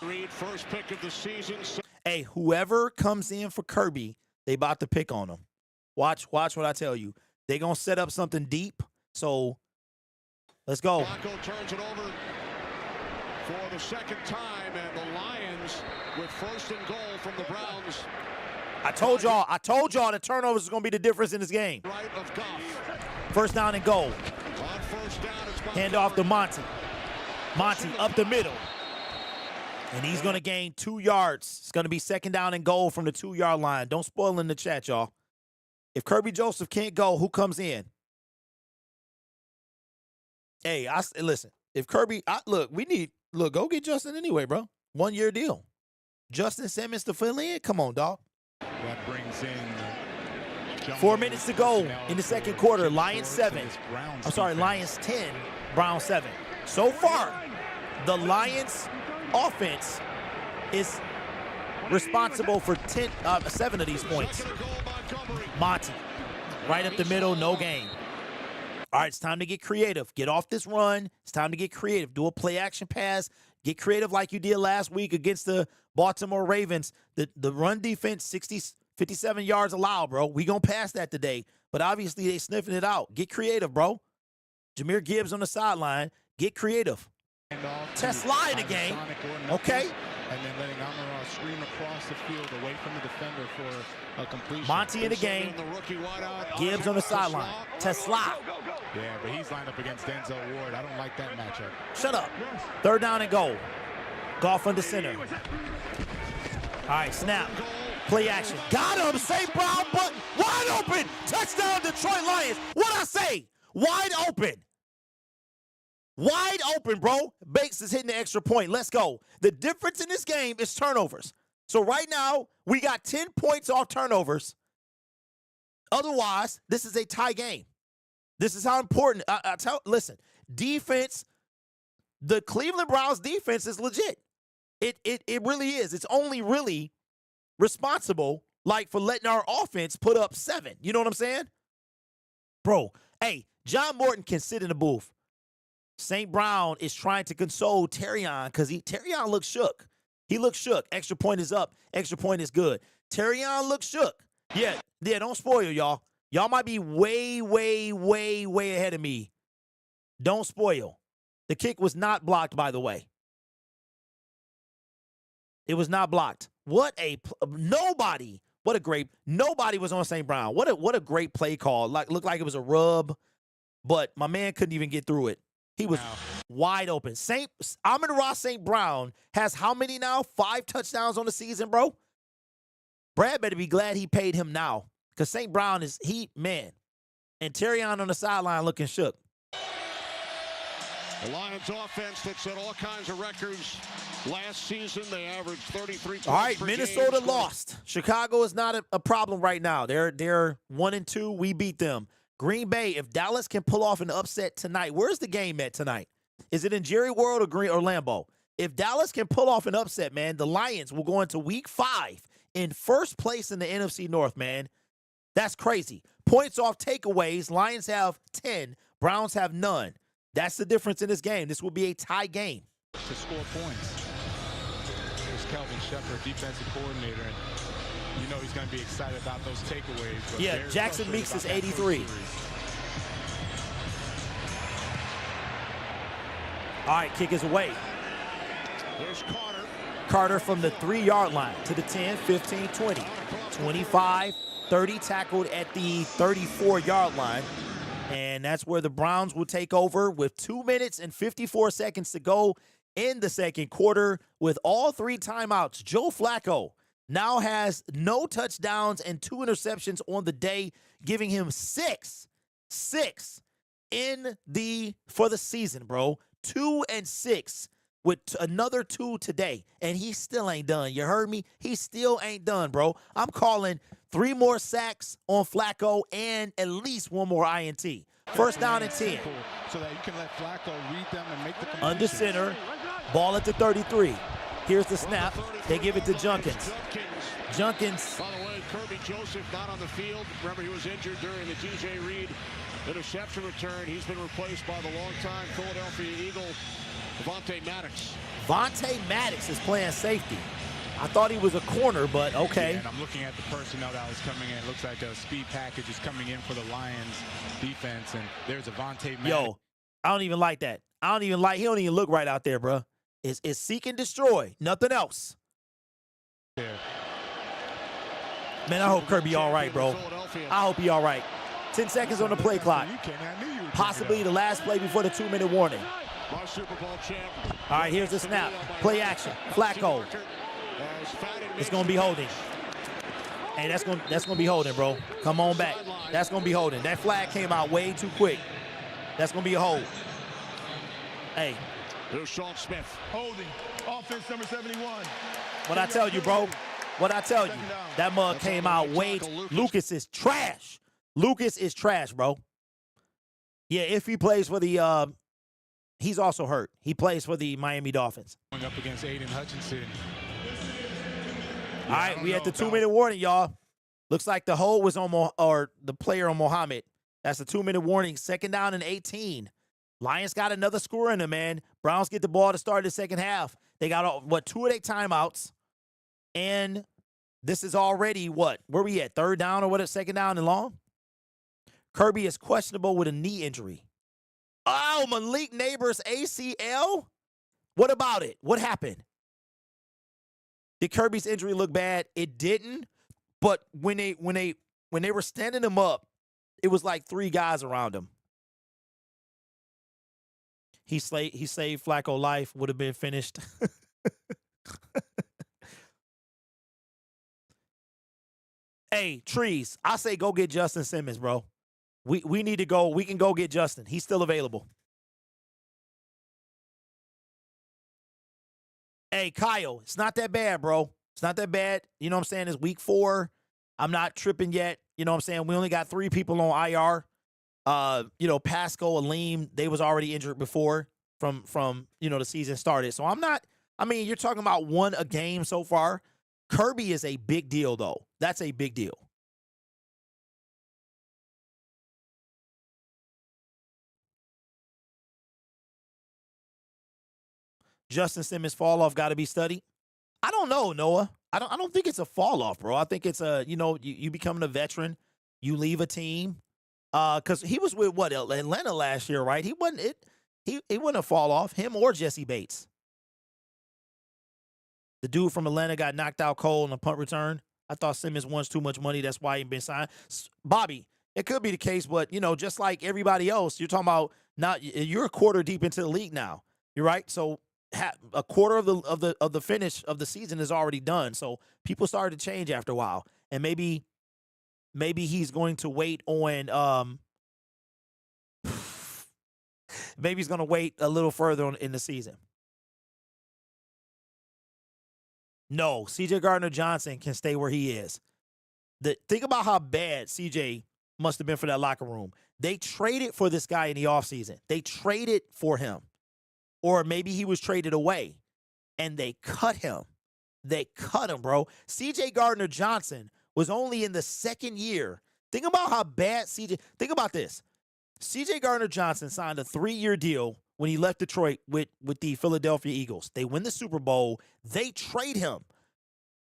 Reed, first pick of the season. Hey, whoever comes in for Kirby, they about to pick on him. Watch what I tell you. They gonna set up something deep. So let's go. Flacco turns it over for the second time, and the Lions with first and goal from the Browns. I told y'all the turnovers is gonna be the difference in this game. Right of Goff. First down and goal. On first down, it's hand off to Monty. Monty up the middle. And he's going to gain 2 yards. It's going to be second down and goal from the 2-yard line. Don't spoil in the chat, y'all. If Kirby Joseph can't go, who comes in? Hey, listen. If Kirby, go get Justin anyway, bro. 1-year deal. Justin Simmons to fill in? Come on, dog. That brings in 4 minutes to go in the second quarter. Lions 7. Lions 10, Browns 7. So far, the Lions offense is responsible for 7 of these points. Monty, right up the middle, no gain. All right, it's time to get creative. Get off this run. It's time to get creative. Do a play-action pass. Get creative like you did last week against the Baltimore Ravens. The run defense, 57 yards allowed, bro. We going to pass that today. But obviously, they sniffing it out. Get creative, bro. Jahmyr Gibbs on the sideline. Get creative. Test slide again. Okay. and then letting Amon-Ra scream across the field away from the defender for a completion. Monty in the game. Gibbs on the sideline. Tesla. Yeah, but he's lined up against Denzel Ward. I don't like that matchup. Shut up. Third down and goal. Goff under center. All right, snap. Play action. Got him. St. Brown, but wide open. Touchdown, Detroit Lions. What'd I say? Wide open. Wide open, bro. Bakes is hitting the extra point. Let's go. The difference in this game is turnovers. So right now, we got 10 points off turnovers. Otherwise, this is a tie game. This is how important. Listen, defense, the Cleveland Browns defense is legit. It really is. It's only really responsible, like, for letting our offense put up 7. You know what I'm saying? Bro, hey, John Morton can sit in the booth. St. Brown is trying to console Terrion because Terrion looks shook. He looks shook. Extra point is up. Extra point is good. Terrion looks shook. Yeah, don't spoil, y'all. Y'all might be way, way, way, way ahead of me. Don't spoil. The kick was not blocked, by the way. It was not blocked. Nobody was on St. Brown. What a great play call. Looked like it was a rub, but my man couldn't even get through it. He was wide open. Amon-Ra St. Brown has how many now? 5 touchdowns on the season, bro? Brad better be glad he paid him now, because St. Brown is man. And Terrion on the sideline looking shook. The Lions offense that set all kinds of records last season. They averaged 33 points. All right, per Minnesota game. lost. Chicago is not a problem right now. They're 1-2. We beat them. Green Bay, if Dallas can pull off an upset tonight, where's the game at tonight? Is it in Jerry World or Lambeau? If Dallas can pull off an upset, man, the Lions will go into week 5 in first place in the NFC North, man. That's crazy. Points off takeaways. Lions have 10. Browns have none. That's the difference in this game. This will be a tie game. To score points. There's Kelvin Shepard, defensive coordinator, and you know he's going to be excited about those takeaways. But yeah, Jackson Meeks is 83. All right, kick is away. There's Carter. Carter from the 3-yard line to the 10, 15, 20, 25, 30, tackled at the 34-yard line. And that's where the Browns will take over with 2 minutes and 54 seconds to go in the second quarter with all 3 timeouts. Joe Flacco now has no touchdowns and 2 interceptions on the day, giving him 6 for the season, bro. 2 and 6 with another 2 today, and he still ain't done. You heard me? He still ain't done, bro. I'm calling 3 more sacks on Flacco and at least 1 more INT. First down and 10. So that you can let Flacco read them and make the completion. Under center, ball at the 33. Here's the snap. They give it to Junkins. Junkins. By the way, Kirby Joseph not on the field. Remember, he was injured during the DJ Reed interception return. He's been replaced by the longtime Philadelphia Eagle, Vontae Maddox. Vontae Maddox is playing safety. I thought he was a corner, but okay. Yeah, and I'm looking at the personnel that was coming in. It looks like a speed package is coming in for the Lions defense, and there's a Vontae Maddox. Yo, I don't even like that. He don't even look right out there, bro. It's seek and destroy, nothing else. Yeah. Man, I hope Kirby all right, bro. I hope he all right. 10 seconds on the play clock. Possibly the last play before the 2-minute warning. All right, here's the snap. Play action. Flacco. It's going to be holding. Hey, that's gonna be holding, bro. Come on back. That's going to be holding. That flag came out way too quick. That's going to be a hold. Hey. There's Sean Smith. Holding. Offense number 71. What I tell you, bro? What I tell you? That mug came out way too. Lucas is trash. Lucas is trash, bro. Yeah, if he plays for the he's also hurt. He plays for the Miami Dolphins. Going up against Aiden Hutchinson. All right, we at the 2-minute warning, y'all. Looks like the hold was on the player on Mohammed. That's a 2-minute warning. Second down and 18. Lions got another score in them, man. Browns get the ball to start the second half. They got 2 of their timeouts, and this is already what? Where we at? Third down or what? Second down and long. Kirby is questionable with a knee injury. Oh, Malik Neighbors ACL? What about it? What happened? Did Kirby's injury look bad? It didn't. But when they were standing him up, it was like 3 guys around him. He saved Flacco life. Would have been finished. Hey, Trees, I say go get Justin Simmons, bro. We need to go. We can go get Justin. He's still available. Hey, Kyle, it's not that bad, bro. It's not that bad. You know what I'm saying? It's week 4. I'm not tripping yet. You know what I'm saying? We only got 3 people on IR. You know, Pasco, Aleem, they was already injured before from you know, the season started. So I'm not, I mean, you're talking about 1 a game so far. Kirby is a big deal, though. That's a big deal. Justin Simmons fall off got to be studied. I don't know, Noah. I don't think it's a fall off, bro. I think it's a, you know, you becoming a veteran, you leave a team. Because he was with what, Atlanta last year, right? He wasn't a fall off, him or Jesse Bates. The dude from Atlanta got knocked out cold on a punt return. I thought Simmons wants too much money. That's why he ain't been signed. Bobby, it could be the case, but, you know, just like everybody else, you're talking about now, you're a quarter deep into the league now. You're right. So a quarter of the finish of the season is already done. So people started to change after a while. And maybe he's going to wait on maybe he's going to wait a little further in the season. No, CJ Gardner-Johnson can stay where he is. Think about how bad CJ must have been for that locker room. They traded for this guy in the offseason. They traded for him. Or maybe he was traded away. And they cut him. They cut him, bro. CJ Gardner-Johnson was only in the 2nd year. Think about how bad think about this. CJ Gardner-Johnson signed a 3-year deal when he left Detroit with the Philadelphia Eagles. They win the Super Bowl. They trade him.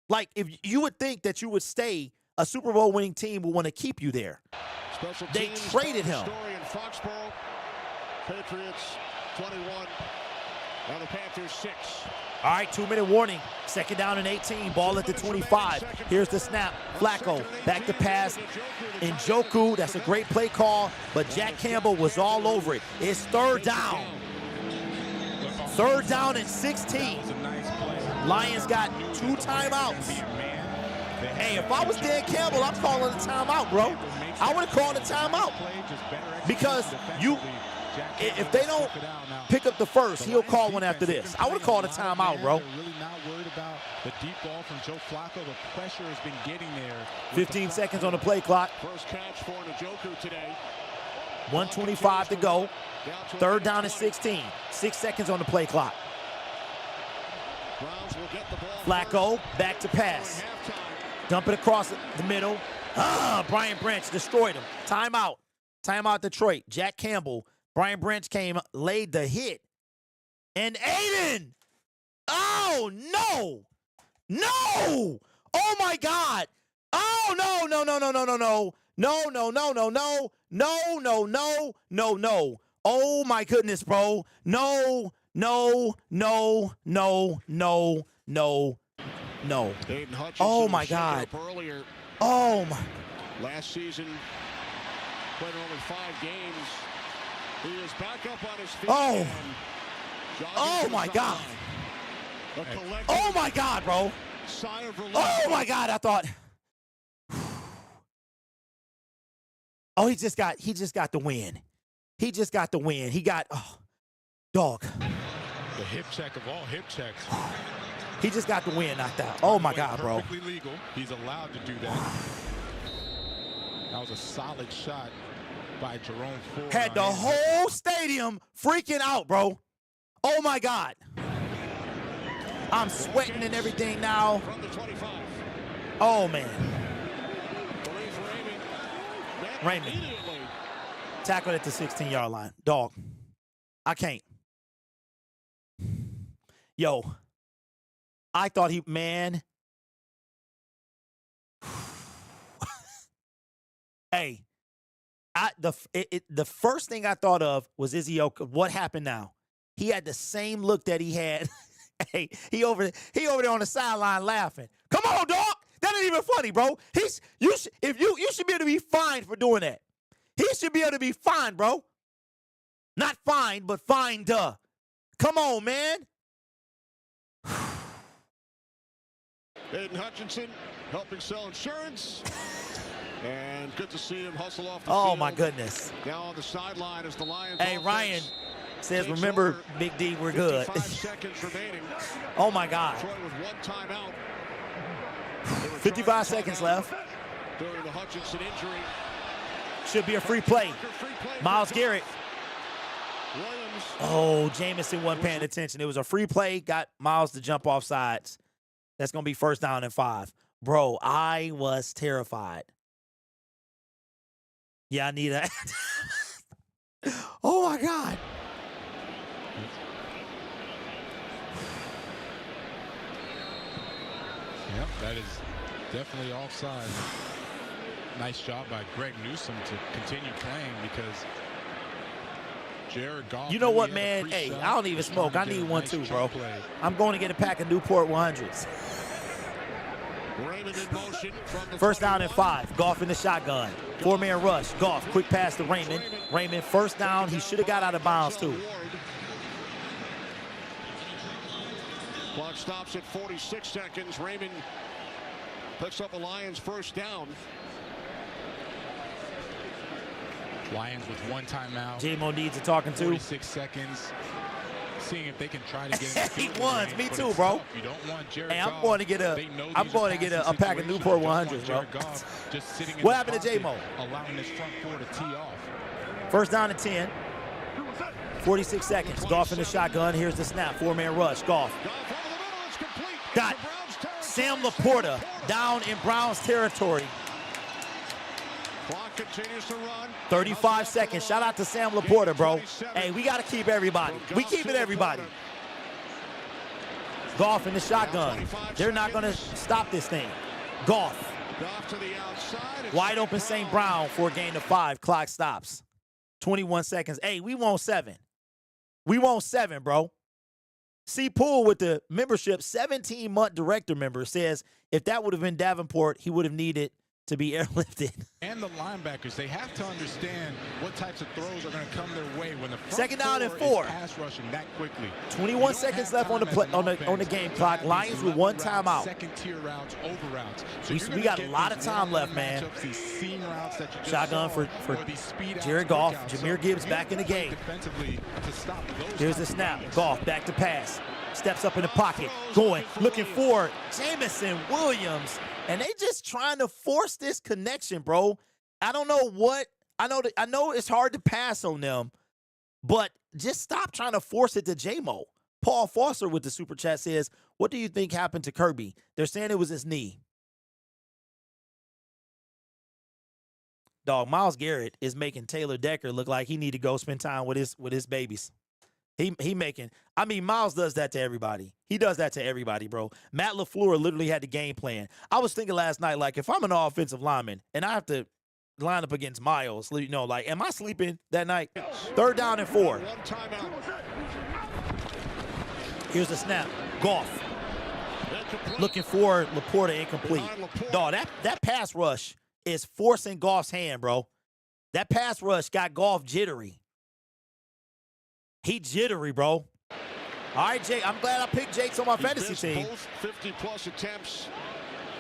Like, if you would think that you would stay, a Super Bowl winning team would want to keep you there. They traded him. Story in Foxborough. Patriots 21. Now the Panthers 6. All right, 2-minute warning. 2nd down and 18. Ball at the 25. Here's the snap. Flacco back to pass. Njoku, that's a great play call, but Jack Campbell was all over it. It's 3rd down. 3rd down and 16. Lions got 2 timeouts. Hey, if I was Dan Campbell, I'm calling a timeout, bro. I would have called a timeout. Because if they don't pick up the first, he'll call one after this. I would have called a timeout, bro. Really not worried about the deep ball from Joe Flacco. The pressure has been getting there. 15 seconds on the play clock. First catch for Njoku today. 1:25 to go. 3rd down and 16. 6 seconds on the play clock. Browns will get the ball. Flacco back to pass. Dump it across the middle. Brian Branch destroyed him. Timeout. Timeout Detroit. Jack Campbell. Brian Branch came, laid the hit. And Aiden! Oh, no! No! Oh, my God! Oh, no, no, no, no, no, no, no. No, no, no, no, no. No, no, no, no, no. Oh, my goodness, bro. No, no, no, no, no, no, no. Oh, my God. Oh, my. Last season, played only 5 games. He is back up on his feet. Oh. Oh, my God. Oh, my God, bro. Oh, my God, I thought. Oh, he just got the win. He just got the win. He got, dog. The hip check of all hip checks. He just got the win knocked out. Oh, my God, bro. Perfectly legal. He's allowed to do that. That was a solid shot by Jerome Ford. Had the whole stadium freaking out, bro. Oh, my God. I'm sweating and everything now. Oh, man. Raymond. Tackled at the 16-yard line. Dog. I can't. Yo. I thought man. Hey. The first thing I thought of was Izzy Oka. What happened now? He had the same look that he had Hey, he over there on the sideline laughing. Come on, dog. That ain't even funny, bro. You should be able to be fined for doing that. He should be able to be fined, bro. Not fined, but fined. Come on, man. Aiden Hutchinson helping sell insurance. And good to see him hustle off the Oh, field. my goodness. Now on the sideline as the Lions. Hey, Ryan says, remember, over. Big D, we're good. 55 seconds remaining. Oh, my God. Troy with one timeout. 55 seconds left. During the Hutchinson injury. Should be a free play. Myles Garrett. Williams. Oh, Jamison wasn't paying attention. It was a free play. Got Myles to jump off sides. That's going to be 1st down and 5. Bro, I was terrified. Yeah, I need a... Oh, my God. Yep, that is definitely offside. Nice job by Greg Newsome to continue playing because Jared Goff. You know what, man? Hey, I don't even smoke. I need one too, bro. I'm going to get a pack of Newport 100s. Raymond in motion from the 1st down and 5. Goff in the shotgun. 4-man rush. Goff, quick pass to Raymond. Raymond, 1st down. He should have got out of bounds, too. Clock stops at 46 seconds. Raymond picks up a Lions 1st down. Lions with one timeout. J-Mo needs a talking to. 46 seconds. Seeing if they can try to get He won. Me too, bro. You don't want Jared Hey, I'm Goff. going to get a pack of Newport 100s, bro. What happened to J-Mo? Allowing this front four to tee off. 1st down and 10. 46 seconds. Goff in the shotgun. Here's the snap. 4-man rush. Goff. Got Sam Laporta down in Browns territory. Clock continues to run. 35 seconds. Shout out to Sam Laporta, bro. Hey, we got to keep everybody. We keeping everybody. Goff in the shotgun. They're not going to stop this thing. Goff. Goff to the outside. Wide open St. Brown for a gain of 5. Clock stops. 21 seconds. Hey, we want 7. We want 7, bro. C. Poole with the membership, 17-month director member, says if that would have been Davenport, he would have needed to be airlifted. And the linebackers, they have to understand what types of throws are going to come their way when the front 2nd down and four 4. is pass rushing that quickly. 21 seconds left on the play, on the game clock. Lions with 1 timeout. Second-tier routes, over routes. So We got a lot of time left, man. Shotgun for Jared Goff. Jahmyr Gibbs back in the game. Here's the snap. Goff back to pass. Steps up in the pocket. Going, looking for Jamison Williams. And they just trying to force this connection, bro. I don't know what. I know it's hard to pass on them, but just stop trying to force it to J-Mo. Paul Foster with the super chat says, what do you think happened to Kirby? They're saying it was his knee. Dog, Myles Garrett is making Taylor Decker look like he need to go spend time with his babies. He making, I mean, Myles does that to everybody. He does that to everybody, bro. Matt LaFleur literally had the game plan. I was thinking last night, like, if I'm an offensive lineman and I have to line up against Myles, you know, like, am I sleeping that night? 3rd down and 4. Here's the snap. Goff. Looking for Laporta, incomplete. Dog, that pass rush is forcing Goff's hand, bro. That pass rush got Goff jittery. He jittery, bro. All right, Jake. I'm glad I picked Jake's on my fantasy team. Both 50-plus attempts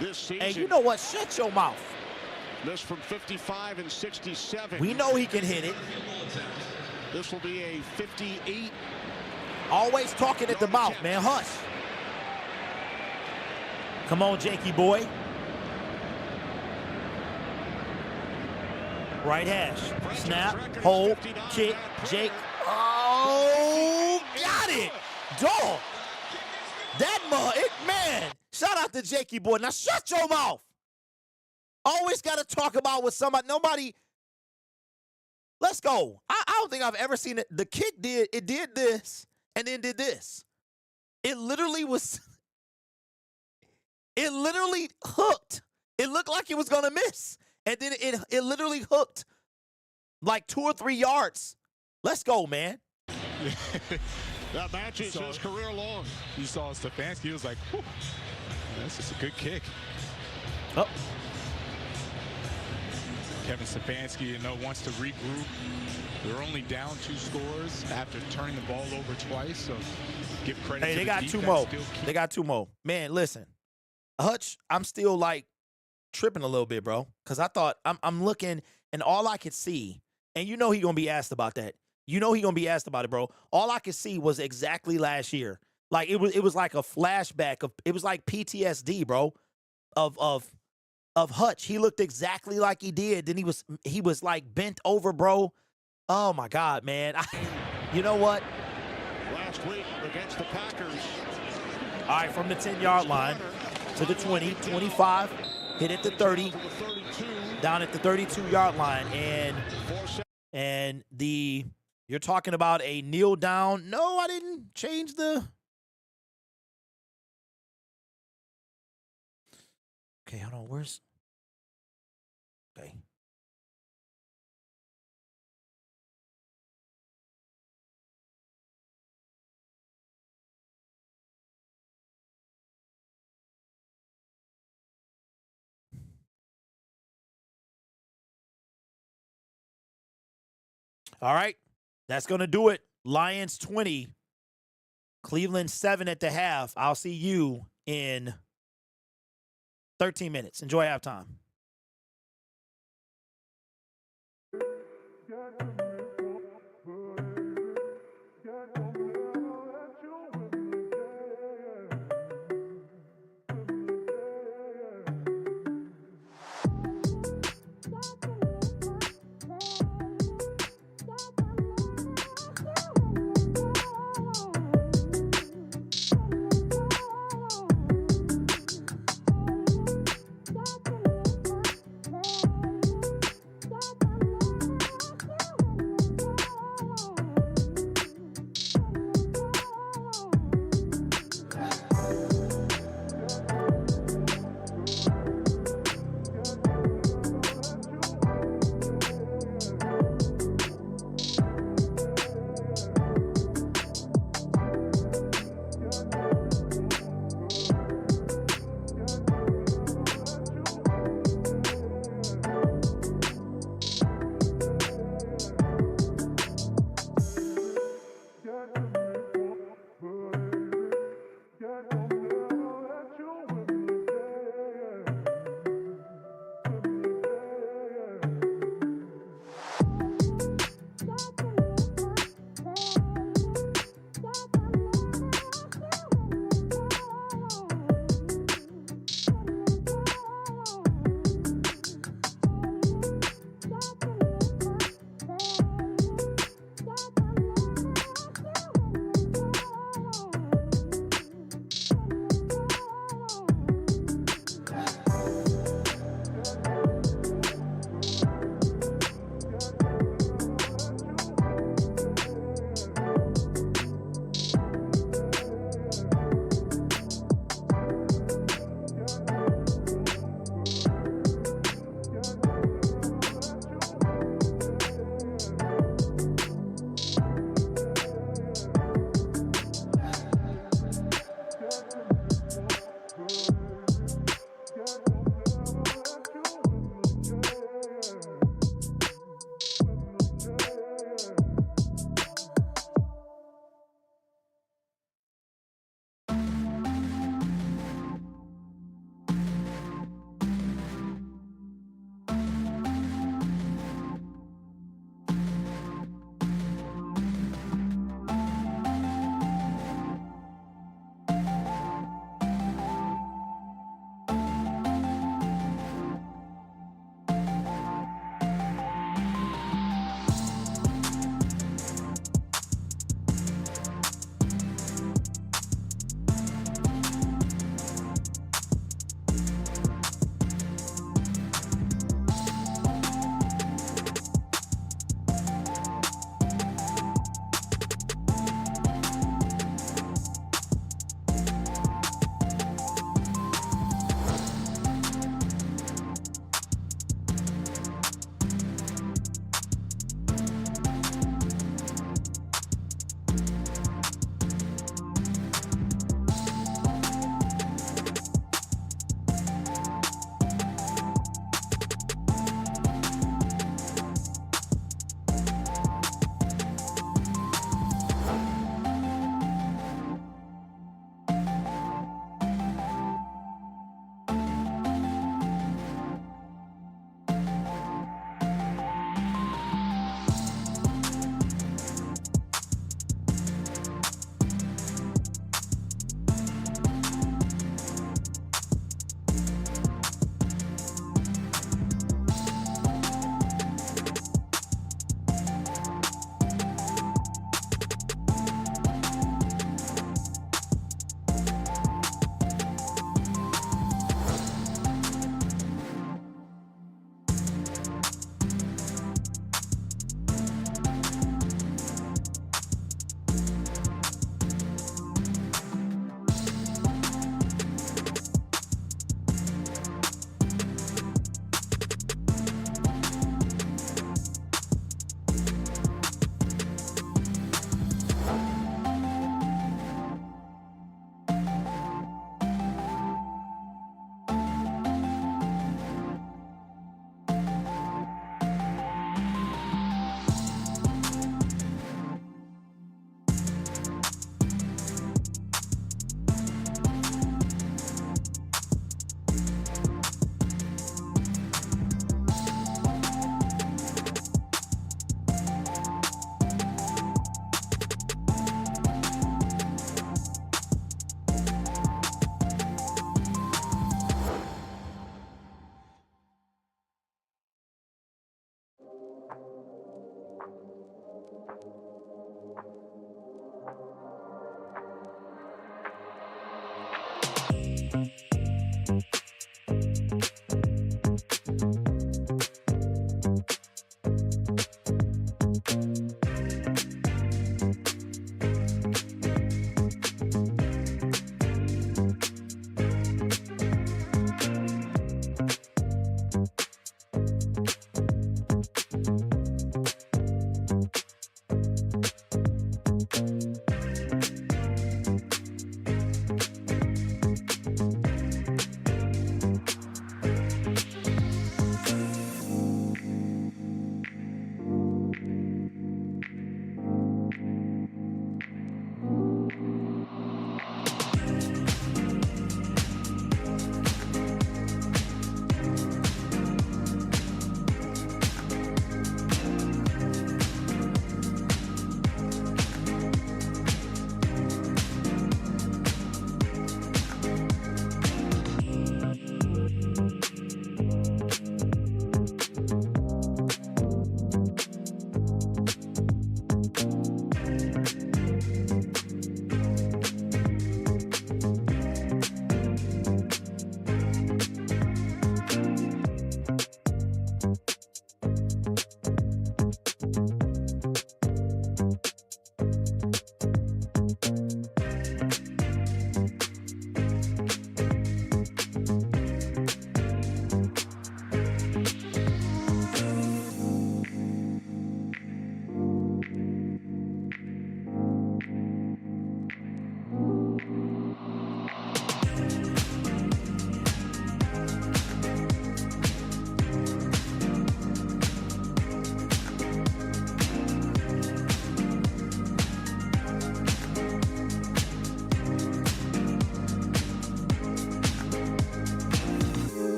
this season. Hey, you know what? Shut your mouth. Missed from 55 and 67. We know he can hit it. This will be a 58. Always talking at the mouth, man. Hush. Come on, Jakey boy. Right hash. Snap, hold, kick, Jake. Oh, got it. Dog. Man. Shout out to Jakey boy. Now shut your mouth. Always got to talk about with somebody. Nobody. Let's go. I don't think I've ever seen it. The kick did this and then did this. It literally hooked. It looked like it was going to miss. And then it literally hooked like 2 or 3 yards. Let's go, man. That matches his career long. You saw Stefanski, he was like, whew, that's just a good kick. Oh. Kevin Stefanski, wants to regroup. They're only down 2 scores after turning the ball over twice, so give credit to they the got defense. 2 more. They got 2 more. Man, listen. Hutch, I'm still like tripping a little bit, bro, because I thought I'm looking and all I could see, and he gonna be asked about that. He gonna be asked about it, bro. All I could see was exactly last year. Like it was like a flashback of, it was like PTSD, bro, of Hutch. He looked exactly like he did. Then he was like bent over, bro. Oh my God, man. You know what? Last week against the Packers. All right, from the 10-yard line to the 20, 25, hit at the 30, down at the 32-yard line, and you're talking about a kneel down. No, I didn't change the. Okay, hold on. Where's? Okay. All right. That's going to do it. Lions 20, Cleveland 7 at the half. I'll see you in 13 minutes. Enjoy halftime.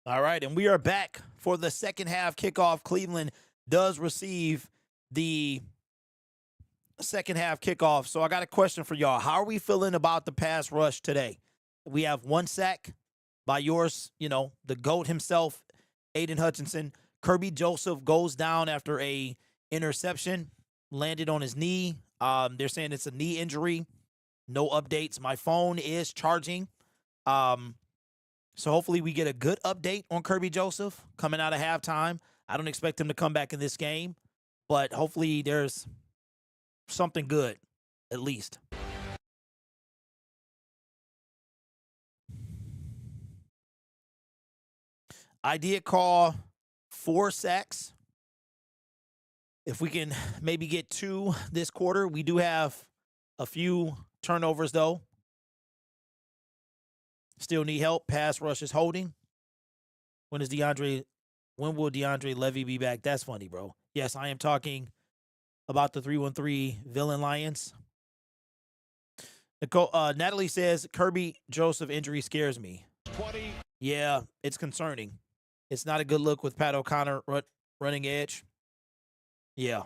All right, and we are back for the second half kickoff. Cleveland does receive the second half kickoff. So I got a question for y'all. How are we feeling about the pass rush today? We have 1 sack by yours, the GOAT himself, Aiden Hutchinson. Kirby Joseph goes down after a interception, landed on his knee. They're saying it's a knee injury. No updates. My phone is charging. So hopefully we get a good update on Kirby Joseph coming out of halftime. I don't expect him to come back in this game, but hopefully there's something good, at least. I did call 4 sacks. If we can maybe get 2 this quarter. We do have a few turnovers, though. Still need help. Pass rush is holding. When will DeAndre Levy be back? That's funny, bro. Yes, I am talking about the 313 Villain Lions. Natalie says, Kirby Joseph injury scares me. 20. Yeah, it's concerning. It's not a good look with Pat O'Connor running edge. Yeah.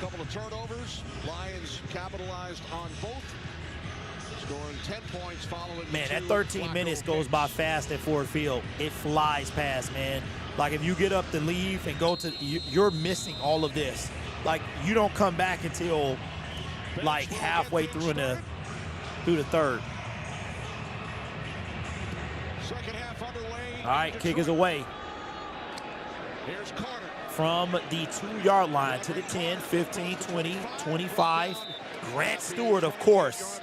Couple of turnovers. Lions capitalized on both. Scoring 10 points following. Man, that 13 minutes goes by fast at Ford Field. It flies past, man. Like, if you get up to leave and go to, you're missing all of this. Like, you don't come back until, like, halfway through the third. Second half underway. All right, kick is away. Here's Carter. From the 2-yard line to the 10, 15, 20, 25. Grant Stewart, of course.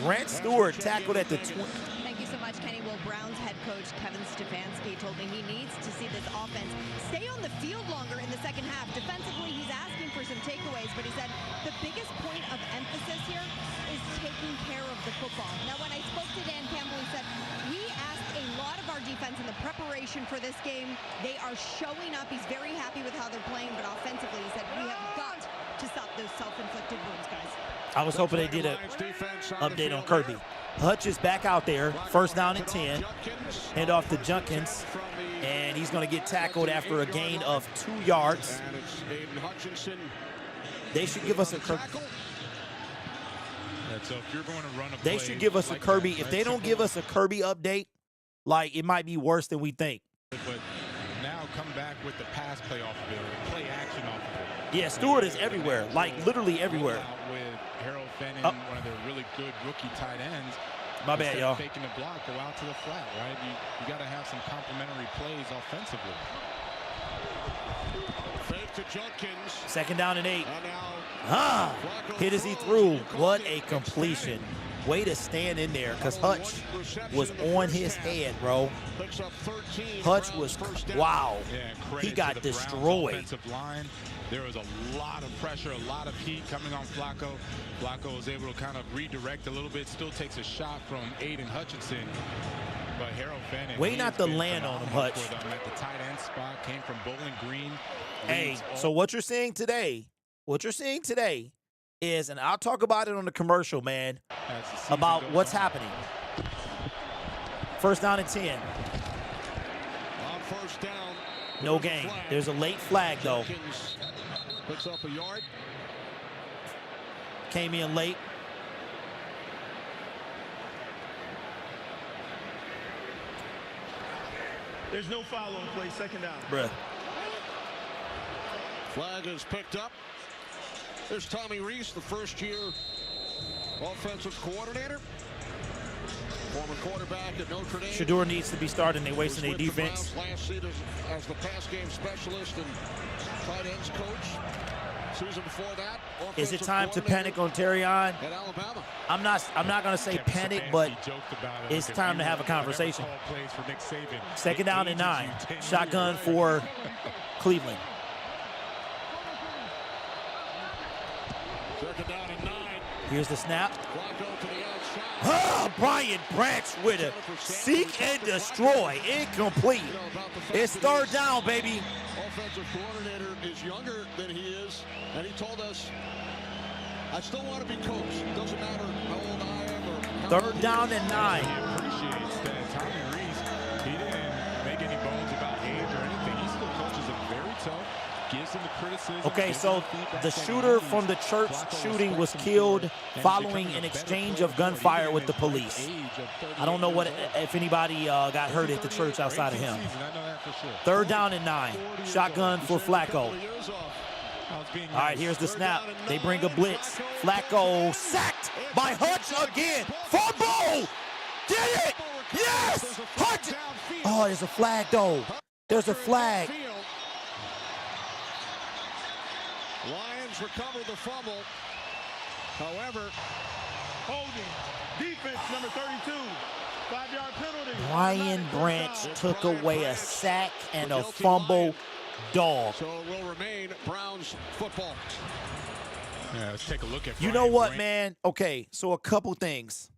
Grant Stewart tackled at the 20. Thank you so much, Kenny. Well, Browns head coach Kevin Stefanski told me he needs to see this offense stay on the field longer in the second half. Defensively, he's asking for some takeaways, but he said the biggest point of emphasis here is taking care of the football. Now, when I spoke to Dan Campbell, he said, we asked a lot of our defense in the preparation for this game. They are showing up. He's very happy with how they're playing, but offensively, he said, we have got to stop those self-inflicted wounds, guys. I was hoping they did an update on Kirby. Hutch is back out there. First down and 10. Hand off to Junkins. And he's going to get tackled after a gain of 2 yards. They should give us a Kirby. So if you're going to run a they should give us a Kirby. If they don't give us a Kirby update, like, it might be worse than we think. But now come back with the pass play off of it, or play action off of it. Yeah, Stewart is everywhere, like literally everywhere. With Harold Fenton, one of their really good rookie tight ends. My bad, y'all. Faking the block, go out to the flat, right? You got to have some complementary plays offensively. Fake to Second down and 8. And now Hit as he threw. What a completion. Way to stand in there, because Hutch was on his head, bro. Hutch was, wow. Yeah, He got to the Browns destroyed. offensive line. There was a lot of pressure, a lot of heat coming on Flacco. Flacco was able to kind of redirect a little bit. Still takes a shot from Aiden Hutchinson. But Harold Fenton, Way not to land on him, Hutch. for them at the tight end spot. Came from Bowling Green. Hey, Leads so all- what you're seeing today is, and I'll talk about it on the commercial, man, as the season about goes what's on. happening. First down and 10. on first down. No gain. There's a late flag, though. Jenkins picks up a yard. Came in late. There's no foul on the play, second down. Bruh. Flag is picked up. There's Tommy Reese, the first-year offensive coordinator. Former quarterback at Notre Dame. Shador needs to be starting. They wasting their Was with the defense. Browns last season as the pass game specialist and tight ends coach. Season before that, Is it offensive time to coordinator panic on Terrion? at Alabama. I'm not gonna say Kevin panic, Stefanski but joked about it. it's Like, if time to you have a ever conversation. call plays for Nick Saban, Second it down and ages 9. you 10 Shotgun years. for Cleveland. Second down and 9. Here's the snap. Flacco to the outside. Ah, Brian Branch with a seek and destroy. Incomplete. You know, about the fact It's that third he's down, baby. offensive coordinator is younger than he is, and he told us, I still want to be coach. Doesn't matter how old I am or how Third old down he is. and He 9. appreciates that Tommy Reese, he didn't make any bones about age or anything. He still coaches him very tough, gives him the criticism. Okay, gives so him feedback the that he shooter needs. from the church Flacco shooting was respects him killed for it, and he's following becoming an a better exchange player of for it, gunfire even with at the his great police. age of I don't know 38 years old. if anybody got hurt at the church outside of him. Third down and 9. Shotgun for Flacco. All right, here's the snap. They bring a blitz. Flacco sacked by Hutch again. Fumble! Get it! Yes! Hutch! Oh, there's a flag, though. There's a flag. Lions recover the fumble. However, Holding. Defense, number 32. 5-yard penalty. Brian Branch took away a sack and a fumble. Dog. so it will remain Browns football. Yeah, let's take a look at You Brian know what, Branch. man? Okay, so a couple things.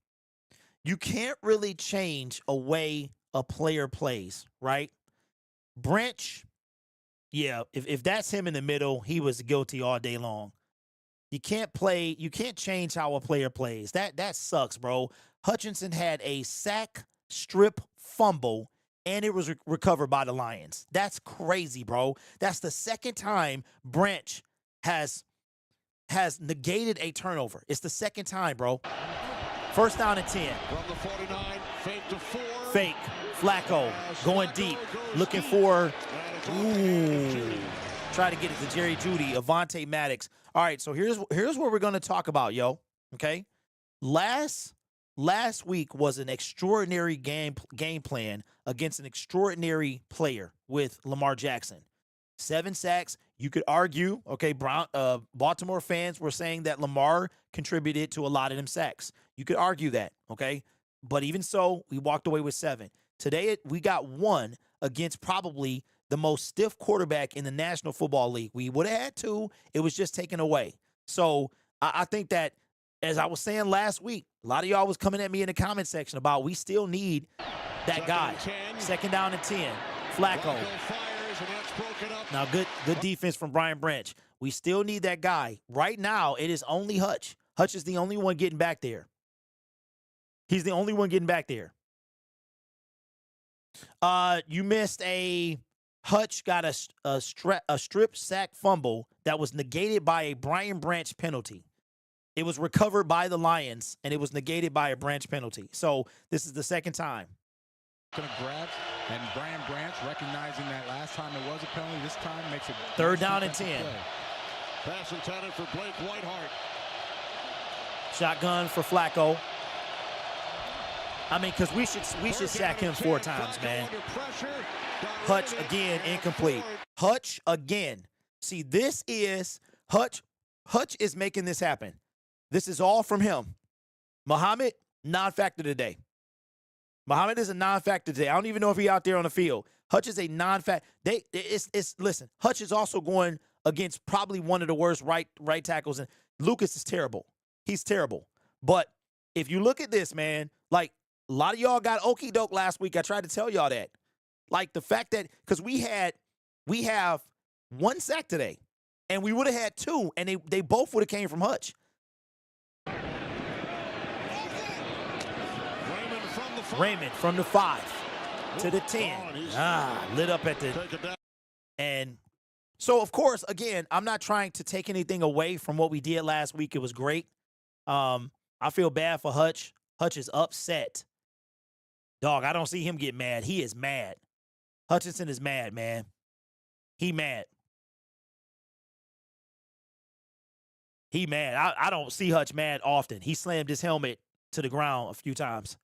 You can't really change a way a player plays, right? Branch, yeah, if that's him in the middle, he was guilty all day long. You can't change how a player plays. That sucks, bro. Hutchinson had a sack, strip, fumble, and it was recovered by the Lions. That's crazy, bro. That's the second time Branch has negated a turnover. It's the second time, bro. First down and 10. From the 49, fake to 4. Fake. Flacco going deep. Looking for, try to get it to Jerry Jeudy, Avonte Maddox. All right, so here's what we're going to talk about, yo. Okay? Last week was an extraordinary game plan against an extraordinary player with Lamar Jackson. 7 sacks. You could argue, okay, Baltimore fans were saying that Lamar contributed to a lot of them sacks. You could argue that, okay? But even so, we walked away with 7. Today, we got 1 against probably the most stiff quarterback in the National Football League. We would have had 2. It was just taken away. So I think that, as I was saying last week, a lot of y'all was coming at me in the comment section about we still need that guy. Second down and 10. Flacco. Fires, and that's broken up. Now, good defense from Brian Branch. We still need that guy. Right now, it is only Hutch. Hutch is the only one getting back there. He's the only one getting back there. You missed Hutch got a strip sack fumble that was negated by a Brian Branch penalty. It was recovered by the Lions, and it was negated by a Branch penalty. So this is the second time. Gonna grab, and Brian Branch, recognizing that last time there was a penalty, this time makes it Third down and 10. Pass intended for Blake Whiteheart. Shotgun for Flacco. I mean, because we should sack him 4 times, man. Hutch again, incomplete. Hutch again. See, this is Hutch. Hutch is making this happen. This is all from him. Muhammad, non-factor today. Muhammad is a non-factor today. I don't even know if he's out there on the field. Hutch is a non-factor. Listen, Hutch is also going against probably one of the worst right tackles. And Lucas is terrible. He's terrible. But if you look at this, man, like a lot of y'all got okie doke last week. I tried to tell y'all that. Like the fact that, because we have 1 sack today, and we would have had 2, and they both would have came from Hutch. Raymond from the 5 to the 10. Lit up at the. And so, of course, again, I'm not trying to take anything away from what we did last week. It was great. I feel bad for Hutch. Hutch is upset. Dog, I don't see him get mad. He is mad. Hutchinson is mad, man. He mad. He mad. I don't see Hutch mad often. He slammed his helmet to the ground a few times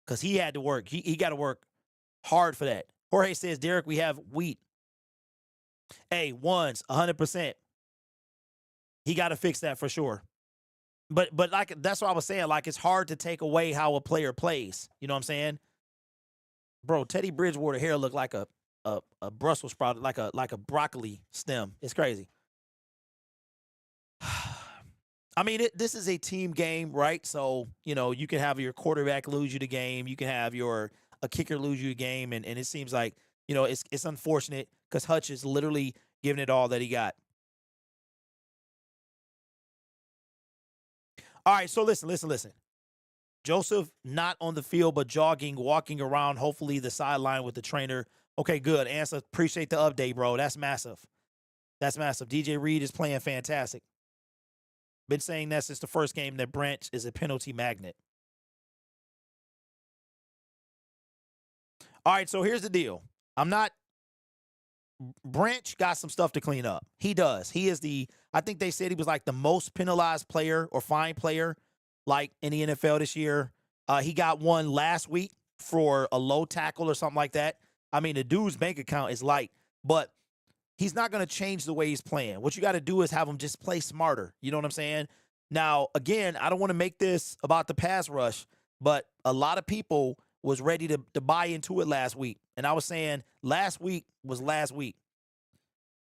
because he had to work. He got to work hard for that. Jorge says, Derek, we have wheat. Hey, ones, 100%. He got to fix that for sure. But like that's what I was saying. Like, it's hard to take away how a player plays. You know what I'm saying? Bro, Teddy Bridgewater hair looked like a Brussels sprout, like a broccoli stem. It's crazy. I mean, this is a team game, right? So, you know, you can have your quarterback lose you the game. You can have a kicker lose you the game. And it seems like, you know, it's unfortunate because Hutch is literally giving it all that he got. All right, so listen. Joseph not on the field, but jogging, walking around, hopefully the sideline with the trainer. Okay, good. Answer. Appreciate the update, bro. That's massive. That's massive. DJ Reed is playing fantastic. Been saying that since the first game that Branch is a penalty magnet. All right, so here's the deal. Branch got some stuff to clean up. He does. He is I think they said he was like the most penalized player or fine player like in the NFL this year. He got one last week for a low tackle or something like that. I mean, the dude's bank account is light, but he's not going to change the way he's playing. What you got to do is have him just play smarter. You know what I'm saying? Now, again, I don't want to make this about the pass rush, but a lot of people was ready to buy into it last week. And I was saying last week was last week.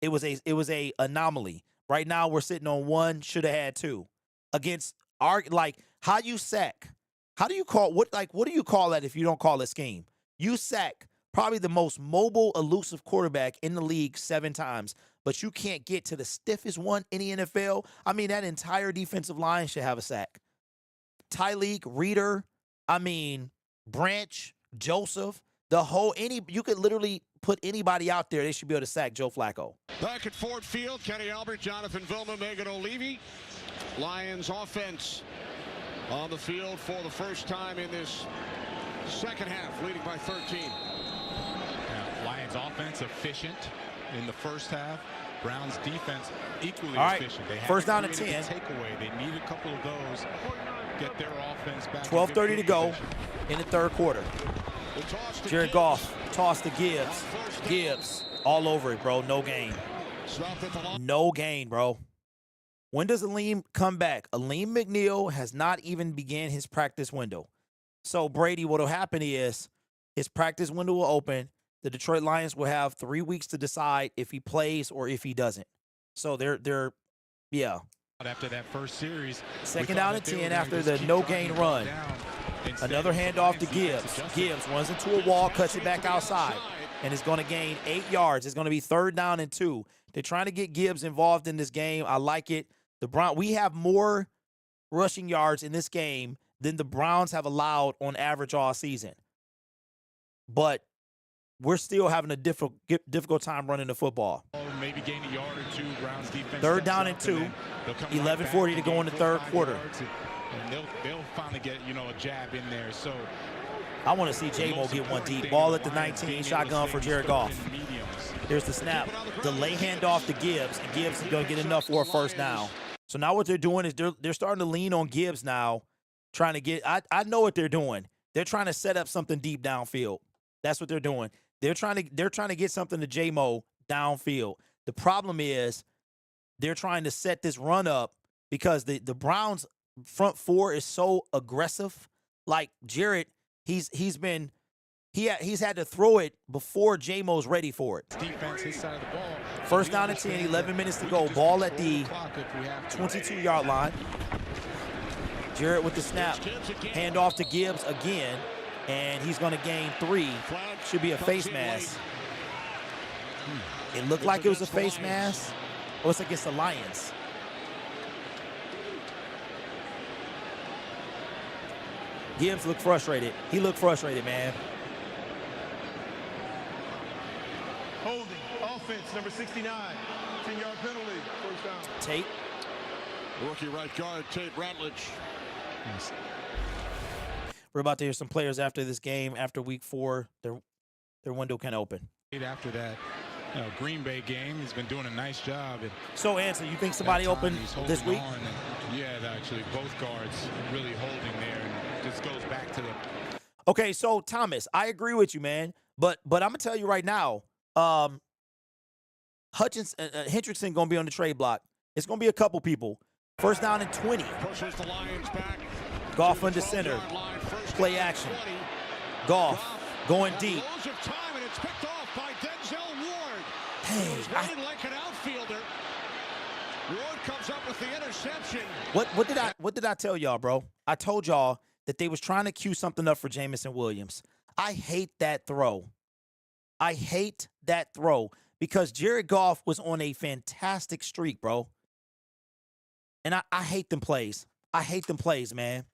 It was a anomaly. Right now we're sitting on 1, should have had 2. Against how you sack. How do you call what do you call that if you don't call it scheme? You sack probably the most mobile, elusive quarterback in the league 7 times, but you can't get to the stiffest one in the NFL. I mean, that entire defensive line should have a sack. Tyleek, Reader, Branch, Joseph, you could literally put anybody out there. They should be able to sack Joe Flacco. Back at Ford Field, Kenny Albert, Jonathan Vilma, Megan O'Leary. Lions offense on the field for the first time in this second half, leading by 13. Lions offense efficient in the first half. Browns defense equally all right. efficient. They first down and 10. Takeaway. They need a couple of those. Get their offense back. 12:30 to go in the third quarter. Jared Goff tossed to Gibbs. Gibbs all over it, bro. No gain. No gain, bro. When does Aleem come back? Aleem McNeil has not even began his practice window. So, Brady, what will happen is his practice window will open. The Detroit Lions will have 3 weeks to decide if he plays or if he doesn't. So, yeah. After that first series. Second down and 10 after the no-gain run. Another handoff to Gibbs. Gibbs runs into a wall, cuts it back outside, and is going to gain 8 yards. It's going to be 3rd down and 2. They're trying to get Gibbs involved in this game. I like it. We have more rushing yards in this game than the Browns have allowed on average all season. But we're still having a difficult time running the football. Maybe gain a yard or 2. Browns defense. 3rd down and 2. 11:40 to go in the third quarter. And they'll finally get, a jab in there. So I want to see J-Mo get one deep. Ball at the 19, shotgun for Jared Goff. There's the snap. Delay handoff to Gibbs, and Gibbs is going to get enough for a first down. So now what they're doing is they're starting to lean on Gibbs now, trying to get I know what they're doing. They're trying to set up something deep downfield. That's what they're doing. They're trying to get something to J-Mo downfield. The problem is they're trying to set this run up because the Browns front four is so aggressive. Like Jarrett, he's had to throw it before J-Mo's ready for it. Defense, his side of the ball. First down and 10, 11 minutes to go. Ball at the 22-yard line. Jarrett with the snap. Hand off to Gibbs again, and he's going to gain 3. Should be a face mask. It looked like it was a face mask. Oh, it's against the Lions. Gibbs looked frustrated. He looked frustrated, man. Holding. Offense, number 69. 10-yard penalty. First down. Tate. Rookie right guard, Tate Ratledge. We're about to hear some players after this game, after week 4. Their window can open. After that, Green Bay game, he's been doing a nice job. So, Answer, you think somebody open this week? Yeah, actually, both guards really holding there. And just goes back to the. Okay, so Thomas, I agree with you, man. But I'm gonna tell you right now, Hendrickson gonna be on the trade block. It's gonna be a couple people. First down and 20. Pushes the Lions back. Goff under center. Play action. Goff going deep. Time, and it's picked off by Denzel Ward. Dang, Running like an outfielder. Ward comes up with the interception. What did I tell y'all, bro? I told y'all that they was trying to cue something up for Jameson Williams. I hate that throw. I hate that throw because Jared Goff was on a fantastic streak, bro. And I hate them plays. I hate them plays, man.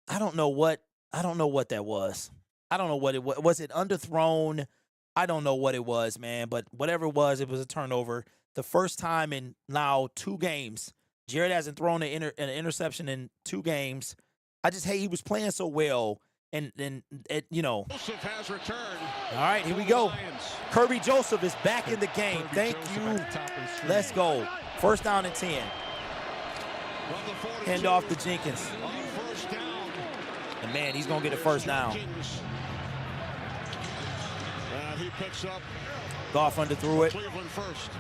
I don't know what that was. I don't know what it was. Was it underthrown? I don't know what it was, man. But whatever it was a turnover. The first time in now 2 games. Jared hasn't thrown an interception in 2 games. I just hate he was playing so well. And Joseph has returned. All right, here we go. Kirby Joseph is back in the game. Thank you. Let's go. First down and 10. Hand off to Jenkins. And, man, he's going to get a first down. He picks up. Goff underthrew it. Cleveland first.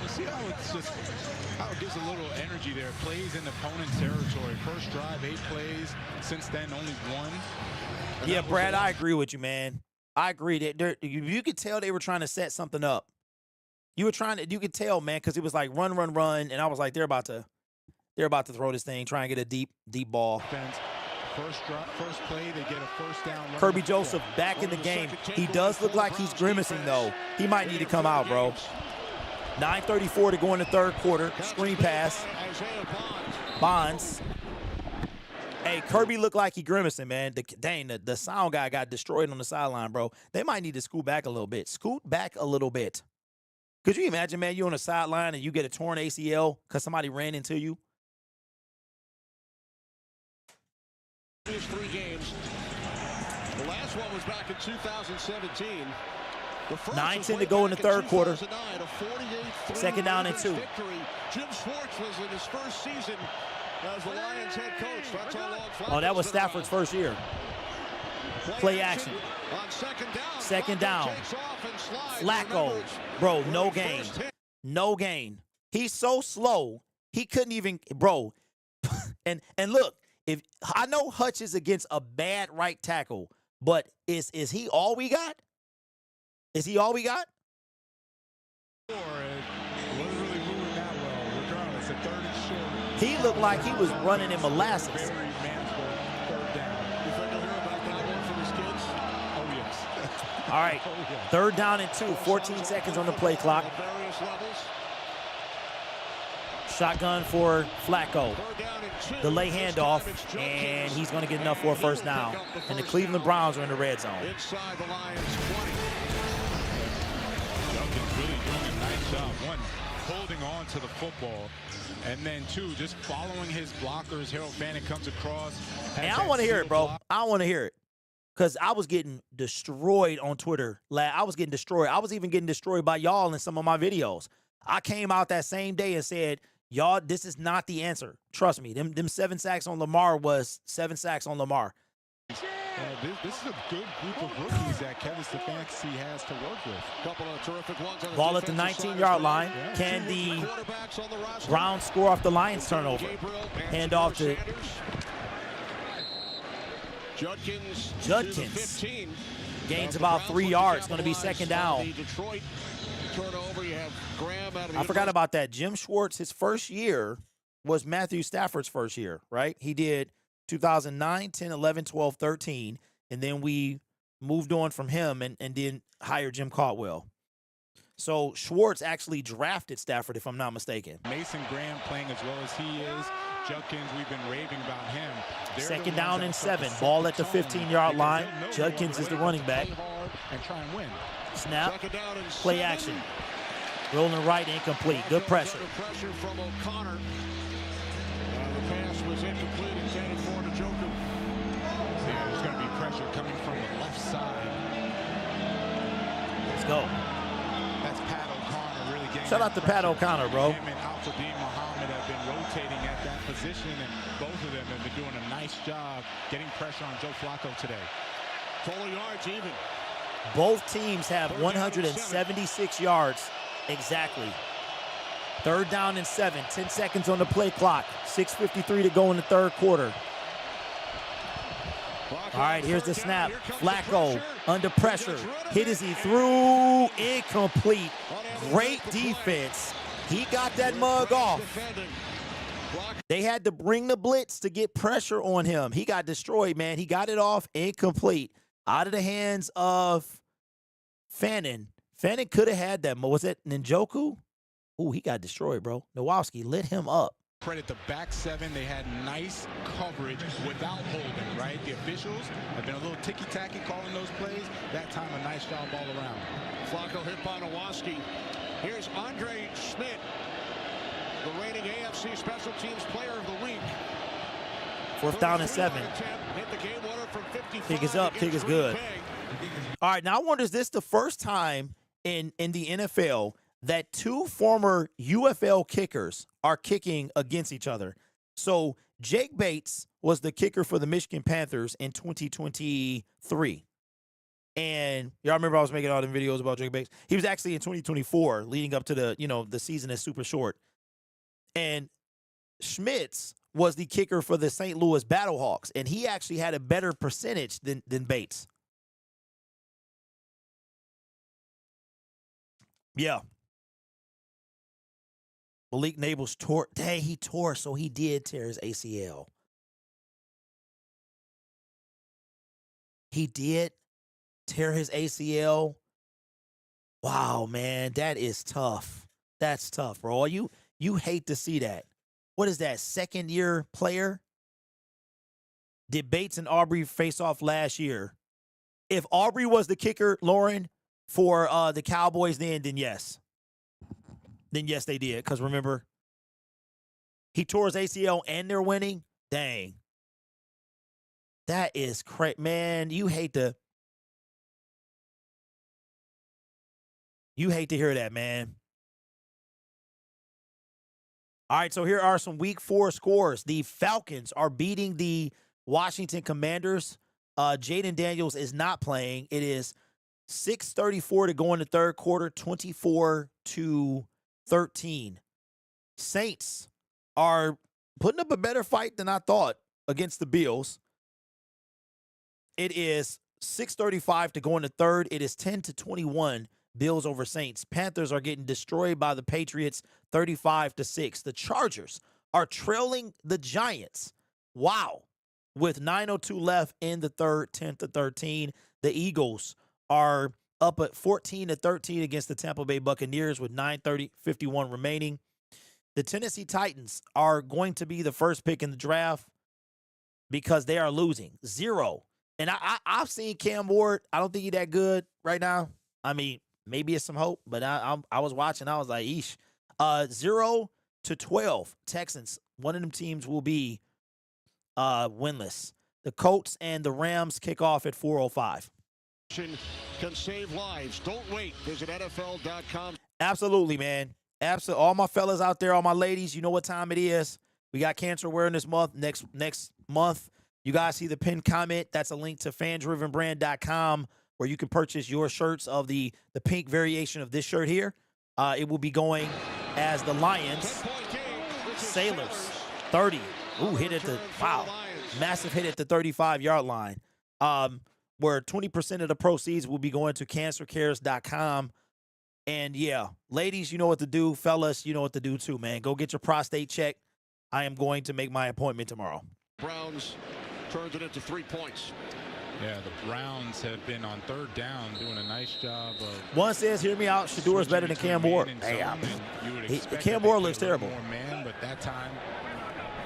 You see how it gives a little energy there. Plays in opponent's territory. First drive, 8 plays. Since then, only 1. Yeah, Brad, I agree with you, man. I agree that you could tell they were trying to set something up. You could tell, man, because it was like run, and I was like, they're about to throw this thing, try and get a deep ball. First play, they get a first down. Kirby Joseph back in the game. He does look like he's grimacing, though. He might need to come out, bro. 9:34 to go in the third quarter. Screen pass. Bonds. Hey, Kirby looked like he grimacing, man. The sound guy got destroyed on the sideline, bro. They might need to scoot back a little bit. Scoot back a little bit. Could you imagine, man, you're on the sideline and you get a torn ACL because somebody ran into you? These 3 games. The last one was back in 2017. 9:10 to go in the third quarter. Second down and 2. Jim Schwartz was in his first season as the Lions head coach. That's how long Oh, that was Stafford's first year. Play action. On second down. Flacco. Bro, no gain. No gain. He's so slow. He couldn't even, bro. and look, if I know Hutch is against a bad right tackle, but is he all we got? Is he all we got? He looked like he was running in molasses. All right, third down and 2, 14 seconds on the play clock. Shotgun for Flacco. Delay handoff, and he's going to get enough for a first down. And the Cleveland Browns are in the red zone. Inside the Lions 20. Duncan's really doing a nice job. 1, holding on to the football. And then 2, just following his blockers. Harold Fanning comes across. And I want to hear it, bro. I want to hear it. Because I was getting destroyed on Twitter. I was getting destroyed. I was even getting destroyed by y'all in some of my videos. I came out that same day and said, y'all, this is not the answer. Trust me. Them 7 sacks on Lamar was 7 sacks on Lamar. This is a good group of rookies that Kevin Stefanski has to work with. Couple of terrific ones on the Ball at the defensive side 19-yard as well. line. Yeah. Can the Quarterbacks on the roster. Browns score off the Lions turnover? Gabriel and Hand off to Sanders. Judkins. To the Judkins. 15. Gains The about Browns 3 look to yards. Going to be capitalize second on down. the Detroit turnover. You have Graham out of the I forgot about that. Jim Schwartz, his first year was Matthew Stafford's first year, right? He did 2009, 10, 11, 12, 13. And then we moved on from him and then hired Jim Caldwell. So Schwartz actually drafted Stafford, if I'm not mistaken. Mason Graham playing as well as he is. Judkins, we've been raving about him. They're the Second ones down that and start to 7. set Ball the at the tone 15-yard because line. they'll know Judkins is the they're running to back. play hard and try and win. Snap. Second down and Play 7. action. Rolling right, incomplete. Good pressure. Under pressure from O'Connor. The pass was incomplete, intended for Njoku. Yeah, there's going to be pressure coming from the left side. Let's go. That's Pat O'Connor really getting Shout out to Pat O'Connor, bro. Him and Al-Fadim Muhammad have been rotating at that position, and both of them have been doing a nice job getting pressure on Joe Flacco today. Total yards even. Both teams have 176 yards exactly. Third down and 7. 10 seconds on the play clock. 6:53 to go in the third quarter. All right, here's the snap. Flacco under pressure. Hit as he threw. Incomplete. Great defense. He got that mug off. They had to bring the blitz to get pressure on him. He got destroyed, man. He got it off. Incomplete. Out of the hands of Fannin. Fannin could have had that. Was it Njoku? Ooh, he got destroyed, bro. Nowowski lit him up. Credit the back seven. They had nice coverage without holding, right? The officials have been a little ticky-tacky calling those plays. That time, a nice job all around. Flacco hit by Nowowski. Here's Andre Schmidt, the reigning AFC Special Teams Player of the Week. Fourth down and 7. Hit the game winner from 55. Kick is up. Kick is good. All right, now I wonder, is this the first time in the NFL that two former UFL kickers are kicking against each other? So Jake Bates was the kicker for the Michigan Panthers in 2023. And y'all remember I was making all the videos about Jake Bates? He was actually in 2024, leading up to the season is super short. And Schmitz was the kicker for the St. Louis Battlehawks, and he actually had a better percentage than Bates. Yeah. Malik Nabels tore. Dang, he tore, so he did tear his ACL. He did tear his ACL. Wow, man, that is tough. That's tough, bro. You hate to see that. What is that, second-year player? Did Bates and Aubrey face off last year? If Aubrey was the kicker, Lauren, for the Cowboys then yes. Then yes, they did. Because remember, he tore his ACL and they're winning. Dang. That is crazy. Man, you hate to hear that, man. All right, so here are some week 4 scores. The Falcons are beating the Washington Commanders. Jaden Daniels is not playing. It is 6:34 to go in the third quarter, 24-13. Saints are putting up a better fight than I thought against the Bills. It is 6:35 to go in the third. It is 10-21. Bills over Saints. Panthers are getting destroyed by the Patriots 35-6. The Chargers are trailing the Giants. Wow. With 9:02 left in the third, 10-13. The Eagles are up at 14-13 against the Tampa Bay Buccaneers with 9:51 remaining. The Tennessee Titans are going to be the first pick in the draft because they are losing 0. And I've seen Cam Ward. I don't think he's that good right now. I mean, maybe it's some hope, but I was watching. I was like, eesh. 0-12. Texans. One of them teams will be winless. The Colts and the Rams kick off at 4:05. Can save lives. Don't wait. Visit NFL.com. Absolutely, man. Absolutely. All my fellas out there, all my ladies, you know what time it is. We got Cancer Awareness Month next month. You guys see the pinned comment? That's a link to fandrivenbrand.com where you can purchase your shirts of the pink variation of this shirt here. It will be going as the Lions Sailors 30. Ooh, hit at the, wow, massive hit at the 35-yard line. Where 20% of the proceeds will be going to cancercares.com. And yeah, ladies, you know what to do. Fellas, you know what to do too, man. Go get your prostate checked. I am going to make my appointment tomorrow. Browns turns it into 3 points. Yeah, the Browns have been on third down doing a nice job of. One says, hear me out, Shador is better than Cam Ward. Cam Ward looks terrible. More man, but that time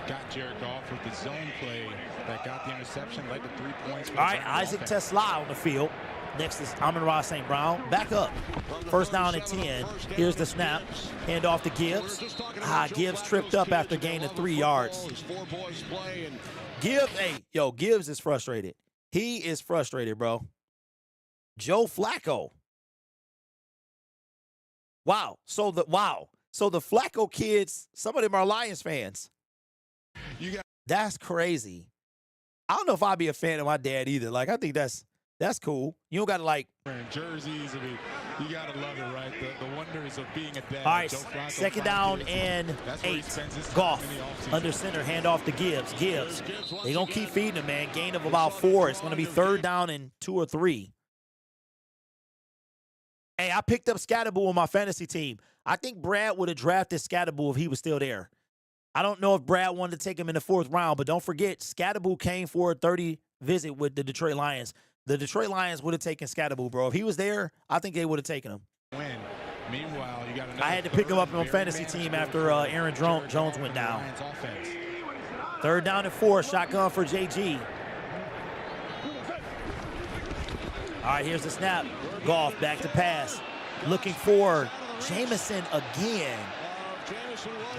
got Jared Goff with the zone play that got the interception, led to 3 points. All right, Isaac Tesla on the field. Next is Amon-Ra St. Brown. Back up. First down and 10. Here's the snap. Hand off to Gibbs. Gibbs tripped up after gain of 3 yards. Gibbs is frustrated. He is frustrated, bro. Joe Flacco. Wow. So the Flacco kids, some of them are Lions fans. That's crazy. I don't know if I'd be a fan of my dad either. Like, I think that's cool. You don't got to like jerseys. I mean, you got to love it, right? The wonders of being a dad. All right, second down and 8. Goff under center, hand off to Gibbs. Gibbs. They're going to keep feeding him, man. Gain of about 4. It's going to be third down and 2 or 3. Hey, I picked up Scatterboo on my fantasy team. I think Brad would have drafted Scatterboo if he was still there. I don't know if Brad wanted to take him in the 4th round, but don't forget, Scatterboo came for a 30 visit with the Detroit Lions. The Detroit Lions would have taken Scatterboo, bro. If he was there, I think they would have taken him. Meanwhile, you got I had to pick him up on fantasy team after Aaron Jones went down. Third down and 4, shotgun for JG. All right, here's the snap. Goff back to pass. Looking for Jameson again.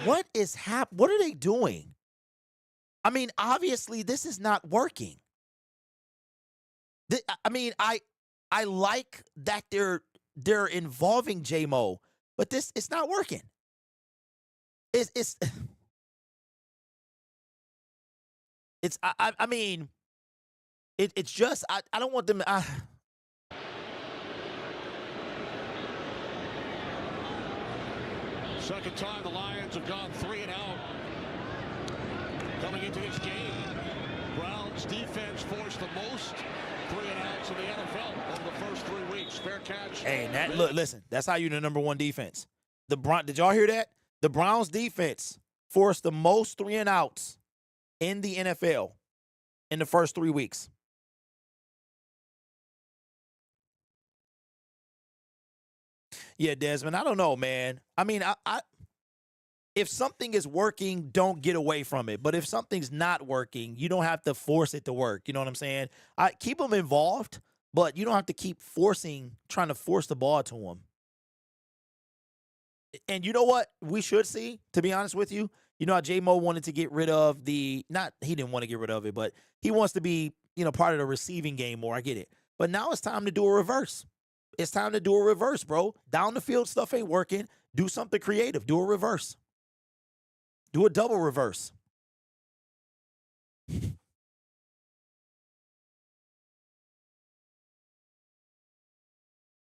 What is happening? What are they doing? I mean, obviously, this is not working. I mean, I like that they're involving J-Mo, but it's not working. I mean, it's just I don't want them. Second time the Lions have gone 3 and out. Coming into this game, Browns defense forced the most 3 and outs in the NFL over the first 3 weeks. Fair catch. Hey, look, listen, that's how you're the number 1 defense. Did y'all hear that? The Browns defense forced the most 3 and outs in the NFL in the first 3 weeks. Yeah, Desmond, I don't know, man. I mean, if something is working, don't get away from it. But if something's not working, you don't have to force it to work. You know what I'm saying? Keep them involved, but you don't have to keep trying to force the ball to them. And you know what we should see, to be honest with you? You know how J-Mo wanted to get rid of he didn't want to get rid of it, but he wants to be, part of the receiving game more. I get it. But now it's time to do a reverse. It's time to do a reverse, bro. Down the field stuff ain't working. Do something creative. Do a reverse. Do a double reverse.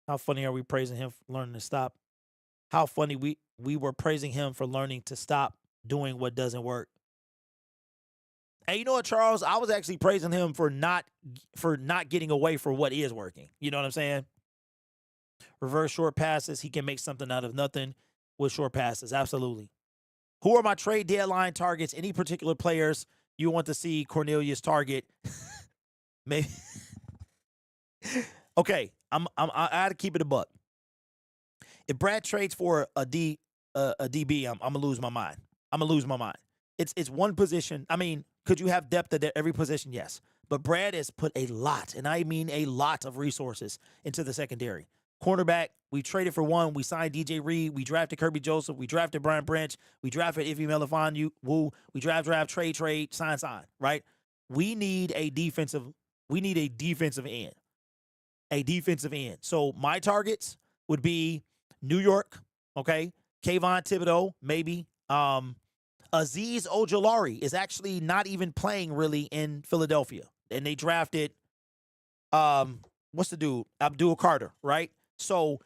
How funny are we praising him for learning to stop? How funny we were praising him for learning to stop doing what doesn't work. Hey, you know what, Charles? I was actually praising him for not getting away from what is working. You know what I'm saying? Reverse short passes. He can make something out of nothing with short passes. Absolutely. Who are my trade deadline targets? Any particular players you want to see Cornelius target? Maybe. Okay, I had to keep it a buck. If Brad trades for a DB, I'm gonna lose my mind. I'm gonna lose my mind. It's one position. I mean, could you have depth at every position? Yes, but Brad has put a lot, and I mean a lot of resources into the secondary. Cornerback, we traded for one. We signed DJ Reed. We drafted Kirby Joseph. We drafted Brian Branch. We drafted Ife Melifonwu. We draft, trade, sign, right? We need a defensive end. A defensive end. So my targets would be New York, okay? Kayvon Thibodeau, maybe. Azeez Ojulari is actually not even playing really in Philadelphia. And they drafted, what's the dude? Abdul Carter, right? So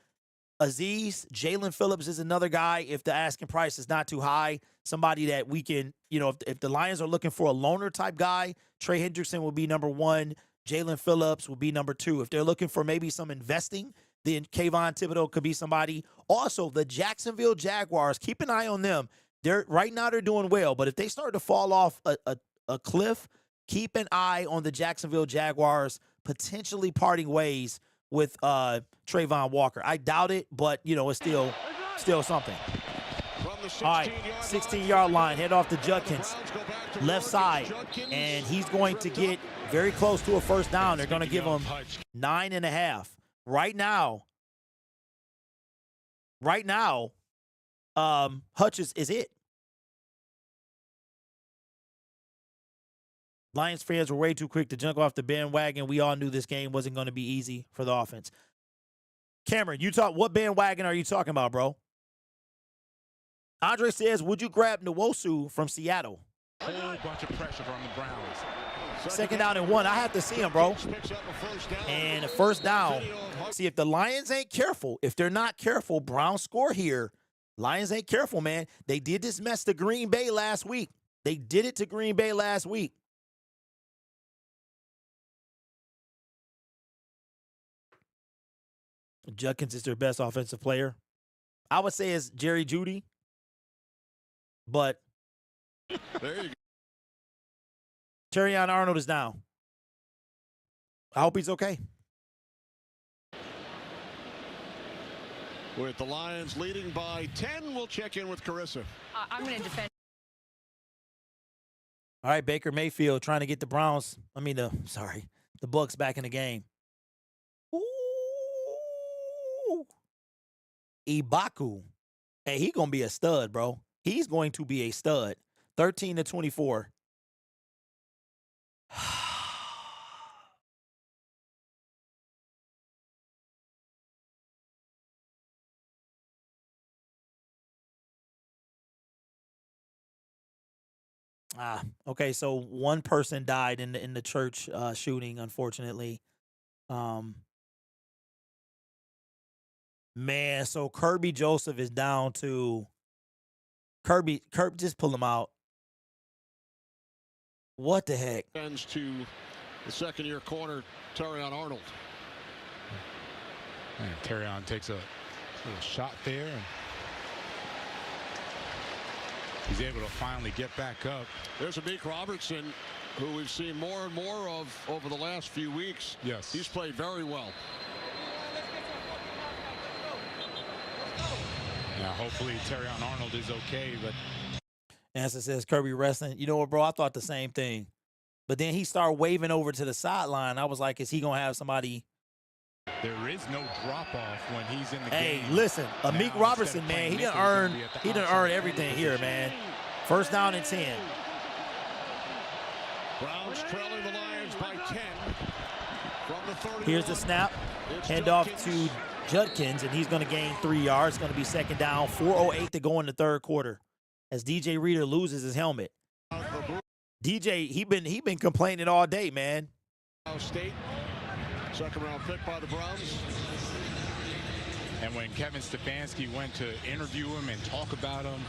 Azeez, Jalen Phillips is another guy. If the asking price is not too high, somebody that we can, if the Lions are looking for a loner type guy, Trey Hendrickson will be number 1. Jalen Phillips will be number 2. If they're looking for maybe some investing, then Kayvon Thibodeau could be somebody. Also, the Jacksonville Jaguars, keep an eye on them. Right now they're doing well, but if they start to fall off a cliff, keep an eye on the Jacksonville Jaguars potentially parting ways with Trayvon Walker. I doubt it, but it's still something. All right, 16-yard line, head off to Judkins, left side, and he's going to get very close to a first down. They're going to give him 9.5. Right now, Hutch is it. Lions fans were way too quick to jump off the bandwagon. We all knew this game wasn't going to be easy for the offense. Cameron, what bandwagon are you talking about, bro? Andre says, would you grab Nwosu from Seattle? Whole bunch of pressure from the Browns. 2nd down and 1. I have to see him, bro. And a first down. See, if the Lions ain't careful, if they're not careful, Browns score here. Lions ain't careful, man. They did this mess to Green Bay last week. They did it to Green Bay last week. Judkins is their best offensive player. I would say it's Jerry Jeudy. But There you go. Terrion Arnold is down. I hope he's okay. With the Lions leading by 10, we'll check in with Carissa. I'm going to defend. All right, Baker Mayfield trying to get the the Bucks back in the game. Ooh. Ibaku. Hey, he going to be a stud, bro. He's going to be a stud. 13-24. Okay, so one person died in the church shooting, unfortunately. Man, so Kirby Joseph is down to Kirby, just pull him out. What the heck? Ends to the second-year corner, Terrion Arnold. And Terrion takes a little shot there. And he's able to finally get back up. There's Amik Robertson, who we've seen more and more of over the last few weeks. Yes. He's played very well. Now, hopefully, Terrion Arnold is okay, but Answer says Kirby wrestling. You know what, bro? I thought the same thing. But then he started waving over to the sideline. I was like, is he going to have somebody? there is no drop-off when he's in the game. game. Hey, listen, Amik Robertson, man, he done earned everything here, man. First down and 10. Browns trailing the Lions by 10 from the 30. Here's the snap. Hand off to Judkins, and he's going to gain 3 yards. It's going to be second down. 4:08 to go in the third quarter as DJ Reader loses his helmet. DJ, he been complaining all day, man. State, second round pick by the Browns. And when Kevin Stefanski went to interview him and talk about him,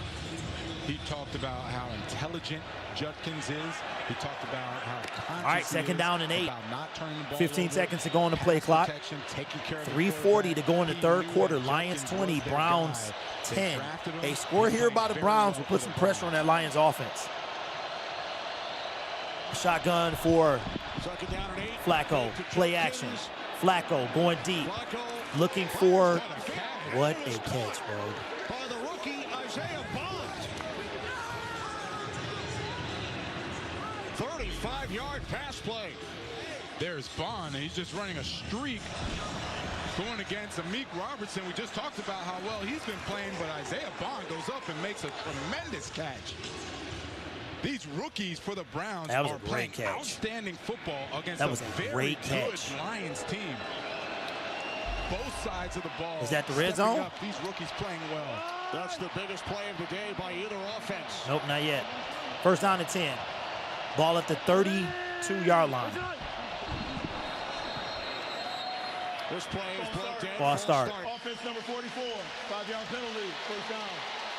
he talked about how intelligent Judkins is. He talked about how conscious All right, second down and 8. Not turning the ball 15 over, seconds to go on the play clock. 3:40 to go in the third quarter. Lions 20, Browns 10. A score here by the Browns will put some pressure on that Lions offense. Shotgun for Flacco. Play action. Flacco going deep. Looking for what a catch, bro. By the rookie Isaiah Bond. 35-yard pass play. There's Bond, and he's just running a streak going against Amik Robertson. We just talked about how well he's been playing, but Isaiah Bond goes up and makes a tremendous catch. These rookies for the Browns are playing outstanding football against a very good Lions team. Both sides of the ball. Is that the red zone? These rookies playing well. That's the biggest play of the day by either offense. Nope, not yet. First down and 10. Ball at the 32-yard line. This play is brought down. Ball start. Offense number 44, 5-yard penalty, first down.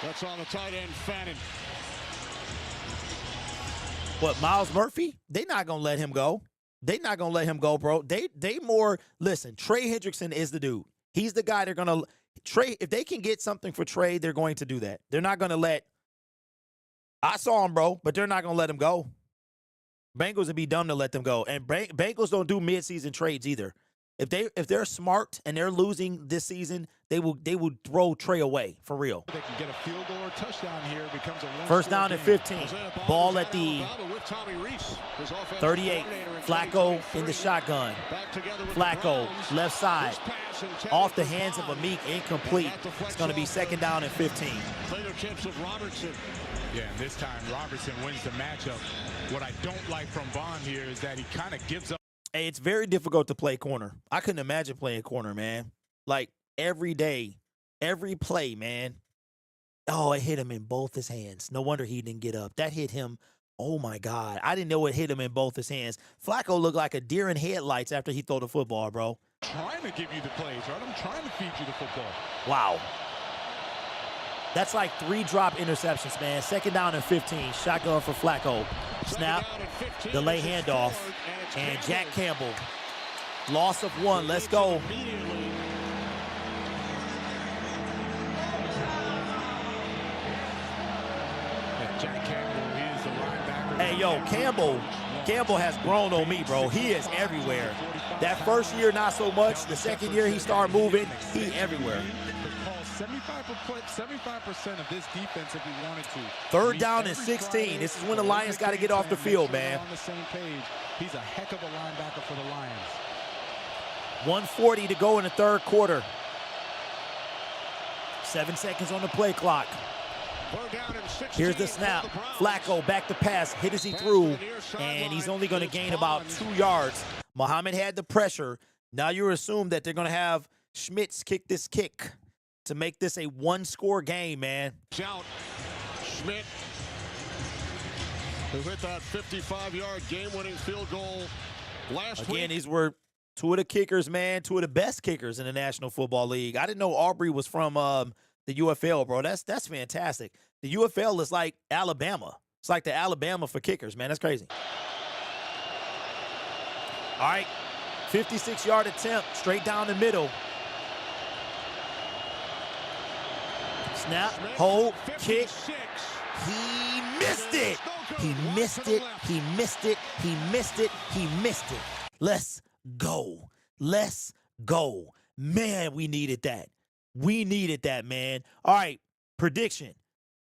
That's on the tight end, Fannin. What, Miles Murphy? They not going to let him go. They not going to let him go, bro. They more, listen, Trey Hendrickson is the dude. He's the guy they're going to, Trey, if they can get something for Trey, they're going to do that. They're not going to let, I saw him, bro, but they're not going to let him go. Bengals would be dumb to let them go. And Bengals don't do midseason trades either. If they're smart and they're losing this season, they will throw Trey away for real. They can get a field goal or touchdown here. It becomes a first down and 15. Ball at the 38. Flacco in the shotgun. Flacco left side. Off the hands of Amik, incomplete. It's going to be second down and 15. Yeah, and this time Robertson wins the matchup. What I don't like from Vaughn here is that he kind of gives up. Hey, it's very difficult to play corner. I couldn't imagine playing corner, man. Like, every day, every play, man. Oh, it hit him in both his hands. No wonder he didn't get up. That hit him. Oh, my God. I didn't know it hit him in both his hands. Flacco looked like a deer in headlights after he threw the football, bro. Trying to give you the plays, right? I'm trying to feed you the football. Wow. That's like 3 drop interceptions, man. Second down and 15. Shotgun for Flacco. Snap. Delay handoff. And Jack Campbell. Loss of 1. Let's go. Jack Campbell, he is the linebacker. Hey, yo, Campbell has grown on me, bro. He is everywhere. That first year, not so much. The second year, he started moving. He everywhere. 75% of this defense if he wanted to. Third down and 16. This is when the Lions got to get off the field, man. On the same page. He's a heck of a linebacker for the Lions. 1:40 to go in the third quarter. 7 seconds on the play clock. Here's the snap. Flacco back to pass. Hit as he threw, and he's only going to gain about 2 yards. Muhammad had the pressure. Now you assume that they're going to have Schmitz kick this kick to make this a 1-score game, man. Out. Schmidt, who hit that 55-yard game-winning field goal last week. Again, these were 2 of the kickers, man. 2 of the best kickers in the National Football League. I didn't know Aubrey was from the UFL, bro. That's fantastic. The UFL is like Alabama. It's like the Alabama for kickers, man. That's crazy. All right, 56-yard attempt, straight down the middle. Snap, hold, kick. He missed it. He missed it. He missed it. He missed it. He missed it. Let's go. Let's go. Man, we needed that. We needed that, man. All right, prediction.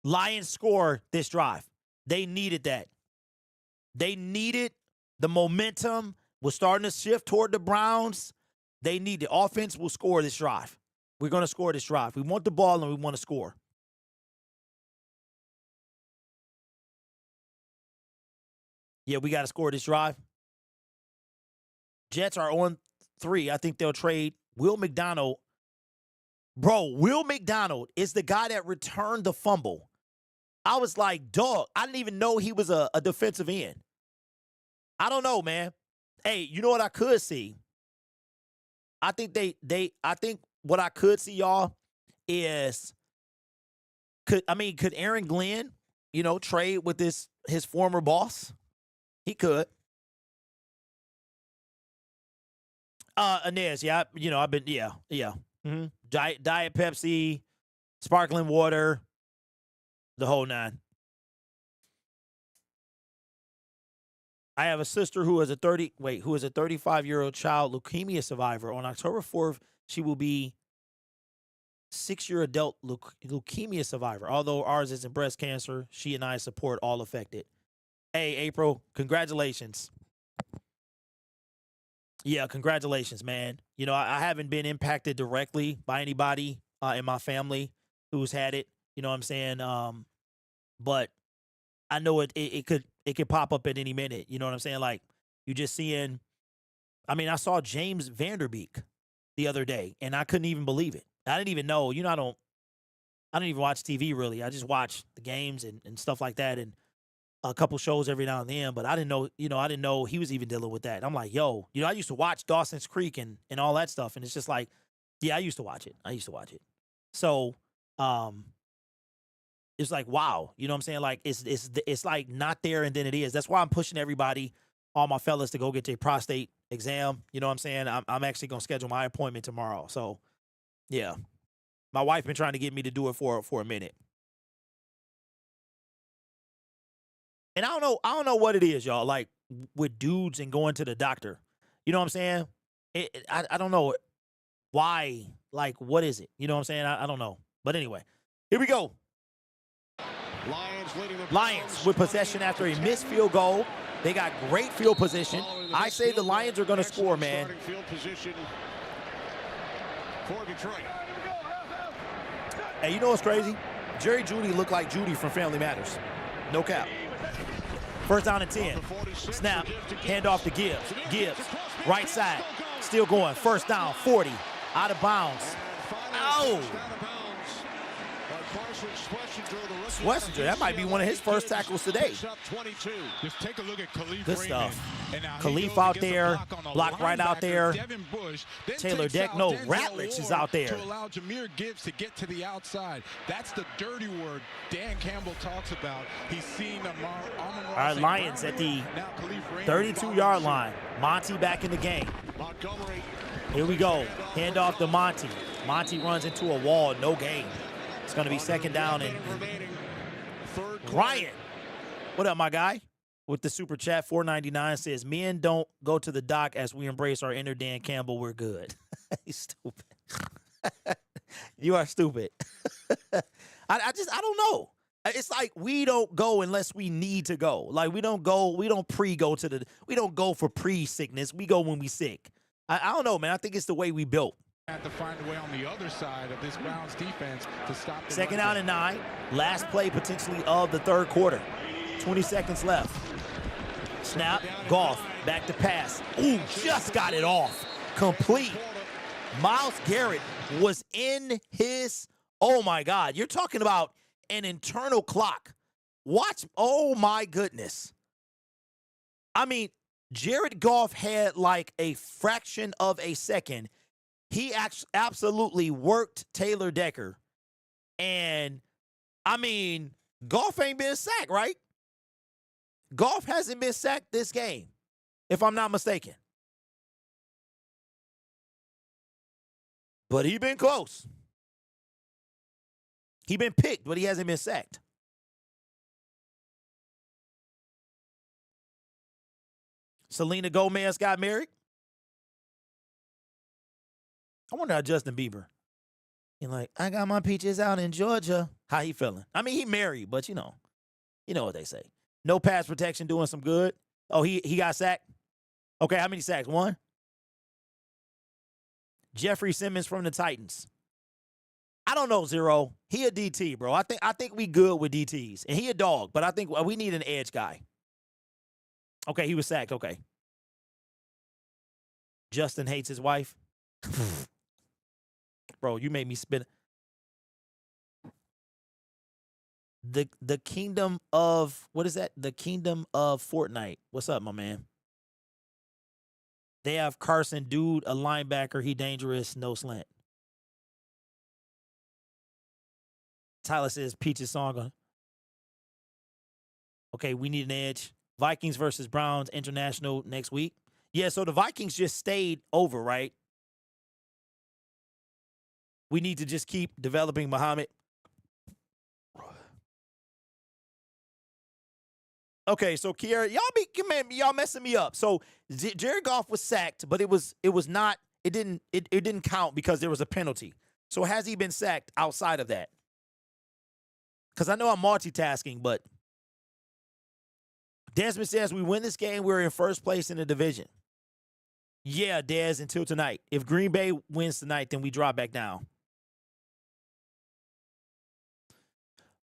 Lions score this drive. They needed that. They needed the momentum. Was starting to shift toward the Browns. They need the offense will score this drive. We're going to score this drive. We want the ball and we want to score. Yeah, we got to score this drive. Jets are on 3. I think they'll trade Will McDonald. Bro, Will McDonald is the guy that returned the fumble. I was like, dog, I didn't even know he was a defensive end. I don't know, man. Hey, you know what I could see? I think I think what I could see, y'all, is could Aaron Glenn, trade with his former boss? He could. Inez, yeah, I've been, yeah. Mm-hmm. Diet Pepsi, sparkling water, the whole 9. I have a sister who is a 35-year-old child leukemia survivor. On October 4th, she will be 6-year adult leukemia survivor. Although ours isn't breast cancer, she and I support all affected. Hey, April, congratulations. Yeah, congratulations, man. I haven't been impacted directly by anybody in my family who's had it. You know what I'm saying? But I know it could pop up at any minute. You know what I'm saying? Like, you just seeing. I saw James Vanderbeek the other day, and I couldn't even believe it. I didn't even know. I don't even watch TV really. I just watch the games and stuff like that, and a couple shows every now and then. But I didn't know, I didn't know he was even dealing with that. I'm like, yo, I used to watch Dawson's Creek and all that stuff, and it's just like, yeah, I used to watch it. So, it's like, wow, you know what I'm saying? Like, it's like not there, and then it is. That's why I'm pushing everybody, all my fellas, to go get their prostate exam. You know what I'm saying? I'm actually gonna schedule my appointment tomorrow. So, yeah, my wife been trying to get me to do it for a minute, and I don't know what it is, y'all. Like with dudes and going to the doctor, you know what I'm saying? I don't know why. Like, what is it? You know what I'm saying? I don't know. But anyway, here we go. Lions with possession after a missed field goal. They got great field position. I say the Lions are going to score, man. Hey, you know what's crazy? Jerry Jeudy looked like Judy from Family Matters. No cap. First down and 10. Snap. Handoff to Gibbs. Gibbs. Right side. Still going. First down. 40. Out of bounds. Oh! Schlesinger, that might be one of his first tackles today. Just take a look at Khalif. Good stuff. Khalif out there, block right out there. Taylor Deck, no, Ratledge is out there. To allow Jahmyr Gibbs to get to the outside. That's the dirty word Dan Campbell talks about. He's seen all right, Lions at the 32-yard line. Monty back in the game. Here we go. Handoff to Monty. Monty runs into a wall, no gain. It's going to be second down. And Ryan, what up, my guy? With the super chat, $4.99 says, men don't go to the doc as we embrace our inner Dan Campbell. We're good. He's stupid. You are stupid. I don't know. It's like we don't go unless we need to go. Like we don't go for pre-sickness. We go when we sick. I don't know, man. I think it's the way we built. Have to find a way on the other side of this Browns defense to stop the second down and 9. Last play potentially of the third quarter. 20 seconds left. Snap. Goff. Back to pass. Ooh, just got it off. Complete. Myles Garrett was in his, oh my God. You're talking about an internal clock. Watch. Oh my goodness. I mean, Jared Goff had like a fraction of a second. He absolutely worked Taylor Decker. And, I mean, Goff ain't been sacked, right? Goff hasn't been sacked this game, if I'm not mistaken. But he been close. He been picked, but he hasn't been sacked. Selena Gomez got married. I wonder how Justin Bieber. You're like, I got my peaches out in Georgia. How he feeling? I mean, he married, but you know what they say. No pass protection, doing some good. Oh, he got sacked. Okay, how many sacks? 1. Jeffrey Simmons from the Titans. I don't know, Zero. He a DT, bro. I think we good with DTs, and he a dog. But I think we need an edge guy. Okay, he was sacked. Okay. Justin hates his wife. Bro, you made me spin. The kingdom of, what is that? The kingdom of Fortnite. What's up, my man? They have Carson, dude, a linebacker. He dangerous, no slant. Tyler says Peach's song. Okay, we need an edge. Vikings versus Browns international next week. Yeah, so the Vikings just stayed over, right? We need to just keep developing Muhammad. Okay, so Kiera, y'all messing me up. So Jared Goff was sacked, but it didn't count because there was a penalty. So has he been sacked outside of that? Because I know I'm multitasking, but Desmond says we win this game, we're in first place in the division. Yeah, Des, until tonight. If Green Bay wins tonight, then we drop back down.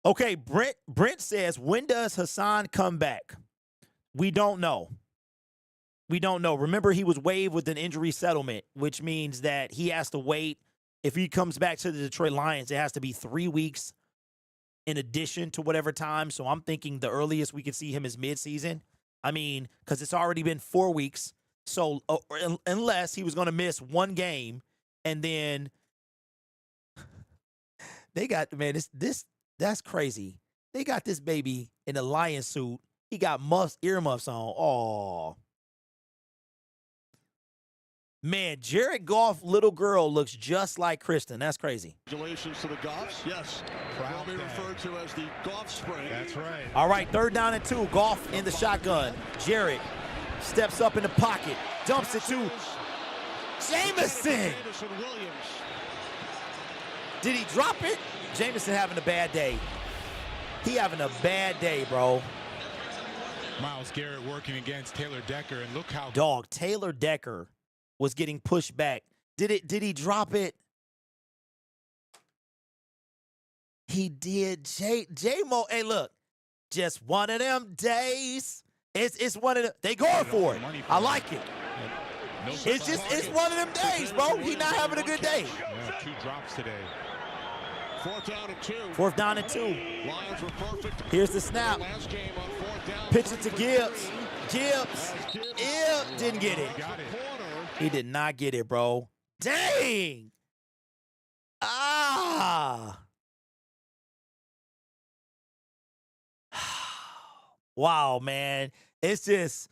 Okay, Brent says, when does Hassan come back? We don't know. We don't know. Remember, he was waived with an injury settlement, which means that he has to wait if he comes back to the Detroit Lions, it has to be 3 weeks in addition to whatever time. So I'm thinking the earliest we could see him is midseason. I mean, because it's already been 4 weeks. So unless he was going to miss one game, and then they got, man, that's crazy. They got this baby in a lion suit. He got earmuffs on. Oh. Man, Jared Goff, little girl, looks just like Kristen. That's crazy. Congratulations to the Goffs. Yes. Proud be referred to as the Goff spring. That's right. All right, 3rd down and 2. Goff in the shotgun. Jared steps up in the pocket. Dumps it to Jameson. Williams. Did he drop it? Jameson having a bad day. He having a bad day, bro. Myles Garrett working against Taylor Decker, and look how Dog, Taylor Decker was getting pushed back. Did he drop it? He did. J-Mo, hey, look. Just one of them days. It's one of them. They going for it. I like it. It's one of them days, bro. He not having a good day. Yeah, 2 drops today. 4th down and 2. 4th down and 2. Lions were perfect. Here's the snap. Last game on 4th down. Pitch it to Gibbs. Gibbs. Didn't get it. Got it. He did not get it, bro. Dang. Ah. Wow, man. It's just,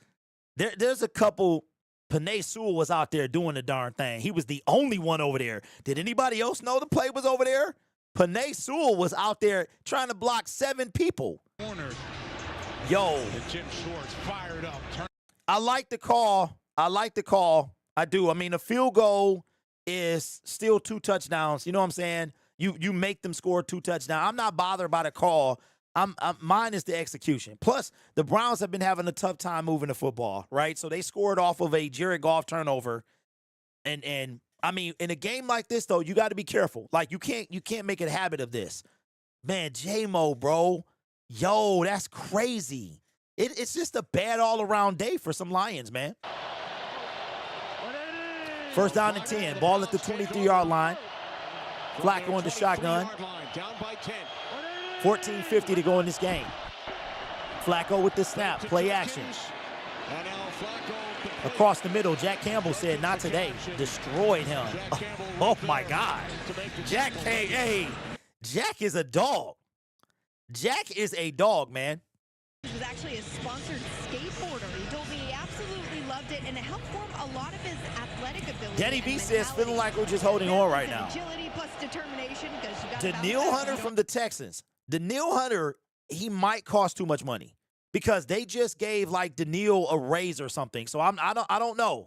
there's a couple. Penei Sewell was out there doing the darn thing. He was the only one over there. Did anybody else know the play was over there? Penei Sewell was out there trying to block 7 people. Corner. Yo. And Jim Schwartz fired up. I like the call. I do. I mean, a field goal is still 2 touchdowns. You know what I'm saying? You make them score 2 touchdowns. I'm not bothered by the call. Mine is the execution. Plus, the Browns have been having a tough time moving the football, right? So they scored off of a Jared Goff turnover. And I mean, in a game like this, though, you got to be careful. Like, you can't make a habit of this. Man, J-Mo, bro. Yo, that's crazy. It's just a bad all-around day for some Lions, man. 1st down and 10. Ball at the 23-yard line. Flacco in the shotgun. Down by 10. 14:50 to go in this game. Flacco with the snap. Play action. And now Flacco Across the middle, Jack Campbell said, not today. Destroyed him. Oh, my God. Jack is a dog. Jack is a dog, man. He was actually a sponsored skateboarder. He told me he absolutely loved it, and it helped form a lot of his athletic ability. Danny B says, feeling like we're just holding on right now. Agility plus determination. Daniil Hunter from the Texans. Daniil Hunter, he might cost too much money because they just gave like Daniil a raise or something. So I don't know.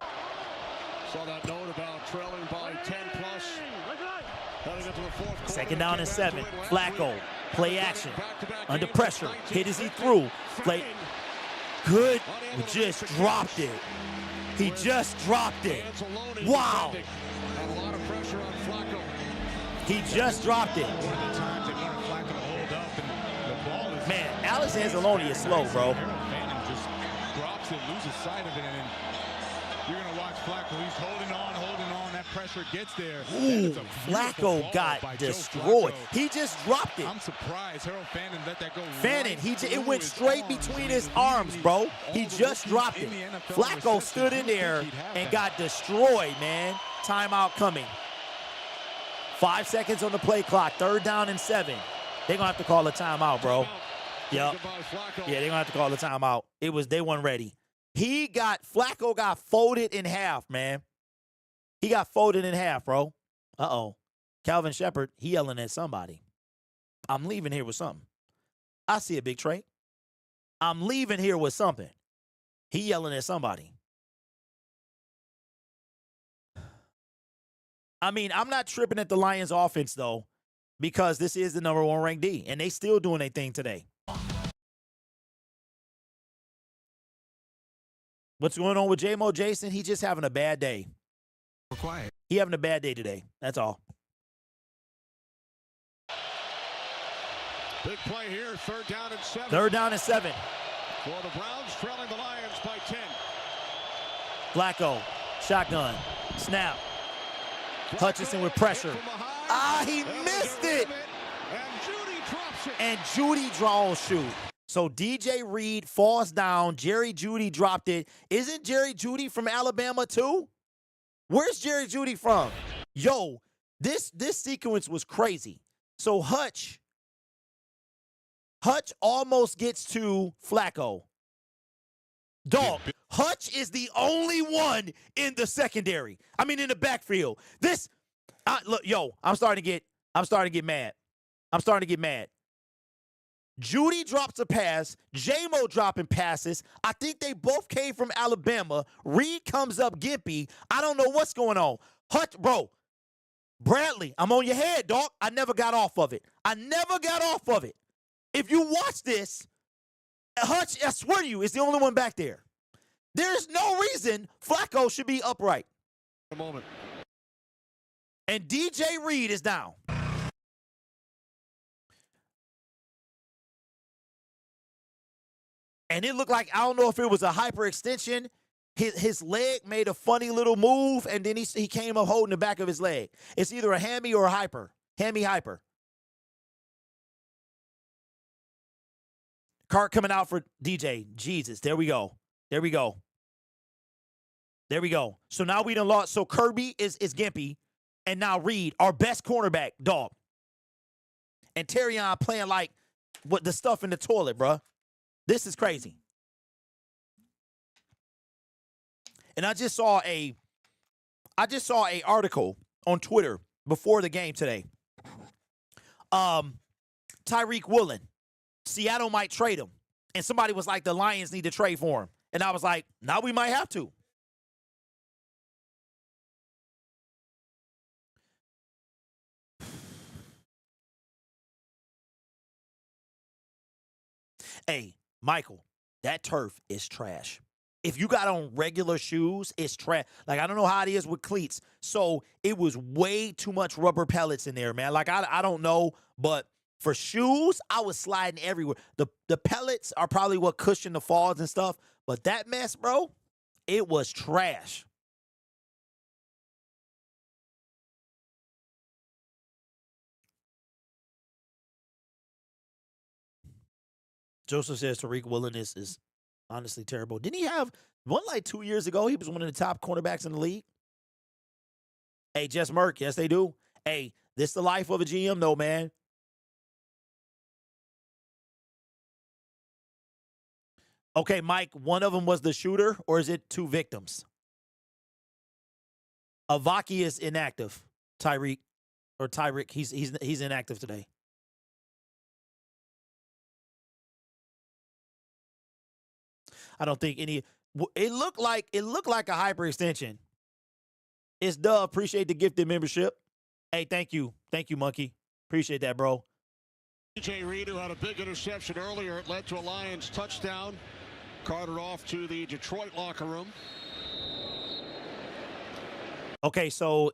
Saw that note about trailing by 10 plus. Heading into the 4th quarter. 2nd down and 7. Flacco, play action. Under pressure. Hit as he threw. Play. Good. He just dropped it. He just dropped it. Wow. A lot of pressure on Flacco. He just dropped it. One of the times they wanted Flacco to hold up, and the ball is... Man, Alex Anzalone is slow, bro. Fannin just drops it, loses sight of it, and you're going to watch Flacco. He's holding on. That pressure gets there. Ooh, Flacco got destroyed. He just dropped it. I'm surprised Harold Fannin let that go. Fannin, it went straight between his arms, bro. He just dropped it. Flacco stood in there and got destroyed, man. Timeout coming. 5 seconds on the play clock. 3rd down and 7. They're going to have to call a timeout, bro. Yep. Yeah, they're going to have to call a timeout. They weren't ready. Flacco got folded in half, man. He got folded in half, bro. Uh-oh. Calvin Shepard, he yelling at somebody. I'm leaving here with something. I see a big trait. I'm leaving here with something. He yelling at somebody. I mean, I'm not tripping at the Lions offense, though, because this is the #1 ranked D, and they still doing their thing today. What's going on with J-Mo Jason? He just having a bad day. Quiet. He having a bad day today. That's all. Big play here, 3rd down and 7. 3rd down and 7. For the Browns, trailing the Lions by 10. Flacco, shotgun, snap. Hutchinson with pressure. Ah, he missed it. And Judy draws shoot. So DJ Reed falls down. Jerry Jeudy dropped it. Isn't Jerry Jeudy from Alabama too? Where's Jerry Jeudy from? Yo, this sequence was crazy. So Hutch almost gets to Flacco. Dog, Hutch is the only one in the secondary. I mean, in the backfield. Look, yo, I'm starting to get mad. Judy drops a pass. J-Mo dropping passes. I think they both came from Alabama. Reed comes up gimpy. I don't know what's going on. Hutch, bro. Bradley, I'm on your head, dog. I never got off of it. If you watch this, Hutch, I swear to you, is the only one back there. There's no reason Flacco should be upright. A moment. And DJ Reed is down. And it looked like, I don't know if it was a hyperextension. His leg made a funny little move, and then he came up holding the back of his leg. It's either a hammy or a hyper. Hammy hyper. Cart coming out for DJ. Jesus, there we go. So now we done lost. So Kirby is gimpy, and now Reed, our best cornerback, dog. And Terrion playing like what the stuff in the toilet, bruh. This is crazy. And I just saw a article on Twitter before the game today. Tyreek Woolen, Seattle might trade him. And somebody was like, the Lions need to trade for him. And I was like, now we might have to. Hey, Michael, that turf is trash. If you got on regular shoes, it's trash. Like, I don't know how it is with cleats. So it was way too much rubber pellets in there, man. Like, I don't know, but for shoes, I was sliding everywhere. The pellets are probably what cushioned the falls and stuff. But that mess, bro, it was trash. Joseph says Tariq Woolen is honestly terrible. Didn't he have one like 2 years ago? He was one of the top cornerbacks in the league. Hey, Jess Merck, yes, they do. Hey, this the life of a GM, though, man. Okay, Mike, one of them was the shooter, or is it two victims? Avaki is inactive. Tyreek. He's inactive today. I don't think any. It looked like a hyperextension. It's Dub. Appreciate the gifted membership. Hey, thank you, Monkey. Appreciate that, bro. DJ Reed, who had a big interception earlier, it led to a Lions touchdown. Carted off to the Detroit locker room. Okay, so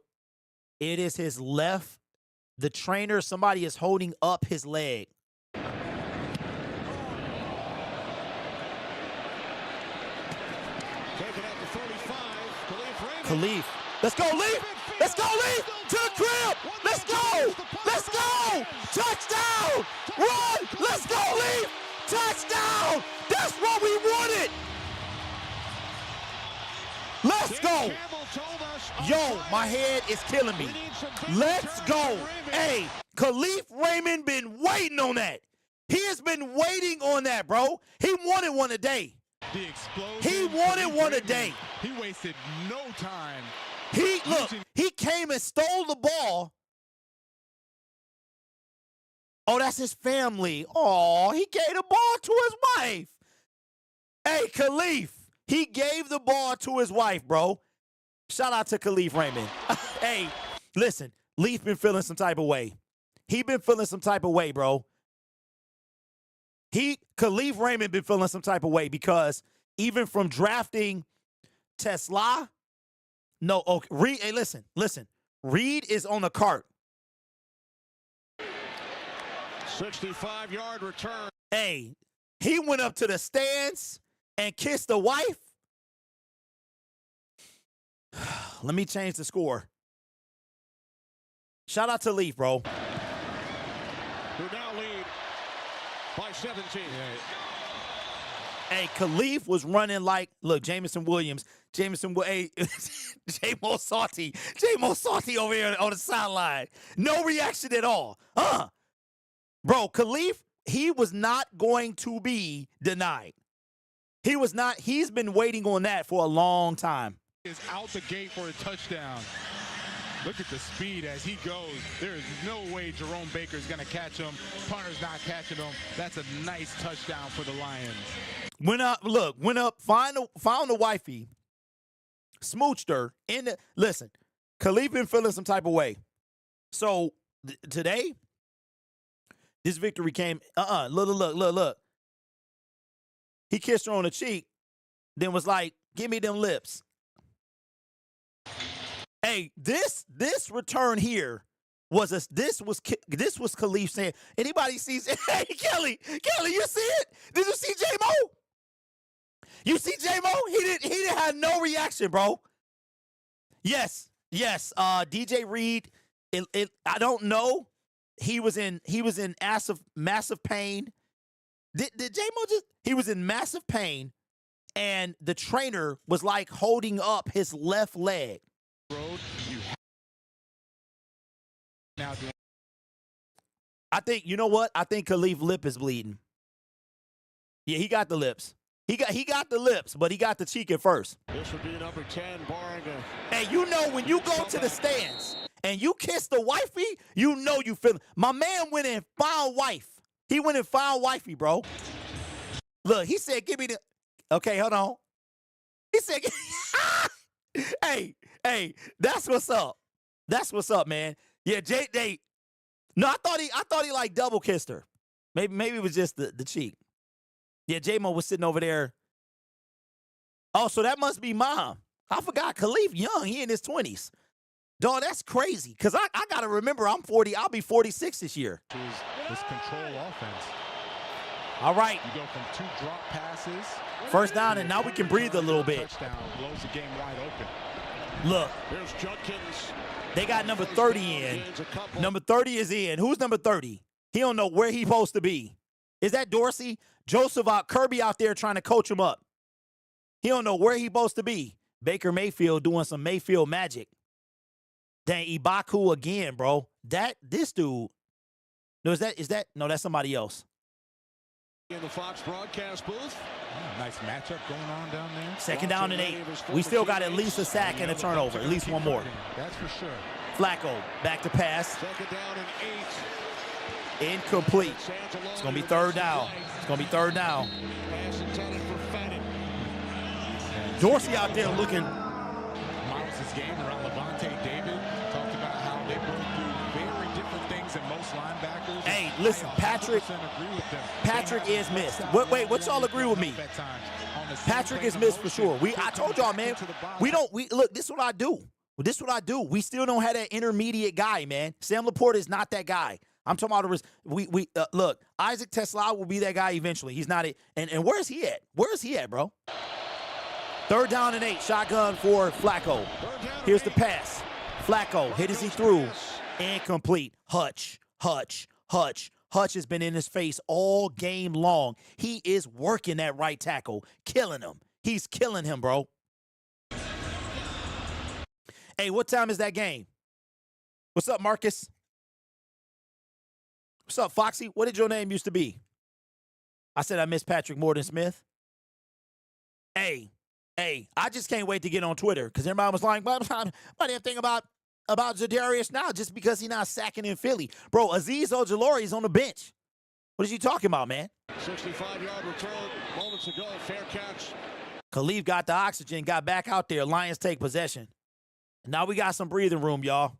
it is his left. The trainer, somebody is holding up his leg. Khalif. Let's go, Leaf. Let's go, Leaf. To the crib. Let's go. Let's go. Touchdown. Run. Let's go, Leaf. Touchdown. That's what we wanted. Let's go. Yo, my head is killing me. Let's go. Hey, Khalif Raymond been waiting on that. He has been waiting on that, bro. He wanted one a day. The explosion. He wanted one a day. He wasted no time. He came and stole the ball. Oh, that's his family. Oh, he gave the ball to his wife. Hey, Khalif, he gave the ball to his wife, bro. Shout out to Khalif Raymond. Hey, listen, Leaf been feeling some type of way. He been feeling some type of way, bro. Khalif Raymond been feeling some type of way because even from drafting Tesla, no, okay, Reed, hey, listen. Reed is on the cart. 65-yard return. Hey, he went up to the stands and kissed the wife. Let me change the score. Shout out to Leaf, bro. Who now lead by 17. Hey, Khalif was running like, look, Jameson Williams. Hey, J-Mo Salty over here on the sideline. No reaction at all. Bro, Khalif, he was not going to be denied. He was not. He's been waiting on that for a long time. Is out the gate for a touchdown. Look at the speed as he goes. There is no way Jerome Baker is going to catch him. Punter's not catching him. That's a nice touchdown for the Lions. Went up, found the wifey, smooched her. Listen, Khalif been feeling some type of way. So today, this victory came. Look. He kissed her on the cheek, then was like, "Give me them lips." Hey, this return here was Khalif saying, anybody sees it? Hey, Kelly, you see it? Did you see J-Mo? You see J-Mo? He didn't have no reaction, bro. Yes. DJ Reed, I don't know. He was in massive pain. Did J-Mo he was in massive pain, and the trainer was like holding up his left leg. I think, you know what? I think Khalif's lip is bleeding. Yeah, he got the lips. He got the lips, but he got the cheek at first. This would be number 10, barring a... Hey, you know when you go to the stands and you kiss the wifey, you know you feel it. My man went and found wife. He went and found wifey, bro. Look, he said, give me the... Okay, hold on. He said... Hey, that's what's up. That's what's up, man. Yeah, No, I thought he like double kissed her. Maybe it was just the cheek. Yeah, J-Mo was sitting over there. Oh, so that must be mom. I forgot Khalif young. He in his 20s. Dog, that's crazy. Because I got to remember, I'm 40. I'll be 46 this year. This control offense. All right. You go from 2 drop passes. First down, and now we can breathe a little bit. Touchdown blows the game wide open. Look. There's Judkins. They got number 30 in. Number 30 is in. Who's number 30? He don't know where he's supposed to be. Is that Dorsey? Joseph Kirby out there trying to coach him up. He don't know where he's supposed to be. Baker Mayfield doing some Mayfield magic. Dang, Ibaku again, bro. This dude. No, no, that's somebody else. In the Fox broadcast booth. Nice matchup going on down there. Second down and 8. We still got at least a sack and a turnover. At least one more. That's for sure. Flacco, back to pass. Second down and 8. Incomplete. It's going to be third down. Pass intended for Fettin. Dorsey out there looking. Models his game around Levante David. Talked about how they both do very different things than most linebackers. Hey, listen, Patrick is missed. Wait, what y'all agree with me? Patrick is missed for sure. I told y'all, man, look, this is what I do. We still don't have that intermediate guy, man. Sam Laporta is not that guy. I'm talking about look, Isaac Tesla will be that guy eventually. He's not it. And where's he at? Bro? Third down and 8. Shotgun for Flacco. Here's the pass. Flacco, hit as he threw. Incomplete. Hutch. Hutch has been in his face all game long. He is working that right tackle, killing him. He's killing him, bro. Hey, what time is that game? What's up, Marcus? What's up, Foxy? What did your name used to be? I said I miss Patrick more than Smith. Hey, I just can't wait to get on Twitter because everybody was like, what do you think about Zadarius now just because he's not sacking in Philly? Bro, Azeez Ojulari is on the bench. What is you talking about, man? 65-yard return moments ago. Fair catch. Khalif got the oxygen, got back out there. Lions take possession. Now we got some breathing room, y'all.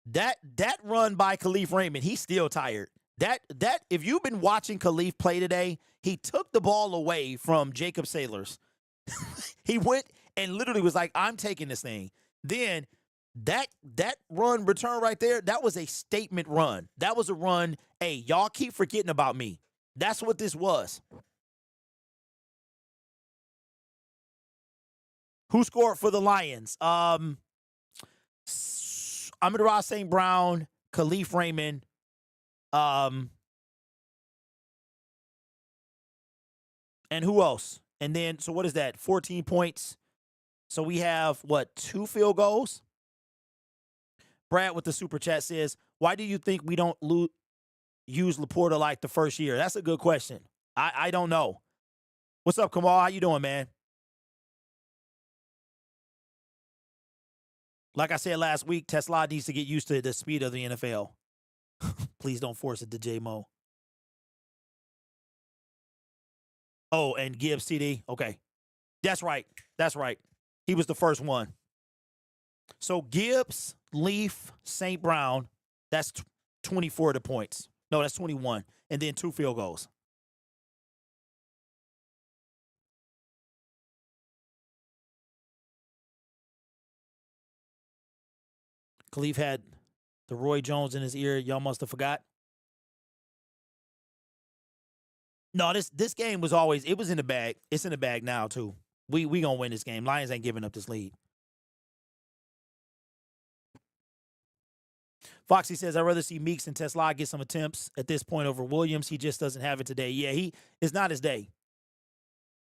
That run by Khalif Raymond, he's still tired. That if you've been watching Khalif play today, he took the ball away from Jacob Saylors. He went and literally was like, I'm taking this thing. Then that run return right there, that was a statement run. That was a run. Hey, y'all keep forgetting about me. That's what this was. Who scored for the Lions? Amon-Ra St. Brown, Khalif Raymond, and who else? And then, so what is that? 14 points. So we have, what, 2 field goals? Brad with the super chat says, why do you think we don't use Laporta like the first year? That's a good question. I don't know. What's up, Kamal? How you doing, man? Like I said last week, Tesla needs to get used to the speed of the NFL. Please don't force it to J-Mo. Oh, and Gibbs TD. Okay. That's right. That's right. He was the first one. So Gibbs, Leaf, St. Brown, that's 24 of the points. No, that's 21. And then 2 field goals. Khalif had the Roy Jones in his ear. Y'all must have forgot. No, this game was always, it was in the bag. It's in the bag now, too. We going to win this game. Lions ain't giving up this lead. Foxy says, I'd rather see Meeks and Tesla get some attempts at this point over Williams. He just doesn't have it today. Yeah, it's not his day.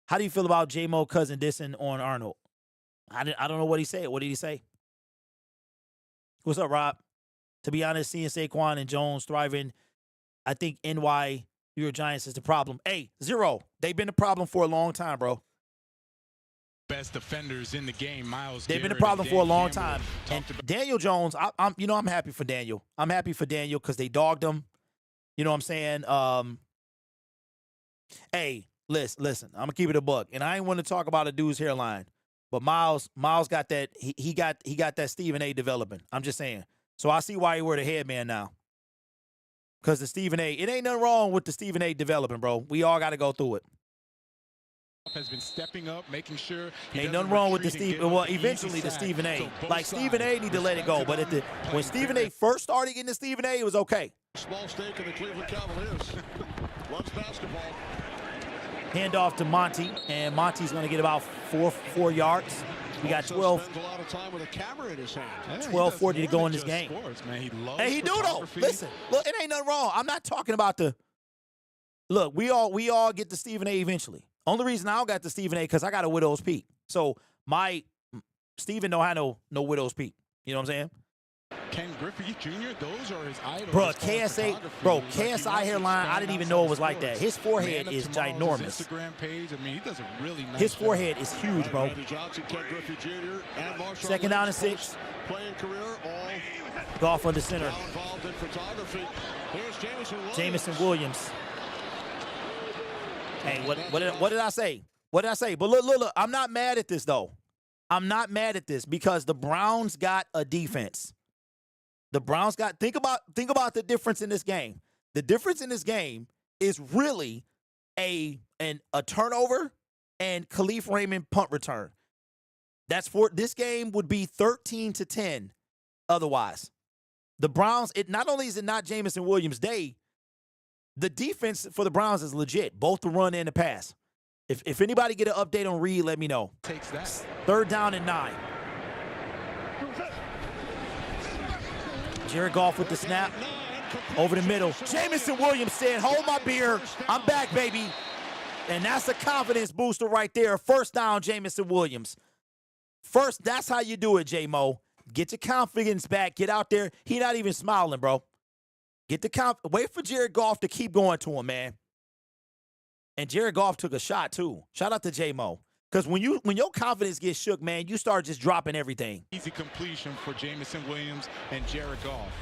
How do you feel about J-Mo cousin dissing on Arnold? I don't know what he said. What did he say? What's up, Rob? To be honest, seeing Saquon and Jones thriving, I think NY New York Giants is the problem. Hey, Zero, they've been the problem for a long time, bro. Best defenders in the game, Miles. They've been the problem for a long time. And Daniel Jones, I'm happy for Daniel. I'm happy for Daniel because they dogged him. You know what I'm saying? Hey, listen, I'm gonna keep it a buck, and I ain't want to talk about a dude's hairline, but Miles got that. He got that Stephen A. developing. I'm just saying. So I see why he wear the headband now. Because the Stephen A. It ain't nothing wrong with the Stephen A. developing, bro. We all got to go through it. Has been stepping up, making sure ain't nothing wrong with the Stephen. Well, eventually the Stephen A. Like Stephen A. need to let it go. But when Stephen A. first started getting the Stephen A., it was okay. Small stake in the Cleveland Cavaliers. Loves basketball. Hand off to Monty, and Monty's going to get about four yards. We got 12. Spends a lot of time with a camera in his hand. 12:40 to go in this game. Sports, man. He do though. Listen, look, it ain't nothing wrong. I'm not talking about the. Look, we all get the Stephen A. eventually. Only reason I don't got the Stephen A. because I got a widow's peak. So my Stephen don't have no widow's peak. You know what I'm saying? Ken Griffey Jr., those are his idols. Bro, KSI hairline, I didn't even know it was like that. His forehead is ginormous. Instagram page, I mean, he does a really nice His forehead is huge, bro. Second down and 6. Playing career, all Golf on the center. involved in photography. Here's Jameson Williams. Hey, what did I say? What did I say? But look, I'm not mad at this, though. I'm not mad at this because the Browns got a defense. The Browns got, think about the difference in this game. The difference in this game is really a turnover and Khalif Raymond punt return. That's for this game would be 13-10 otherwise. The Browns, not only is it not Jameson Williams' day, the defense for the Browns is legit, both the run and the pass. If anybody get an update on Reed, let me know. Takes that. 3rd down and 9. Jared Goff with the snap. Over the middle. Jameson Williams said, hold my beer. I'm back, baby. And that's a confidence booster right there. 1st down, Jameson Williams. First, that's how you do it, J-Mo. Get your confidence back. Get out there. He not even smiling, bro. Get the wait for Jared Goff to keep going to him, man. And Jared Goff took a shot, too. Shout out to J-Mo. Because when your confidence gets shook, man, you start just dropping everything. Easy completion for Jameson Williams and Jared Goff.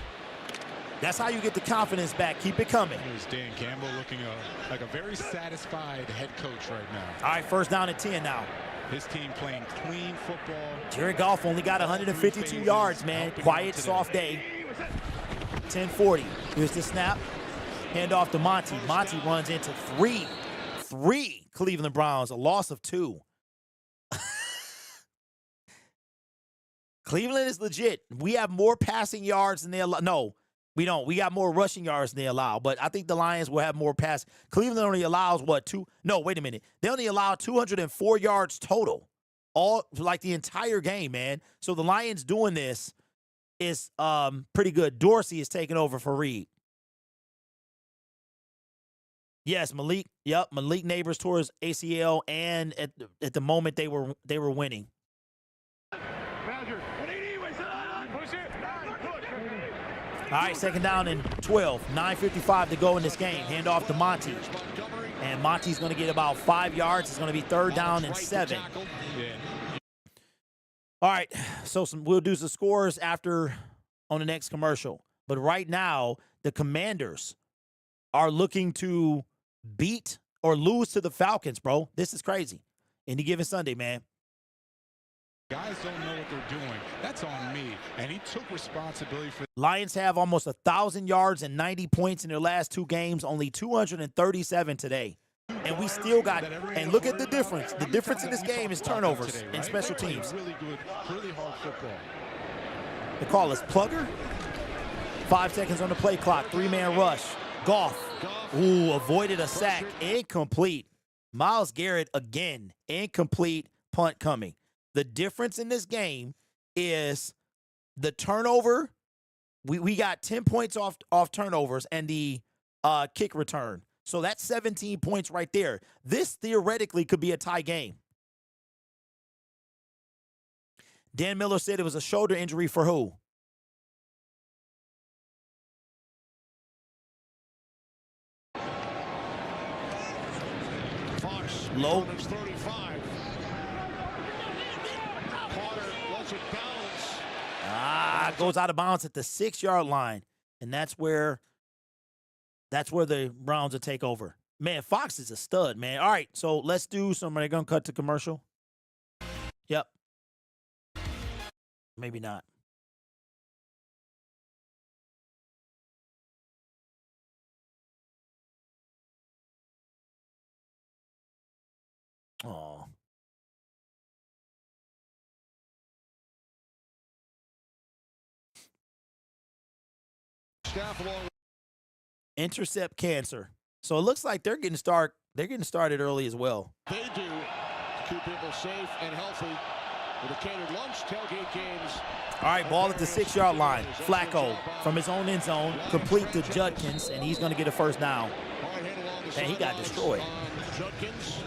That's how you get the confidence back. Keep it coming. Here's Dan Campbell looking like a very satisfied head coach right now. All right, 1st down and 10 now. His team playing clean football. Jared Goff only got 152 yards, man. Quiet, soft day. 10-40. Here's the snap. Hand off to Monty. Monty runs into 3 Cleveland Browns, a loss of 2. Cleveland is legit. We have more passing yards than they allow. No, we don't. We got more rushing yards than they allow. But I think the Lions will have more pass. Cleveland only allows, what, 2? No, wait a minute. They only allow 204 yards total. All, like the entire game, man. So the Lions doing this, is pretty good. Dorsey is taking over for Reed. Yes, Malik. Yep, Malik Neighbors tore his ACL, and at the moment they were winning. All right, second down and 12. 9:55 to go in this game. Hand off to Monty. And Monty's going to get about 5 yards. It's going to be third down and 7. All right, so we'll do some scores after on the next commercial. But right now, the Commanders are looking to beat or lose to the Falcons, bro. This is crazy. Any given Sunday, man. Guys don't know what they're doing. That's on me. And he took responsibility for. Lions have almost 1,000 yards and 90 points in their last 2 games, only 237 today. And we still got, and look at the difference. The difference in this game is turnovers and special teams. Really good, really hard football. The call is Plugger. 5 seconds on the play clock. 3-man rush. Goff. Ooh, avoided a sack. Incomplete. Myles Garrett again. Incomplete. Punt coming. The difference in this game is the turnover. We got 10 points off turnovers and the kick return. So that's 17 points right there. This theoretically could be a tie game. Dan Miller said it was a shoulder injury for who? Fox. Low. 35. Goes out of bounds at the 6-yard line. And that's where the Browns will take over. Man, Fox is a stud, man. All right, so let's do some. Are they going to cut to commercial? Yep. Maybe not. Oh. Intercept cancer. So it looks like they're getting started early as well. They do to keep people safe and healthy with a catered lunch, tailgate games. All right, ball at the 6-yard line. Flacco from his own end zone, complete to Judkins, and he's going to get a first down. And he got destroyed. Judkins.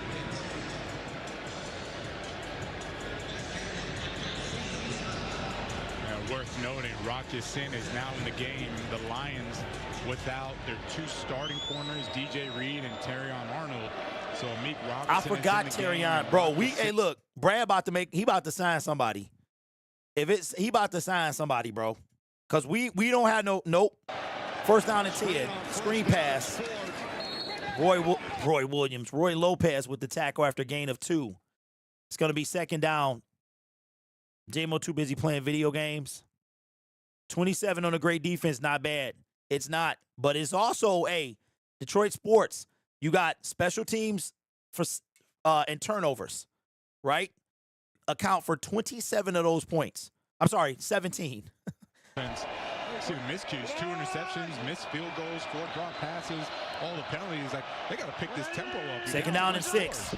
Worth noting, Rocky Sin is now in the game. The Lions without their 2 starting corners, DJ Reed and Terrion Arnold. So Meek Robinson. I forgot Terrion, bro. Hey, look, Brad he about to sign somebody. He about to sign somebody, bro. Cause we don't have nope. First down and 10. Screen pass. Roy Lopez with the tackle after gain of 2. It's gonna be second down. J-Mo too busy playing video games. 27 on a great defense, not bad. It's not. But it's also, Detroit sports, you got special teams and turnovers, right? Account for 27 of those points. I'm sorry, 17. See the miscues, 2 interceptions, missed field goals, 4 drop passes, all the penalties. Like, they got to pick this tempo up. Second down and 6.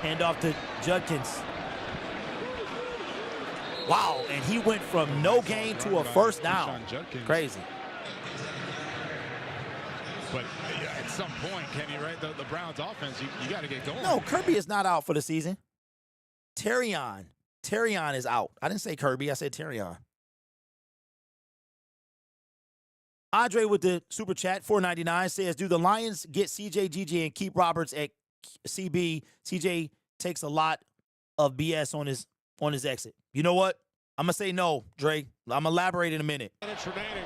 Hand off to Judkins. Wow, and he went from no gain to a first down. Crazy. But at some point, Kenny, right, the Browns offense, you got to get going. No, Kirby is not out for the season. Terrion is out. I didn't say Kirby, I said Terrion. Andre with the super chat, $4.99, says, do the Lions get CJ, GG, and keep Roberts at CB? CJ takes a lot of BS on his exit. You know what? I'm going to say no, Dre. I'm going to elaborate in a minute. Minutes remaining.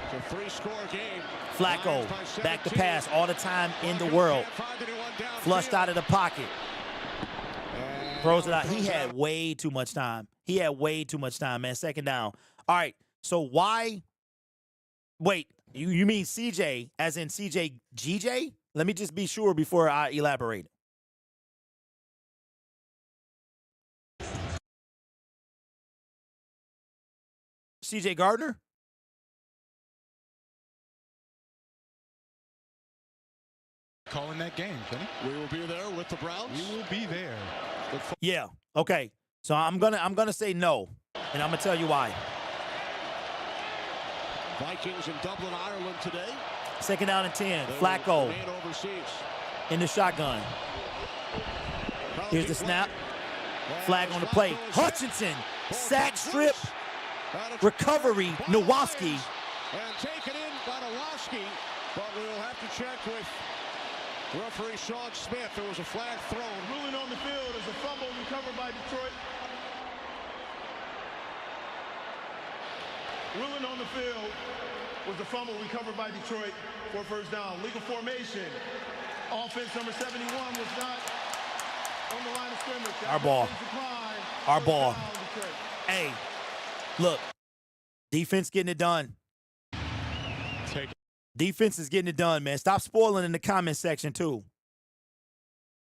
It's a 3-score game. Flacco, back to pass all the time in the world. Flushed out of the pocket. Throws it out. He had way too much time. Man. Second down. All right, so why? Wait, you mean CJ as in CJ GJ? Let me just be sure before I elaborate. CJ Gardner? Calling that game, Kenny. We will be there with the Browns. We will be there. Yeah, okay. So I'm gonna say no, and I'm gonna tell you why. Vikings in Dublin, Ireland today. Second down and 10. They Flacco remain overseas. in the shotgun. Here's the snap. Flag on the play. Hutchinson, sack strip, recovery, Nowosky. And taken in by Nowosky, but we'll have to check with referee Sean Smith. There was a flag thrown. Ruling on the field is a fumble recovered by Detroit. Ruling on the field was a fumble recovered by Detroit for a first down. Legal formation. Offense number 71 was not on the line of scrimmage. Our ball. Our ball. Hey, look. Defense getting it done. Defense is getting it done, man. Stop spoiling in the comment section, too.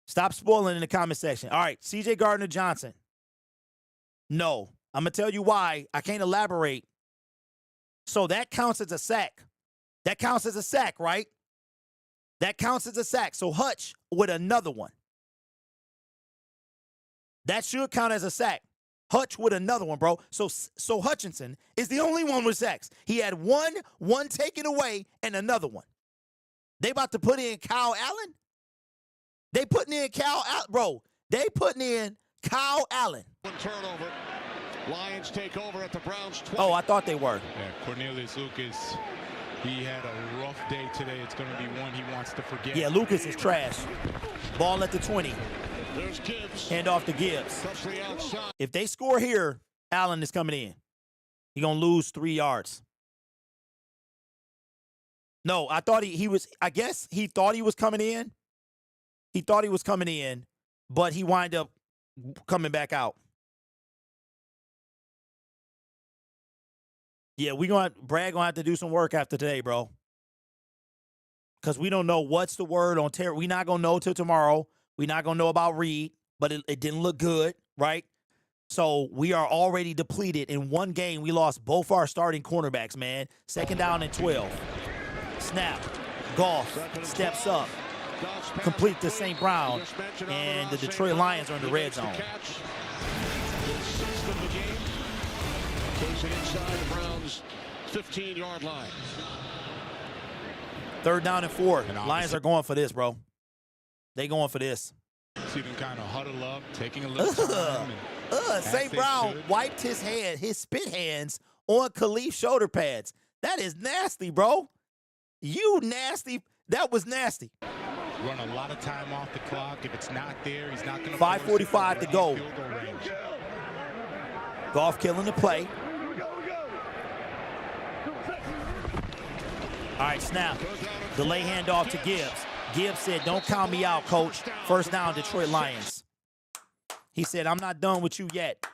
Stop spoiling in the comment section. All right, C.J. Gardner-Johnson. No. I'm going to tell you why. I can't elaborate. So that counts as a sack. That counts as a sack, right? That counts as a sack. So Hutch with another one. That should count as a sack. Hutch with another one, bro. So Hutchinson is the only one with sacks. He had one taken away, and another one. They about to put in Kyle Allen? They putting in Kyle Allen, bro. They putting in Kyle Allen. One turnover. Lions take over at the Browns 20. Oh, I thought they were. Yeah, Cornelius Lucas, he had a rough day today. It's going to be one he wants to forget. Yeah, Lucas is trash. Ball at the 20. There's Gibbs. Hand off to Gibbs. Touch the outside. If they score here, Allen is coming in. He's going to lose 3 yards. No, I thought he was, I guess he thought he was coming in. He thought he was coming in, but he wind up coming back out. Yeah, Brad gonna have to do some work after today, bro. Because we don't know what's the word on Terry. We're not gonna know till tomorrow. We're not gonna know about Reed, but it didn't look good, right? So we are already depleted. In one game, we lost both our starting cornerbacks, man. Second down and 12. Snap. Goff steps up. Complete to St. Brown. And the Detroit Lions are in the red zone. Takes it inside the Browns' 15-yard line. Third down and 4. Lions are going for this, bro. They going for this. See them kind of huddle up, taking a little time. St. Brown wiped his hand, his spit hands on Khalif's shoulder pads. That is nasty, bro. You nasty. That was nasty. Run a lot of time off the clock. If it's not there, he's not going to. 5:45 to go. Goff killing the play. All right, snap. Delay handoff to Gibbs. Gibbs said, "Don't count me out, coach." First down, Detroit Lions. He said, "I'm not done with you yet."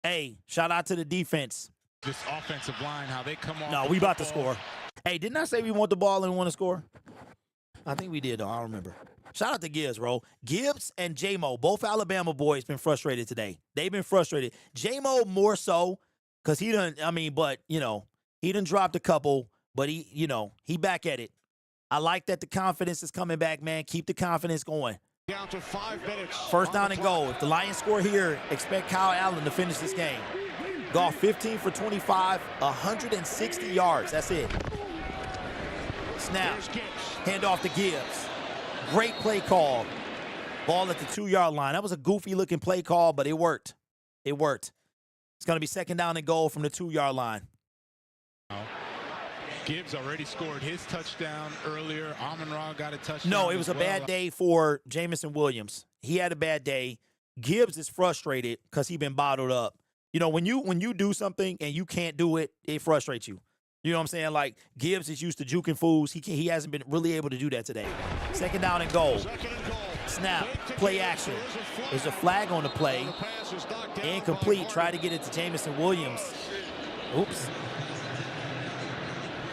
Hey, shout out to the defense. This offensive line, how they come off. No, we about to score. Hey, didn't I say we want the ball and want to score? I think we did, though. I don't remember. Shout out to Gibbs, bro. Gibbs and J-Mo, both Alabama boys, been frustrated today. They've been frustrated. J-Mo more so because he done, but, he done dropped a couple, but he back at it. I like that the confidence is coming back, man. Keep the confidence going. Down to 5 minutes. First down and goal. If the Lions score here, expect Kyle Allen to finish this game. Goff 15 for 25, 160 yards. That's it. Snap. Hand off to Gibbs. Great play call. Ball at the 2-yard line. That was a goofy-looking play call, but it worked. It worked. It's going to be second down and goal from the 2-yard line. Gibbs already scored his touchdown earlier. Amon-Ra got a touchdown. No, it was a bad day for Jamison Williams. He had a bad day. Gibbs is frustrated because he's been bottled up. When you do something and you can't do it, it frustrates you. You know what I'm saying? Like, Gibbs is used to juking fools. He hasn't been really able to do that today. Second down and goal. Snap. Play action. There's a flag on the play. Incomplete. Try to get it to Jamison Williams. Oops.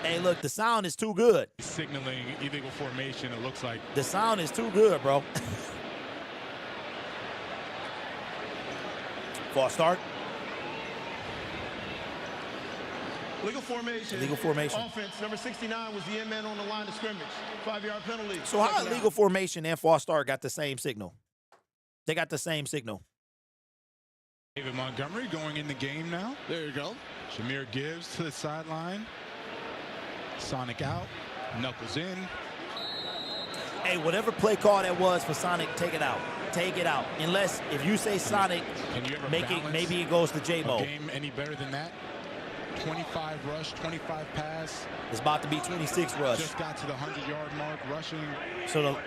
Hey, look, the sound is too good. Signaling illegal formation, it looks like. The sound is too good, bro. False start. Legal formation. Legal formation. Offense, number 69 was the end man on the line of scrimmage. 5-yard penalty. So how legal formation and false start got the same signal? They got the same signal. David Montgomery going in the game now. There you go. Jameer Gibbs to the sideline. Sonic out. Knuckles in. Hey, whatever play call that was for Sonic, take it out. Take it out. Unless, if you say Sonic, Can you ever make it, balance maybe it goes to a J-Mo. game any better than that? 25 rush, 25 pass. It's about to be 26 rush. Just got to the 100-yard mark rushing. So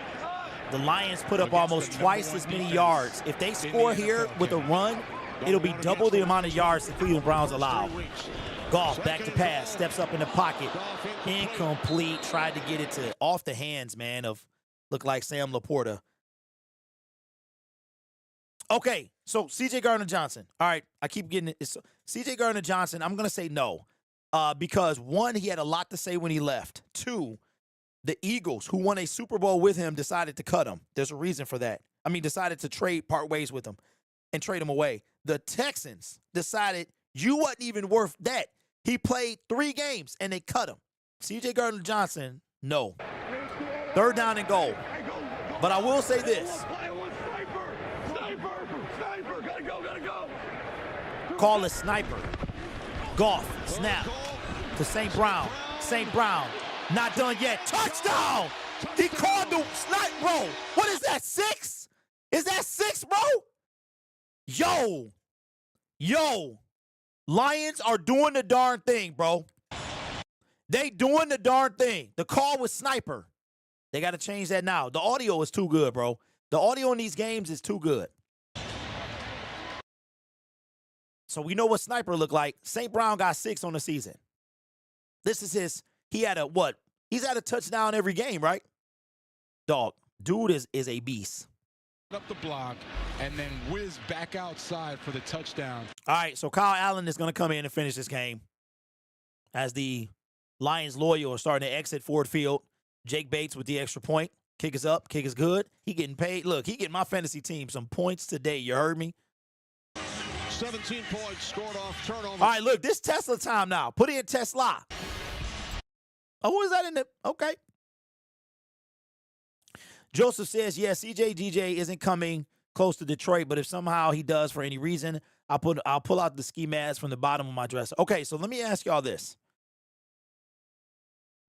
the Lions put up almost twice as many yards. If they score here with a run, it'll be double the amount of yards the Cleveland Browns allow. Goff back to pass, steps up in the pocket. Incomplete, tried to get it to off the hands, man, of look like Sam Laporta. Okay, so C.J. Gardner-Johnson. All right, I keep getting it. C.J. Gardner-Johnson, I'm going to say no. Because, one, he had a lot to say when he left. Two, the Eagles, who won a Super Bowl with him, decided to cut him. There's a reason for that. I mean, decided to part ways with him and trade him away. The Texans decided you wasn't even worth that. He played 3 games, and they cut him. C.J. Gardner-Johnson, no. 3rd down and goal. But I will say this. Call a sniper. Goff, snap to St. Brown. St. Brown, not done yet. Touchdown! He called the snipe, bro. What is that, 6? Is that 6, bro? Yo. Lions are doing the darn thing, bro. They doing the darn thing. The call was sniper. They got to change that now. The audio is too good, bro. The audio in these games is too good. So we know what sniper looked like. St. Brown got 6 on the season. This is his, he had a what? He's had a touchdown every game, right? Dog, dude is a beast. Up the block and then whiz back outside for the touchdown. All right, so Kyle Allen is going to come in and finish this game as the Lions loyal are starting to exit Ford Field. Jake Bates with the extra point. Kick is up. Kick is good. He getting paid. Look, he getting my fantasy team some points today. You heard me? 17 points scored off turnover. All right, look, this Tesla time now. Put in Tesla. Oh, who is that in the? Okay. Joseph says, yes, CJ DJ isn't coming close to Detroit, but if somehow he does for any reason, I'll pull out the ski mask from the bottom of my dresser. Okay, so let me ask y'all this.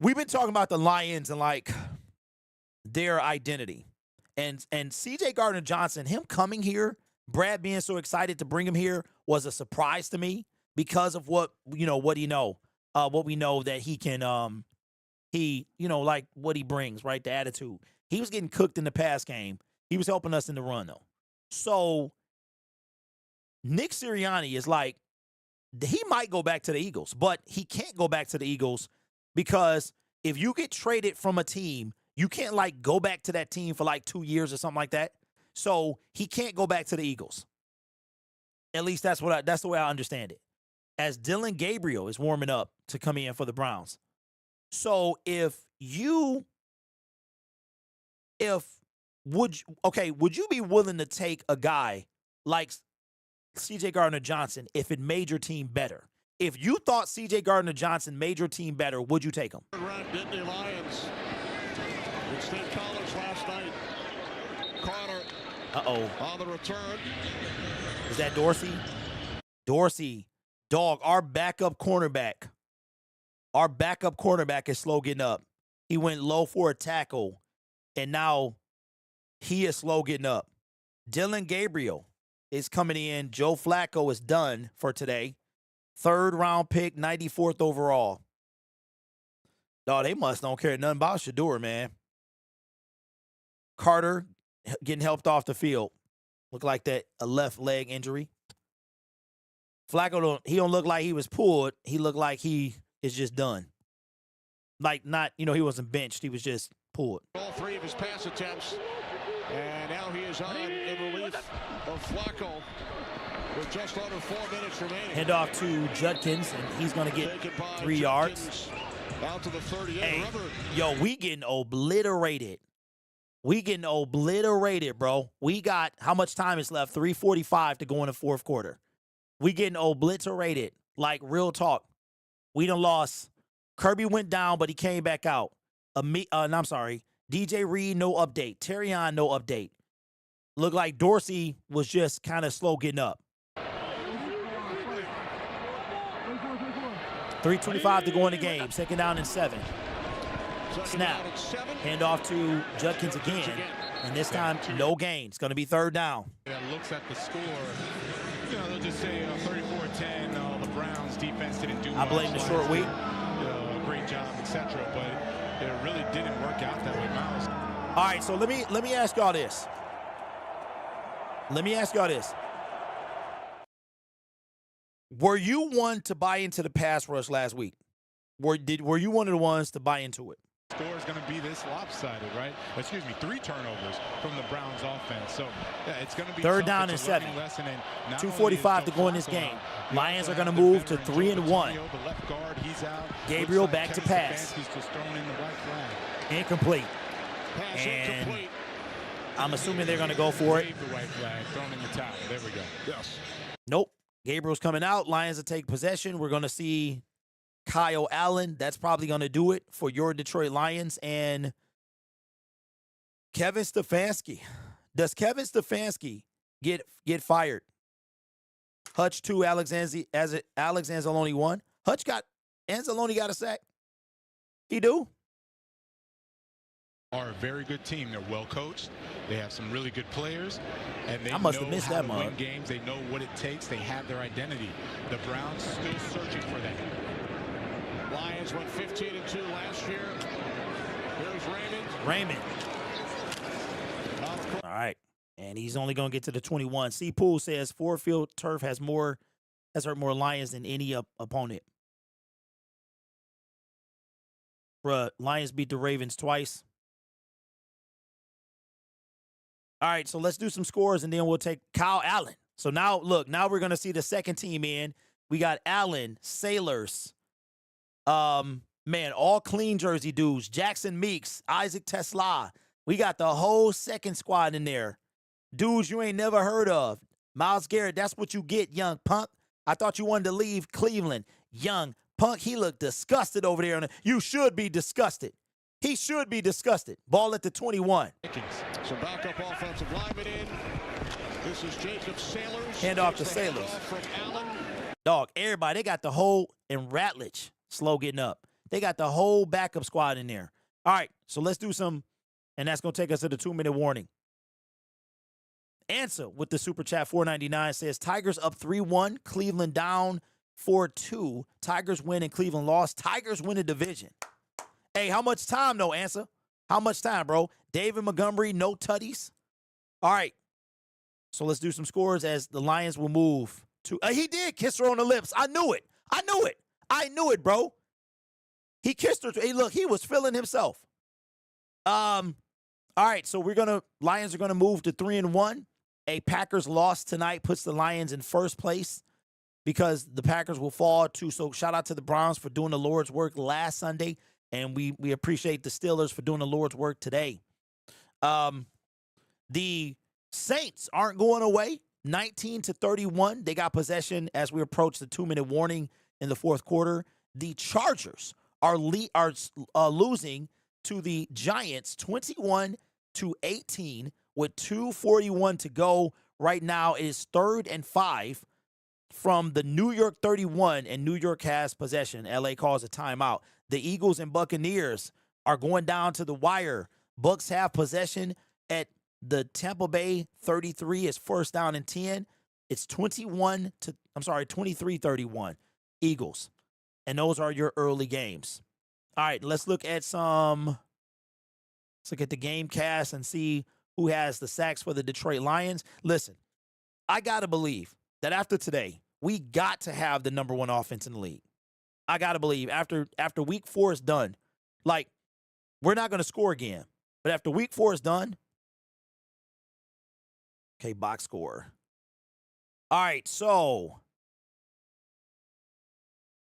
We've been talking about the Lions and like their identity. And CJ Gardner-Johnson, him coming here, Brad being so excited to bring him here was a surprise to me because of what we know that he can like what he brings, right? The attitude. He was getting cooked in the pass game. He was helping us in the run though. So Nick Sirianni is like, he might go back to the Eagles, but he can't go back to the Eagles because if you get traded from a team, you can't like go back to that team for like 2 years or something like that. So he can't go back to the Eagles. At least that's the way I understand it. As Dylan Gabriel is warming up to come in for the Browns. So would you be willing to take a guy like CJ Gardner-Johnson if it made your team better? If you thought CJ Gardner-Johnson made your team better, would you take him? Round Nittany Lions. In State College last night. Carter. On the return. Is that Dorsey? Dorsey. Dog, our backup cornerback. Our backup cornerback is slow getting up. He went low for a tackle, and now he is slow getting up. Dylan Gabriel is coming in. Joe Flacco is done for today. 3rd round pick, 94th overall. Dog, they must don't care nothing about Shador, man. Carter getting helped off the field. Look like that a left leg injury. Flacco don't look like he was pulled. He looked like he is just done. Like not, he wasn't benched. He was just pulled. All 3 of his pass attempts. And now he is on in relief of Flacco with just under 4 minutes remaining. Hand off to Judkins, and he's going to get 3 yards. Out to the 38. Hey, yo, we getting obliterated. We getting obliterated, bro. We got, how much time is left? 3:45 to go in the 4th quarter. We getting obliterated. Like, real talk. We done lost. Kirby went down, but he came back out. I'm sorry. DJ Reed, no update. Terrion, no update. Looked like Dorsey was just kind of slow getting up. 3:25 to go in the game. Second down and 7. Snap. Hand off to Judkins again. And this time, no gain. It's going to be third down. That looks at the score. You know, they'll just say 34-10. The Browns defense didn't do much. I blame the short week. Great job, etc. But it really didn't work out that way, Miles. All right, so let me ask y'all this. Were you one to buy into the pass rush last week? Were you one of the ones to buy into it? Score is going to be this lopsided, right? Excuse me, 3 turnovers from the Browns offense. So yeah, it's going to be third down and 7. 2:45 to go in this game. Lions are going to move to 3-1. The left guard, he's out. Gabriel back to pass. He's just thrown in the right flag. Incomplete. And I'm assuming they're going to go for it. The white flag, thrown in the towel. There we go. Yes. Nope. Gabriel's coming out. Lions will take possession. We're going to see Kyle Allen. That's probably going to do it for your Detroit Lions. And Kevin Stefanski. Does Kevin Stefanski get fired? Hutch 2, Alex Anzalone 1. Anzalone got a sack. He do? Are a very good team. They're well coached. They have some really good players, and they I must know have missed how that to win mug. games. They know what it takes. They have their identity. The Browns still searching for that. Lions went 15-2 last year. Here's Raymond. All right. And he's only going to get to the 21. C. Poole says Ford Field turf has hurt more Lions than any opponent. Bruh, Lions beat the Ravens twice. All right, so let's do some scores, and then we'll take Kyle Allen. So now, look, now we're going to see the second team in. We got Allen, Sailors, all clean jersey dudes, Jackson Meeks, Isaac Tesla. We got the whole second squad in there. Dudes you ain't never heard of. Myles Garrett, that's what you get, young punk. I thought you wanted to leave Cleveland. Young punk, he looked disgusted over there. You should be disgusted. He should be disgusted. Ball at the 21. some backup offensive linemen in. This is Jacob Sailors. Hand off to Sailors. From Allen. Dog, everybody, they got the whole, and Ratledge, slow getting up. They got the whole backup squad in there. All right, so let's do some, and that's going to take us to the 2-minute warning. Answer with the Super Chat 499 says, Tigers up 3-1, Cleveland down 4-2. Tigers win and Cleveland lost. Tigers win the division. Hey, how much time, though, Answer? How much time, bro? David Montgomery, no tutties. All right. So let's do some scores as the Lions will move to. He did kiss her on the lips. I knew it. I knew it, bro. He kissed her. Hey, look, he was feeling himself. All right, so Lions are gonna move to 3-1. A Packers loss tonight puts the Lions in first place because the Packers will fall to. So shout out to the Browns for doing the Lord's work last Sunday, and we appreciate the Steelers for doing the Lord's work today. The Saints aren't going away. 19-31. They got possession as we approach the 2-minute warning in the fourth quarter. The Chargers are losing to the Giants 21-18 with 2:41 to go. Right now it is 3rd and 5 from the New York 31, and New York has possession. LA calls a timeout. The Eagles and Buccaneers are going down to the wire. Bucks have possession at the Tampa Bay 33. Is first down and 10. It's 23-31 Eagles. And those are your early games. All right, let's look at the game cast and see who has the sacks for the Detroit Lions. Listen, I got to believe that after today, we got to have the number one offense in the league. I got to believe after week 4 is done, like, we're not going to score again. But after week 4 is done, okay, box score. All right, so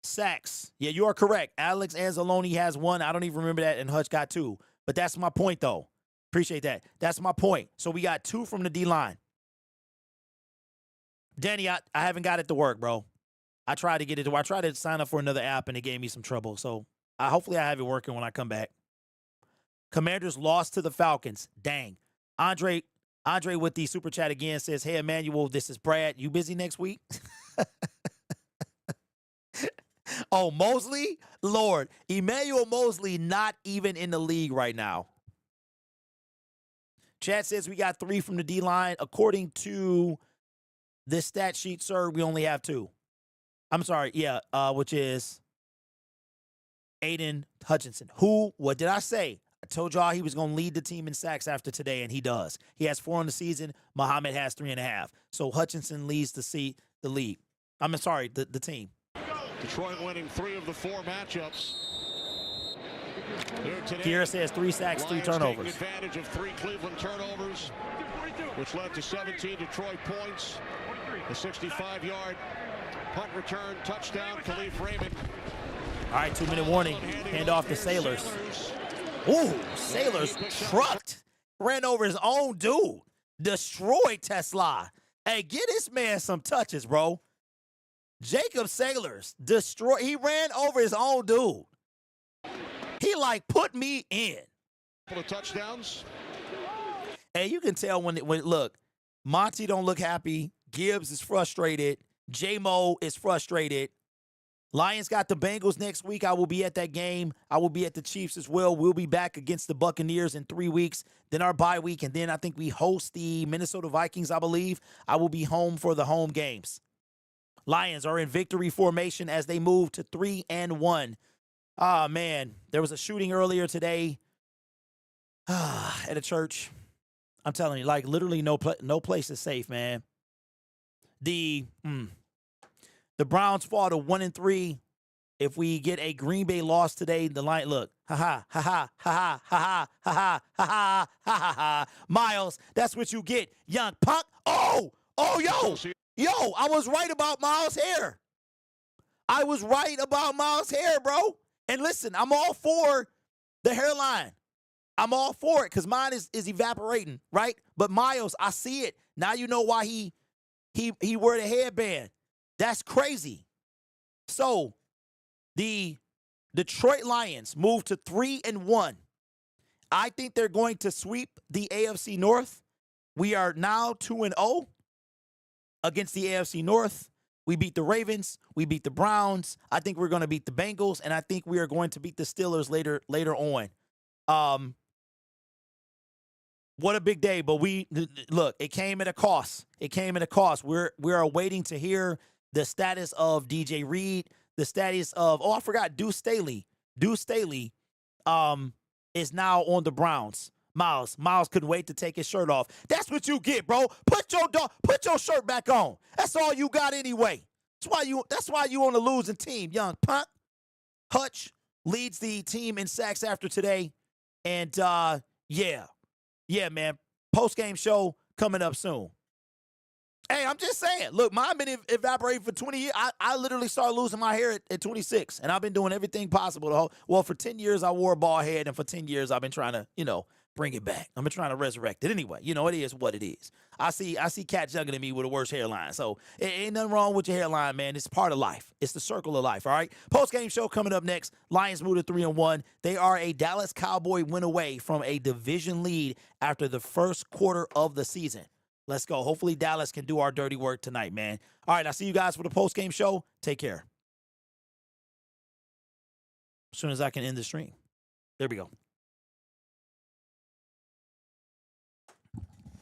sacks. Yeah, you are correct. Alex Anzalone has 1. I don't even remember that, and Hutch got 2. But that's my point, though. Appreciate that. That's my point. So we got 2 from the D-line. Danny, I haven't got it to work, bro. I tried to get it to work. I tried to sign up for another app, and it gave me some trouble. So hopefully I have it working when I come back. Commanders lost to the Falcons. Dang. Andre with the super chat again says, hey, Emmanuel, this is Brad. You busy next week? Oh, Mosley? Lord. Emmanuel Mosley not even in the league right now. Chad says we got 3 from the D-line. According to this stat sheet, sir, we only have 2. I'm sorry, yeah, which is Aiden Hutchinson. What did I say? I told y'all he was going to lead the team in sacks after today, and he does. He has 4 on the season. Muhammad has 3.5. So Hutchinson leads the league. I'm sorry, the team. Detroit winning 3 of the 4 matchups. Kiera says 3 sacks, 3 turnovers. Taking advantage of 3 Cleveland turnovers, which led to 17 Detroit points. A 65-yard punt return, touchdown, Khalif Raymond. All right, 2-minute warning. Hand off to Sailors. Ooh, Sailors trucked. Ran over his own dude. Destroyed Tesla. Hey, get this man some touches, bro. Jacob Sailors destroyed. He ran over his own dude. He like put me in. Couple of touchdowns. Hey, you can tell when look, Monty don't look happy. Gibbs is frustrated. J-Mo is frustrated. Lions got the Bengals next week. I will be at that game. I will be at the Chiefs as well. We'll be back against the Buccaneers in 3 weeks. Then our bye week, and then I think we host the Minnesota Vikings, I believe. I will be home for the home games. Lions are in victory formation as they move to 3-1. Ah, man, there was a shooting earlier today at a church. I'm telling you, like literally no place is safe, man. The Browns fall to 1-3. If we get a Green Bay loss today, the line look, ha ha. Miles, that's what you get, young punk. Oh, yo, I was right about Miles' hair. I was right about Miles' hair, bro. And listen, I'm all for the hairline. I'm all for it because mine is evaporating, right? But Miles, I see it. Now you know why he wore the headband. That's crazy. So the Detroit Lions move to 3-1. I think they're going to sweep the AFC North. We are now 2-0 against the AFC North. We beat the Ravens. We beat the Browns. I think we're going to beat the Bengals, and I think we are going to beat the Steelers later on. What a big day, but look, it came at a cost. It came at a cost. We're waiting to hear the status of DJ Reed, the status of, I forgot, Deuce Staley. Deuce Staley is now on the Browns. Miles couldn't wait to take his shirt off. That's what you get, bro. Put your shirt back on. That's all you got anyway. That's why you on the losing team, young punk. Hutch leads the team in sacks after today. And yeah, man. Post-game show coming up soon. Hey, I'm just saying. Look, mine been evaporating for 20 years. I literally started losing my hair at 26, and I've been doing everything possible. Well, for 10 years, I wore a bald head, and for 10 years, I've been trying to, bring it back. I've been trying to resurrect it. Anyway, it is what it is. I see cats younger than me with a worse hairline, so it ain't nothing wrong with your hairline, man. It's part of life. It's the circle of life, all right? Post-game show coming up next. Lions move to 3-1. They are a Dallas Cowboy win away from a division lead after the first quarter of the season. Let's go. Hopefully Dallas can do our dirty work tonight, man. All right, I'll see you guys for the post-game show. Take care. As soon as I can end the stream. There we go.